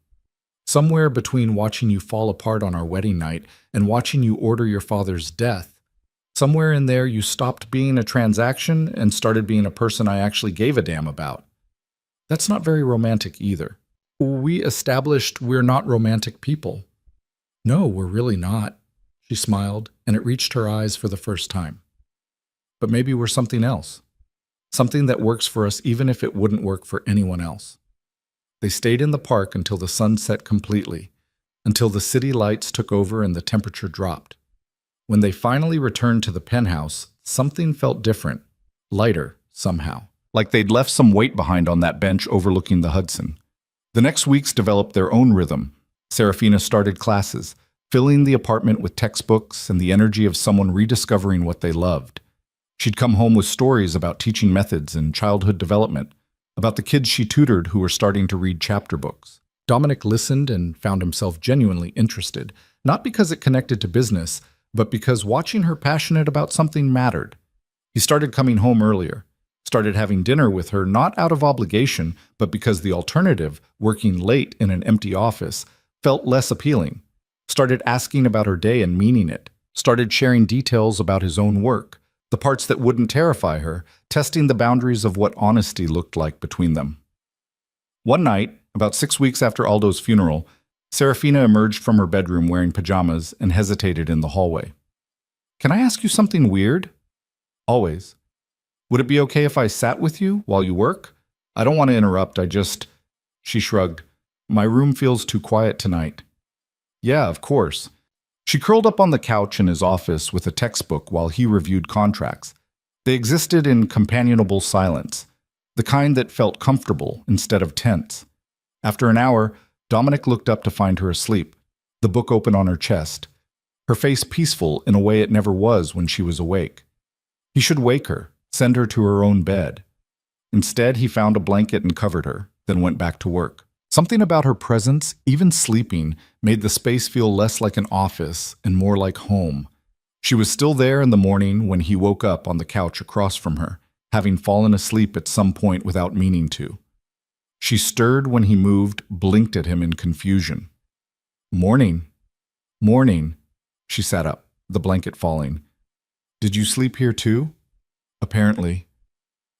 Somewhere between watching you fall apart on our wedding night and watching you order your father's death, somewhere in there you stopped being a transaction and started being a person I actually gave a damn about. That's not very romantic either. We established we're not romantic people. No, we're really not. She smiled, and it reached her eyes for the first time. But maybe we're something else. Something that works for us even if it wouldn't work for anyone else. They stayed in the park until the sun set completely, until the city lights took over and the temperature dropped. When they finally returned to the penthouse, something felt different, lighter somehow, like they'd left some weight behind on that bench overlooking the Hudson. The next weeks developed their own rhythm. Serafina started classes, filling the apartment with textbooks and the energy of someone rediscovering what they loved. She'd come home with stories about teaching methods and childhood development, about the kids she tutored who were starting to read chapter books. Dominic listened and found himself genuinely interested, not because it connected to business, but because watching her passionate about something mattered. He started coming home earlier, started having dinner with her not out of obligation, but because the alternative, working late in an empty office, felt less appealing. Started asking about her day and meaning it. Started sharing details about his own work, the parts that wouldn't terrify her, testing the boundaries of what honesty looked like between them. One night, about 6 weeks after Aldo's funeral, Serafina emerged from her bedroom wearing pajamas and hesitated in the hallway. Can I ask you something weird? Always. Would it be okay if I sat with you while you work? I don't want to interrupt, She shrugged. My room feels too quiet tonight. Yeah, of course. She curled up on the couch in his office with a textbook while he reviewed contracts. They existed in companionable silence, the kind that felt comfortable instead of tense. After an hour, Dominic looked up to find her asleep, the book open on her chest, her face peaceful in a way it never was when she was awake. He should wake her, send her to her own bed. Instead, he found a blanket and covered her, then went back to work. Something about her presence, even sleeping, made the space feel less like an office and more like home. She was still there in the morning when he woke up on the couch across from her, having fallen asleep at some point without meaning to. She stirred when he moved, blinked at him in confusion. Morning. Morning. She sat up, the blanket falling. Did you sleep here too? Apparently.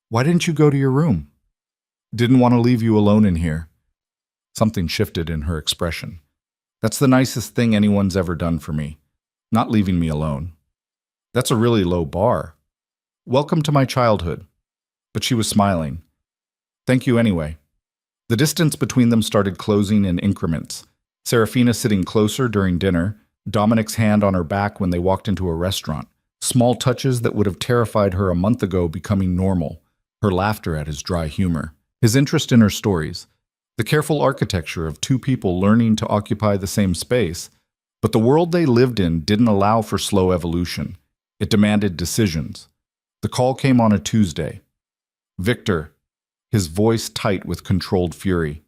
Why didn't you go to your room? Didn't want to leave you alone in here. Something shifted in her expression. That's the nicest thing anyone's ever done for me, not leaving me alone. That's a really low bar. Welcome to my childhood. But she was smiling. Thank you anyway. The distance between them started closing in increments. Serafina sitting closer during dinner, Dominic's hand on her back when they walked into a restaurant. Small touches that would have terrified her a month ago becoming normal. Her laughter at his dry humor. His interest in her stories. The careful architecture of two people learning to occupy the same space. But the world they lived in didn't allow for slow evolution. It demanded decisions. The call came on a Tuesday. Victor, his voice tight with controlled fury.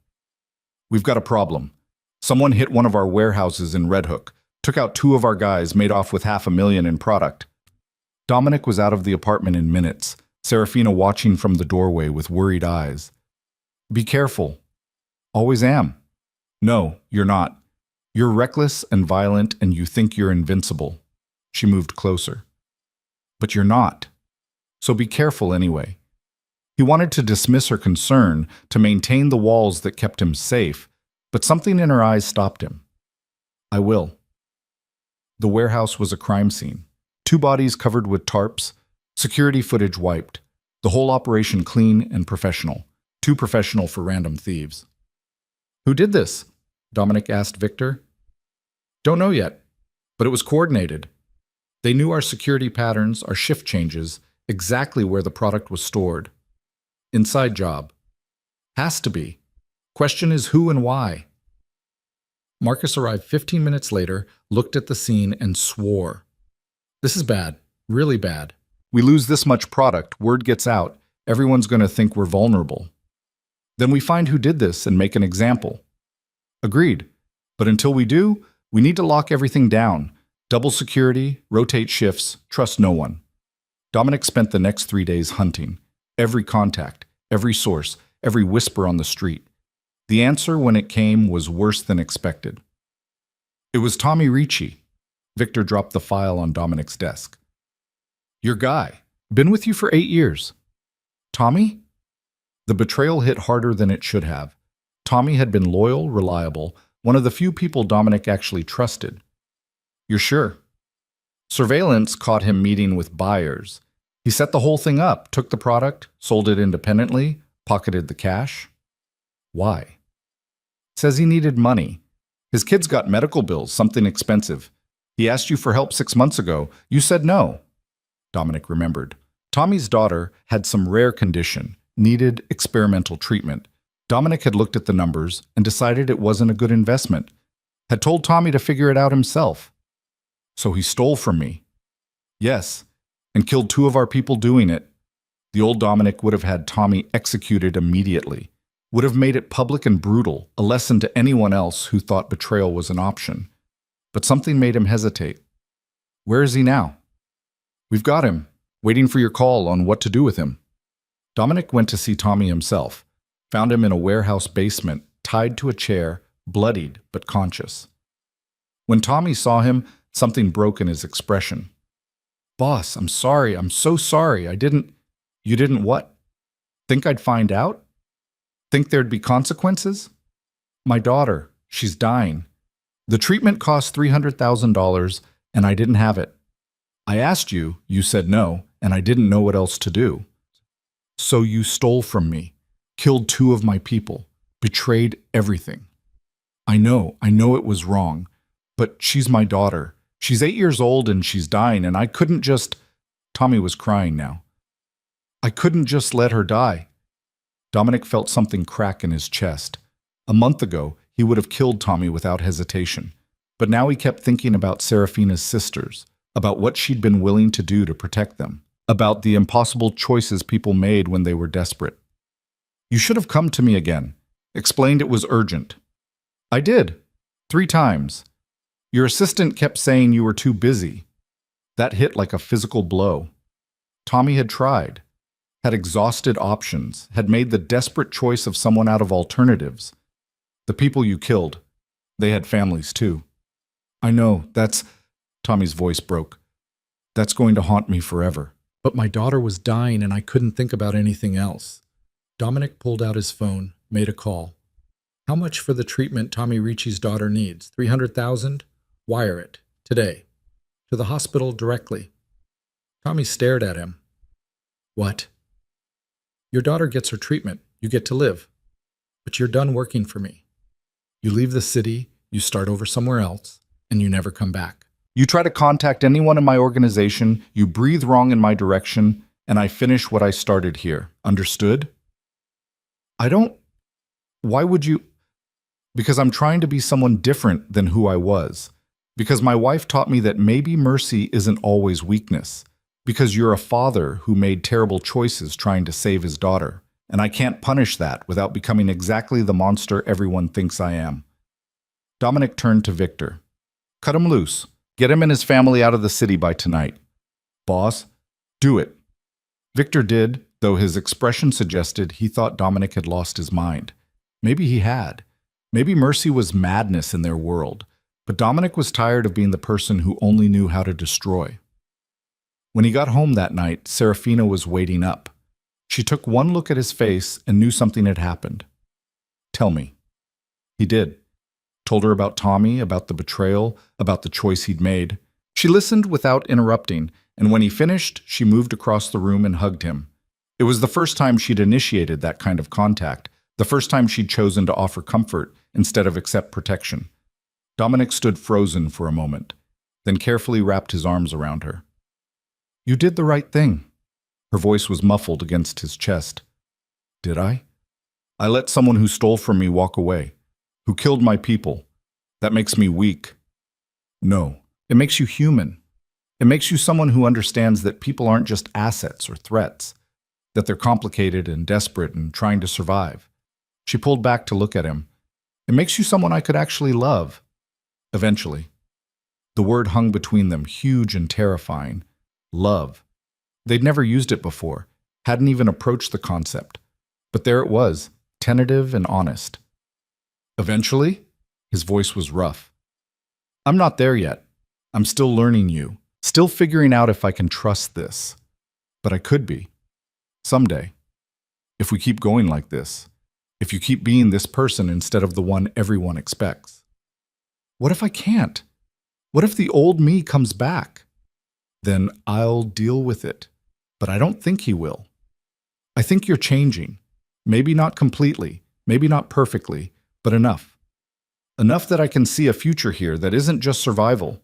We've got a problem. Someone hit one of our warehouses in Red Hook, took out 2 of our guys, made off with $500,000 in product. Dominic was out of the apartment in minutes, Serafina watching from the doorway with worried eyes. Be careful. Always am. No, you're not. You're reckless and violent and you think you're invincible. She moved closer. But you're not. So be careful anyway. He wanted to dismiss her concern, to maintain the walls that kept him safe, but something in her eyes stopped him. I will. The warehouse was a crime scene. 2 bodies covered with tarps, security footage wiped, the whole operation clean and professional, too professional for random thieves. Who did this? Dominic asked Victor. Don't know yet, but it was coordinated. They knew our security patterns, our shift changes, exactly where the product was stored. Inside job. Has to be. Question is who and why. Marcus arrived 15 minutes later, looked at the scene, and swore. This is bad. Really bad. We lose this much product, word gets out, everyone's going to think we're vulnerable. Then we find who did this and make an example. Agreed. But until we do, we need to lock everything down. Double security, rotate shifts, trust no one. Dominic spent the next 3 days hunting. Every contact, every source, every whisper on the street. The answer, when it came, was worse than expected. It was Tommy Ricci. Victor dropped the file on Dominic's desk. Your guy. Been with you for 8 years. Tommy? The betrayal hit harder than it should have. Tommy had been loyal, reliable, one of the few people Dominic actually trusted. You're sure? Surveillance caught him meeting with buyers. He set the whole thing up, took the product, sold it independently, pocketed the cash. Why? Says he needed money. His kids got medical bills, something expensive. He asked you for help 6 months ago. You said no. Dominic remembered. Tommy's daughter had some rare condition, needed experimental treatment. Dominic had looked at the numbers and decided it wasn't a good investment. Had told Tommy to figure it out himself. So he stole from me. Yes, and killed 2 of our people doing it. The old Dominic would have had Tommy executed immediately. Would have made it public and brutal, a lesson to anyone else who thought betrayal was an option. But something made him hesitate. Where is he now? We've got him, waiting for your call on what to do with him. Dominic went to see Tommy himself, found him in a warehouse basement, tied to a chair, bloodied but conscious. When Tommy saw him, something broke in his expression. Boss, I'm sorry, I'm so sorry, You didn't what? Think I'd find out? Think there'd be consequences? My daughter, She's dying. The treatment cost $300,000, and I didn't have it. I asked you, you said no, and I didn't know what else to do. So you stole from me, killed 2 of my people, betrayed everything. I know it was wrong, but she's my daughter. She's 8 years old and she's dying, and I couldn't just... Tommy was crying now. I couldn't just let her die. Dominic felt something crack in his chest. A month ago, he would have killed Tommy without hesitation. But now he kept thinking about Serafina's sisters, about what she'd been willing to do to protect them, about the impossible choices people made when they were desperate. You should have come to me again, explained it was urgent. I did, 3 times. Your assistant kept saying you were too busy. That hit like a physical blow. Tommy had tried, had exhausted options, had made the desperate choice of someone out of alternatives. The people you killed, they had families too. I know, Tommy's voice broke. That's going to haunt me forever. But my daughter was dying and I couldn't think about anything else. Dominic pulled out his phone, made a call. How much for the treatment Tommy Ricci's daughter needs? $300,000? Wire it, today. To the hospital directly. Tommy stared at him. What? Your daughter gets her treatment. You get to live. But you're done working for me. You leave the city, you start over somewhere else, and you never come back. You try to contact anyone in my organization, you breathe wrong in my direction, and I finish what I started here. Understood? Why would you? Because I'm trying to be someone different than who I was. Because my wife taught me that maybe mercy isn't always weakness. Because you're a father who made terrible choices trying to save his daughter. And I can't punish that without becoming exactly the monster everyone thinks I am. Dominic turned to Victor. Cut him loose. Get him and his family out of the city by tonight. Boss, do it. Victor did, though his expression suggested he thought Dominic had lost his mind. Maybe he had. Maybe mercy was madness in their world. But Dominic was tired of being the person who only knew how to destroy. When he got home that night, Serafina was waiting up. She took one look at his face and knew something had happened. Tell me. He did. Told her about Tommy, about the betrayal, about the choice he'd made. She listened without interrupting, and when he finished, she moved across the room and hugged him. It was the first time she'd initiated that kind of contact, the first time she'd chosen to offer comfort instead of accept protection. Dominic stood frozen for a moment, then carefully wrapped his arms around her. You did the right thing. Her voice was muffled against his chest. Did I? I let someone who stole from me walk away, who killed my people. That makes me weak. No, it makes you human. It makes you someone who understands that people aren't just assets or threats, that they're complicated and desperate and trying to survive. She pulled back to look at him. It makes you someone I could actually love. Eventually. The word hung between them, huge and terrifying. Love. They'd never used it before, hadn't even approached the concept. But there it was, tentative and honest. Eventually? His voice was rough. I'm not there yet. I'm still learning you, still figuring out if I can trust this. But I could be. Someday. If we keep going like this. If you keep being this person instead of the one everyone expects. What if I can't? What if the old me comes back? Then I'll deal with it. But I don't think he will. I think you're changing. Maybe not completely, maybe not perfectly, but enough. Enough that I can see a future here that isn't just survival.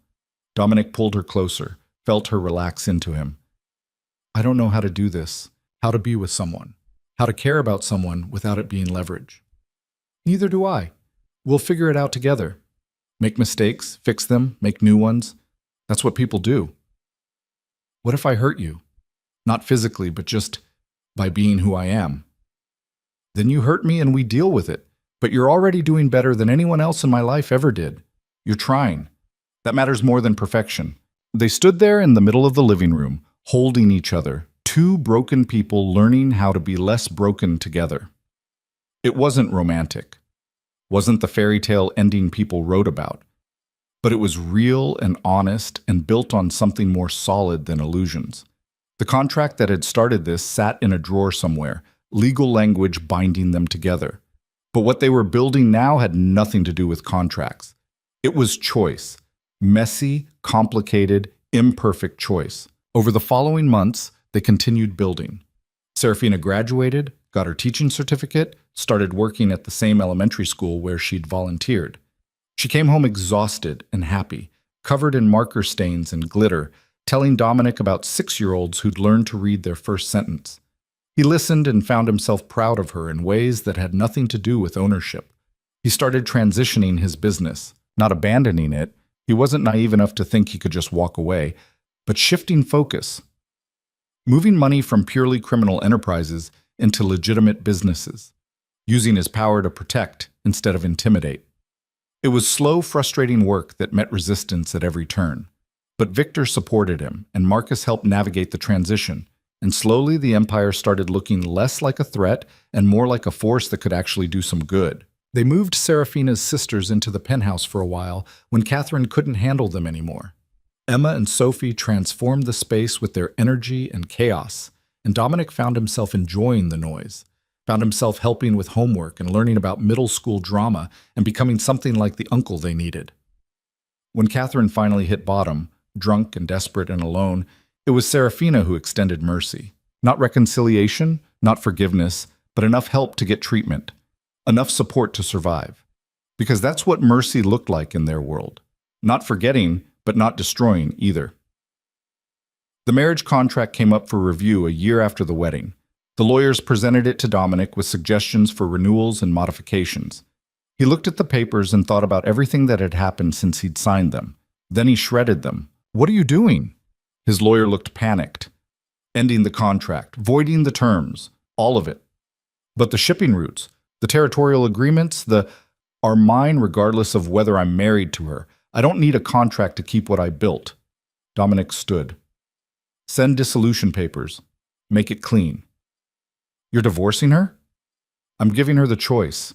Dominic pulled her closer, felt her relax into him. I don't know how to do this, how to be with someone, how to care about someone without it being leverage. Neither do I. We'll figure it out together. Make mistakes, fix them, make new ones. That's what people do. What if I hurt you? Not physically, but just by being who I am. Then you hurt me and we deal with it. But you're already doing better than anyone else in my life ever did. You're trying. That matters more than perfection. They stood there in the middle of the living room, holding each other, 2 broken people learning how to be less broken together. It wasn't romantic. Wasn't the fairy tale ending people wrote about. But it was real and honest and built on something more solid than illusions. The contract that had started this sat in a drawer somewhere, legal language binding them together. But what they were building now had nothing to do with contracts. It was choice. Messy, complicated, imperfect choice. Over the following months, they continued building. Serafina graduated, got her teaching certificate, started working at the same elementary school where she'd volunteered. She came home exhausted and happy, covered in marker stains and glitter, telling Dominic about 6-year-olds who'd learned to read their first sentence. He listened and found himself proud of her in ways that had nothing to do with ownership. He started transitioning his business, not abandoning it. He wasn't naive enough to think he could just walk away, but shifting focus. Moving money from purely criminal enterprises into legitimate businesses, using his power to protect instead of intimidate. It was slow, frustrating work that met resistance at every turn. But Victor supported him, and Marcus helped navigate the transition, and slowly the empire started looking less like a threat and more like a force that could actually do some good. They moved Serafina's sisters into the penthouse for a while when Catherine couldn't handle them anymore. Emma and Sophie transformed the space with their energy and chaos, and Dominic found himself enjoying the noise, found himself helping with homework and learning about middle school drama and becoming something like the uncle they needed. When Catherine finally hit bottom, drunk and desperate and alone, it was Serafina who extended mercy. Not reconciliation, not forgiveness, but enough help to get treatment, enough support to survive. Because that's what mercy looked like in their world. Not forgetting, but not destroying either. The marriage contract came up for review a year after the wedding. The lawyers presented it to Dominic with suggestions for renewals and modifications. He looked at the papers and thought about everything that had happened since he'd signed them. Then he shredded them. "What are you doing?" His lawyer looked panicked. "Ending the contract, voiding the terms, all of it. But the shipping routes, the territorial agreements, are mine regardless of whether I'm married to her. I don't need a contract to keep what I built." Dominic stood. "Send dissolution papers. Make it clean." "You're divorcing her?" "I'm giving her the choice.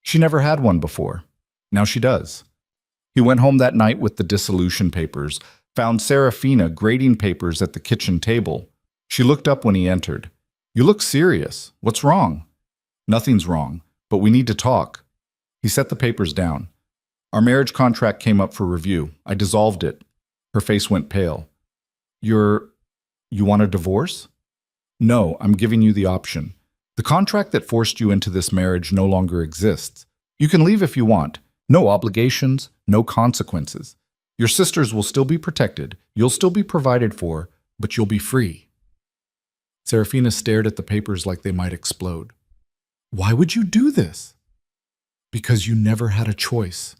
She never had one before. Now she does." He went home that night with the dissolution papers, found Serafina grading papers at the kitchen table. She looked up when he entered. "You look serious. What's wrong?" "Nothing's wrong, but we need to talk." He set the papers down. "Our marriage contract came up for review. I dissolved it." Her face went pale. You want a divorce?" "No, I'm giving you the option. The contract that forced you into this marriage no longer exists. You can leave if you want. No obligations, no consequences. Your sisters will still be protected, you'll still be provided for, but you'll be free." Serafina stared at the papers like they might explode. "Why would you do this?" "Because you never had a choice.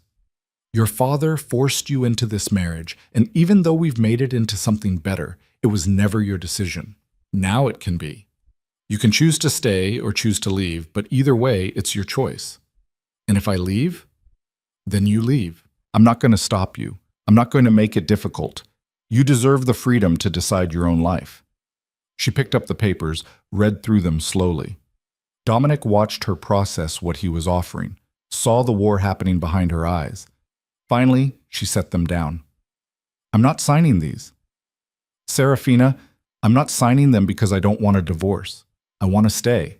Your father forced you into this marriage, and even though we've made it into something better, it was never your decision. Now it can be. You can choose to stay or choose to leave, but either way, it's your choice. And if I leave, then you leave. I'm not going to stop you. I'm not going to make it difficult. You deserve the freedom to decide your own life." She picked up the papers, read through them slowly. Dominic watched her process what he was offering, saw the war happening behind her eyes. Finally, she set them down. "I'm not signing these. Serafina, I'm not signing them because I don't want a divorce. I want to stay.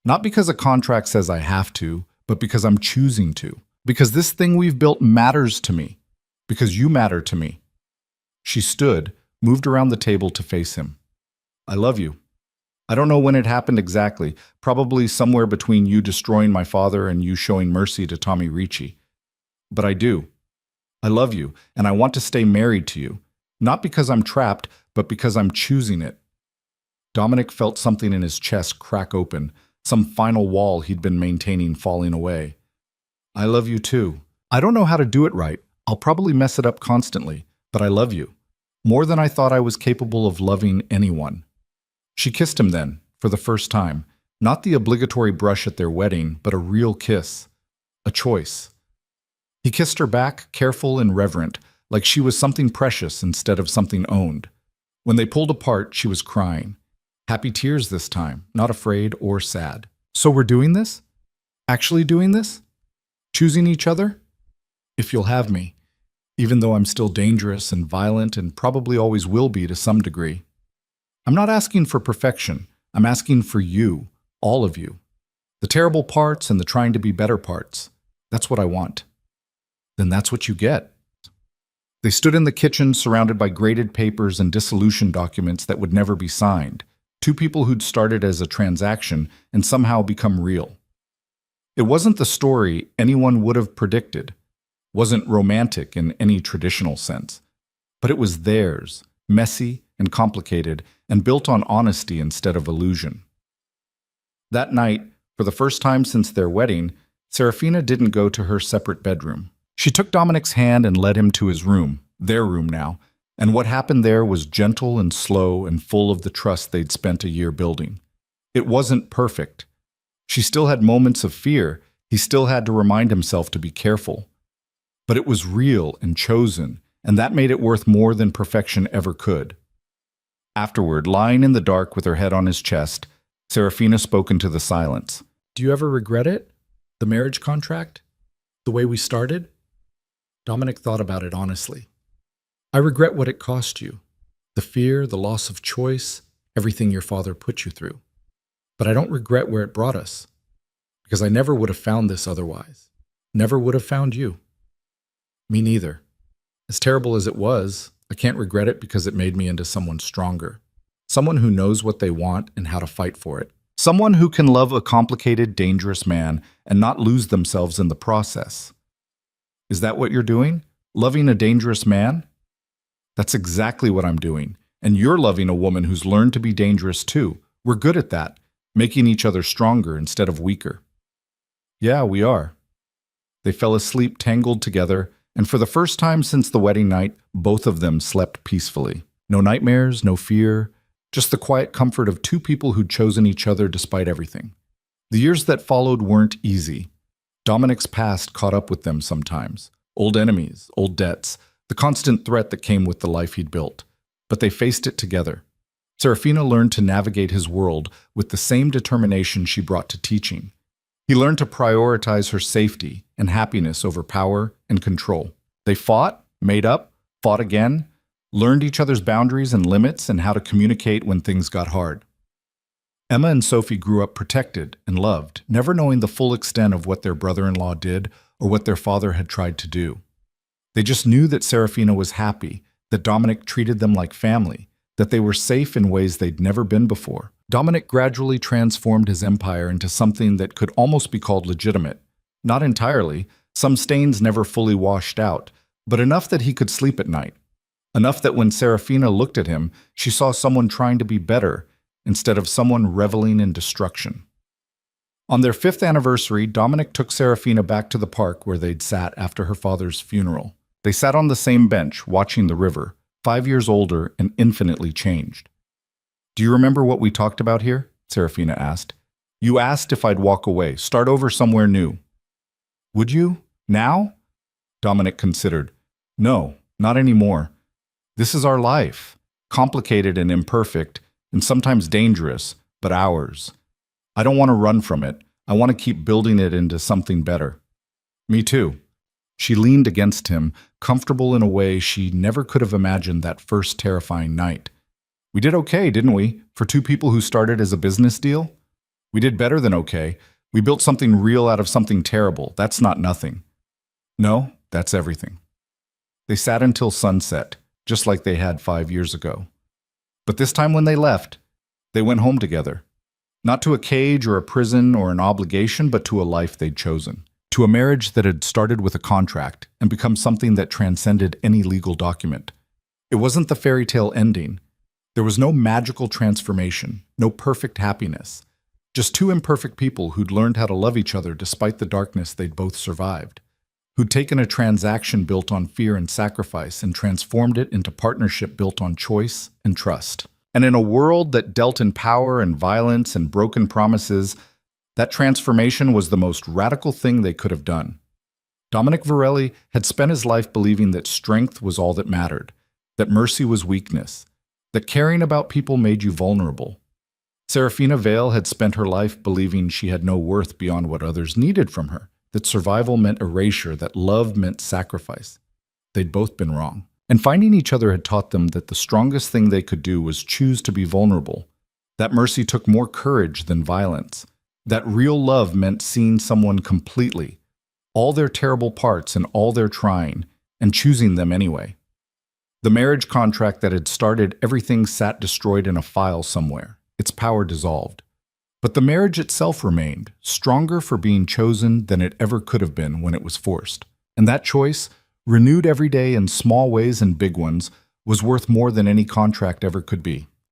Not because a contract says I have to, but because I'm choosing to. Because this thing we've built matters to me. Because you matter to me." She stood, moved around the table to face him. "I love you. I don't know when it happened exactly, probably somewhere between you destroying my father and you showing mercy to Tommy Ricci. But I do. I love you, and I want to stay married to you. Not because I'm trapped, but because I'm choosing it." Dominic felt something in his chest crack open, some final wall he'd been maintaining falling away. "I love you too. I don't know how to do it right. I'll probably mess it up constantly, but I love you. More than I thought I was capable of loving anyone." She kissed him then, for the first time. Not the obligatory brush at their wedding, but a real kiss. A choice. He kissed her back, careful and reverent, like she was something precious instead of something owned. When they pulled apart, she was crying. Happy tears this time, not afraid or sad. "So we're doing this? Actually doing this? Choosing each other? If you'll have me, even though I'm still dangerous and violent and probably always will be to some degree. I'm not asking for perfection. I'm asking for you, all of you. The terrible parts and the trying to be better parts. That's what I want. Then that's what you get. They stood in the kitchen surrounded by graded papers and dissolution documents that would never be signed. Two people who'd started as a transaction and somehow become real. It wasn't the story anyone would have predicted, wasn't romantic in any traditional sense, but it was theirs, messy and complicated, and built on honesty instead of illusion. That night, for the first time since their wedding, Serafina didn't go to her separate bedroom. She took Dominic's hand and led him to his room, their room now, and what happened there was gentle and slow and full of the trust they'd spent a year building. It wasn't perfect. She still had moments of fear. He still had to remind himself to be careful. But it was real and chosen, and that made it worth more than perfection ever could. Afterward, lying in the dark with her head on his chest, Serafina spoke into the silence. "Do you ever regret it? The marriage contract? The way we started?" Dominic thought about it honestly. "I regret what it cost you. The fear, the loss of choice, everything your father put you through. But I don't regret where it brought us, because I never would have found this otherwise. Never would have found you." "Me neither. As terrible as it was, I can't regret it because it made me into someone stronger. Someone who knows what they want and how to fight for it. Someone who can love a complicated, dangerous man and not lose themselves in the process." "Is that what you're doing? Loving a dangerous man?" "That's exactly what I'm doing. And you're loving a woman who's learned to be dangerous too. We're good at that, making each other stronger instead of weaker." "Yeah, we are." They fell asleep tangled together, and for the first time since the wedding night, both of them slept peacefully. No nightmares, no fear, just the quiet comfort of two people who'd chosen each other despite everything. The years that followed weren't easy. Dominic's past caught up with them sometimes. Old enemies, old debts, the constant threat that came with the life he'd built. But they faced it together. Serafina learned to navigate his world with the same determination she brought to teaching. He learned to prioritize her safety and happiness over power and control. They fought, made up, fought again, learned each other's boundaries and limits and how to communicate when things got hard. Emma and Sophie grew up protected and loved, never knowing the full extent of what their brother-in-law did or what their father had tried to do. They just knew that Serafina was happy, that Dominic treated them like family, that they were safe in ways they'd never been before. Dominic gradually transformed his empire into something that could almost be called legitimate. Not entirely, some stains never fully washed out, but enough that he could sleep at night. Enough that when Serafina looked at him, she saw someone trying to be better instead of someone reveling in destruction. On their 5th anniversary, Dominic took Serafina back to the park where they'd sat after her father's funeral. They sat on the same bench, watching the river, 5 years older and infinitely changed. "Do you remember what we talked about here?" Serafina asked. "You asked if I'd walk away, start over somewhere new." "Would you? Now?" Dominic considered. "No, not anymore. This is our life, complicated and imperfect, and sometimes dangerous, but ours. I don't want to run from it. I want to keep building it into something better." "Me too." She leaned against him, comfortable in a way she never could have imagined that first terrifying night. "We did okay, didn't we, for two people who started as a business deal? We did better than okay. We built something real out of something terrible. That's not nothing." "No, that's everything." They sat until sunset, just like they had 5 years ago. But this time when they left, they went home together. Not to a cage or a prison or an obligation, but to a life they'd chosen. To a marriage that had started with a contract and become something that transcended any legal document. It wasn't the fairy tale ending. There was no magical transformation, no perfect happiness. Just two imperfect people who'd learned how to love each other despite the darkness they'd both survived. Who'd taken a transaction built on fear and sacrifice and transformed it into partnership built on choice and trust. And in a world that dealt in power and violence and broken promises, that transformation was the most radical thing they could have done. Dominic Varelli had spent his life believing that strength was all that mattered, that mercy was weakness, that caring about people made you vulnerable. Serafina Vale had spent her life believing she had no worth beyond what others needed from her, that survival meant erasure, that love meant sacrifice. They'd both been wrong. And finding each other had taught them that the strongest thing they could do was choose to be vulnerable. That mercy took more courage than violence. That real love meant seeing someone completely, all their terrible parts and all their trying, and choosing them anyway. The marriage contract that had started everything sat destroyed in a file somewhere, its power dissolved. But the marriage itself remained, stronger for being chosen than it ever could have been when it was forced. And that choice, renewed every day in small ways and big ones, was worth more than any contract ever could be.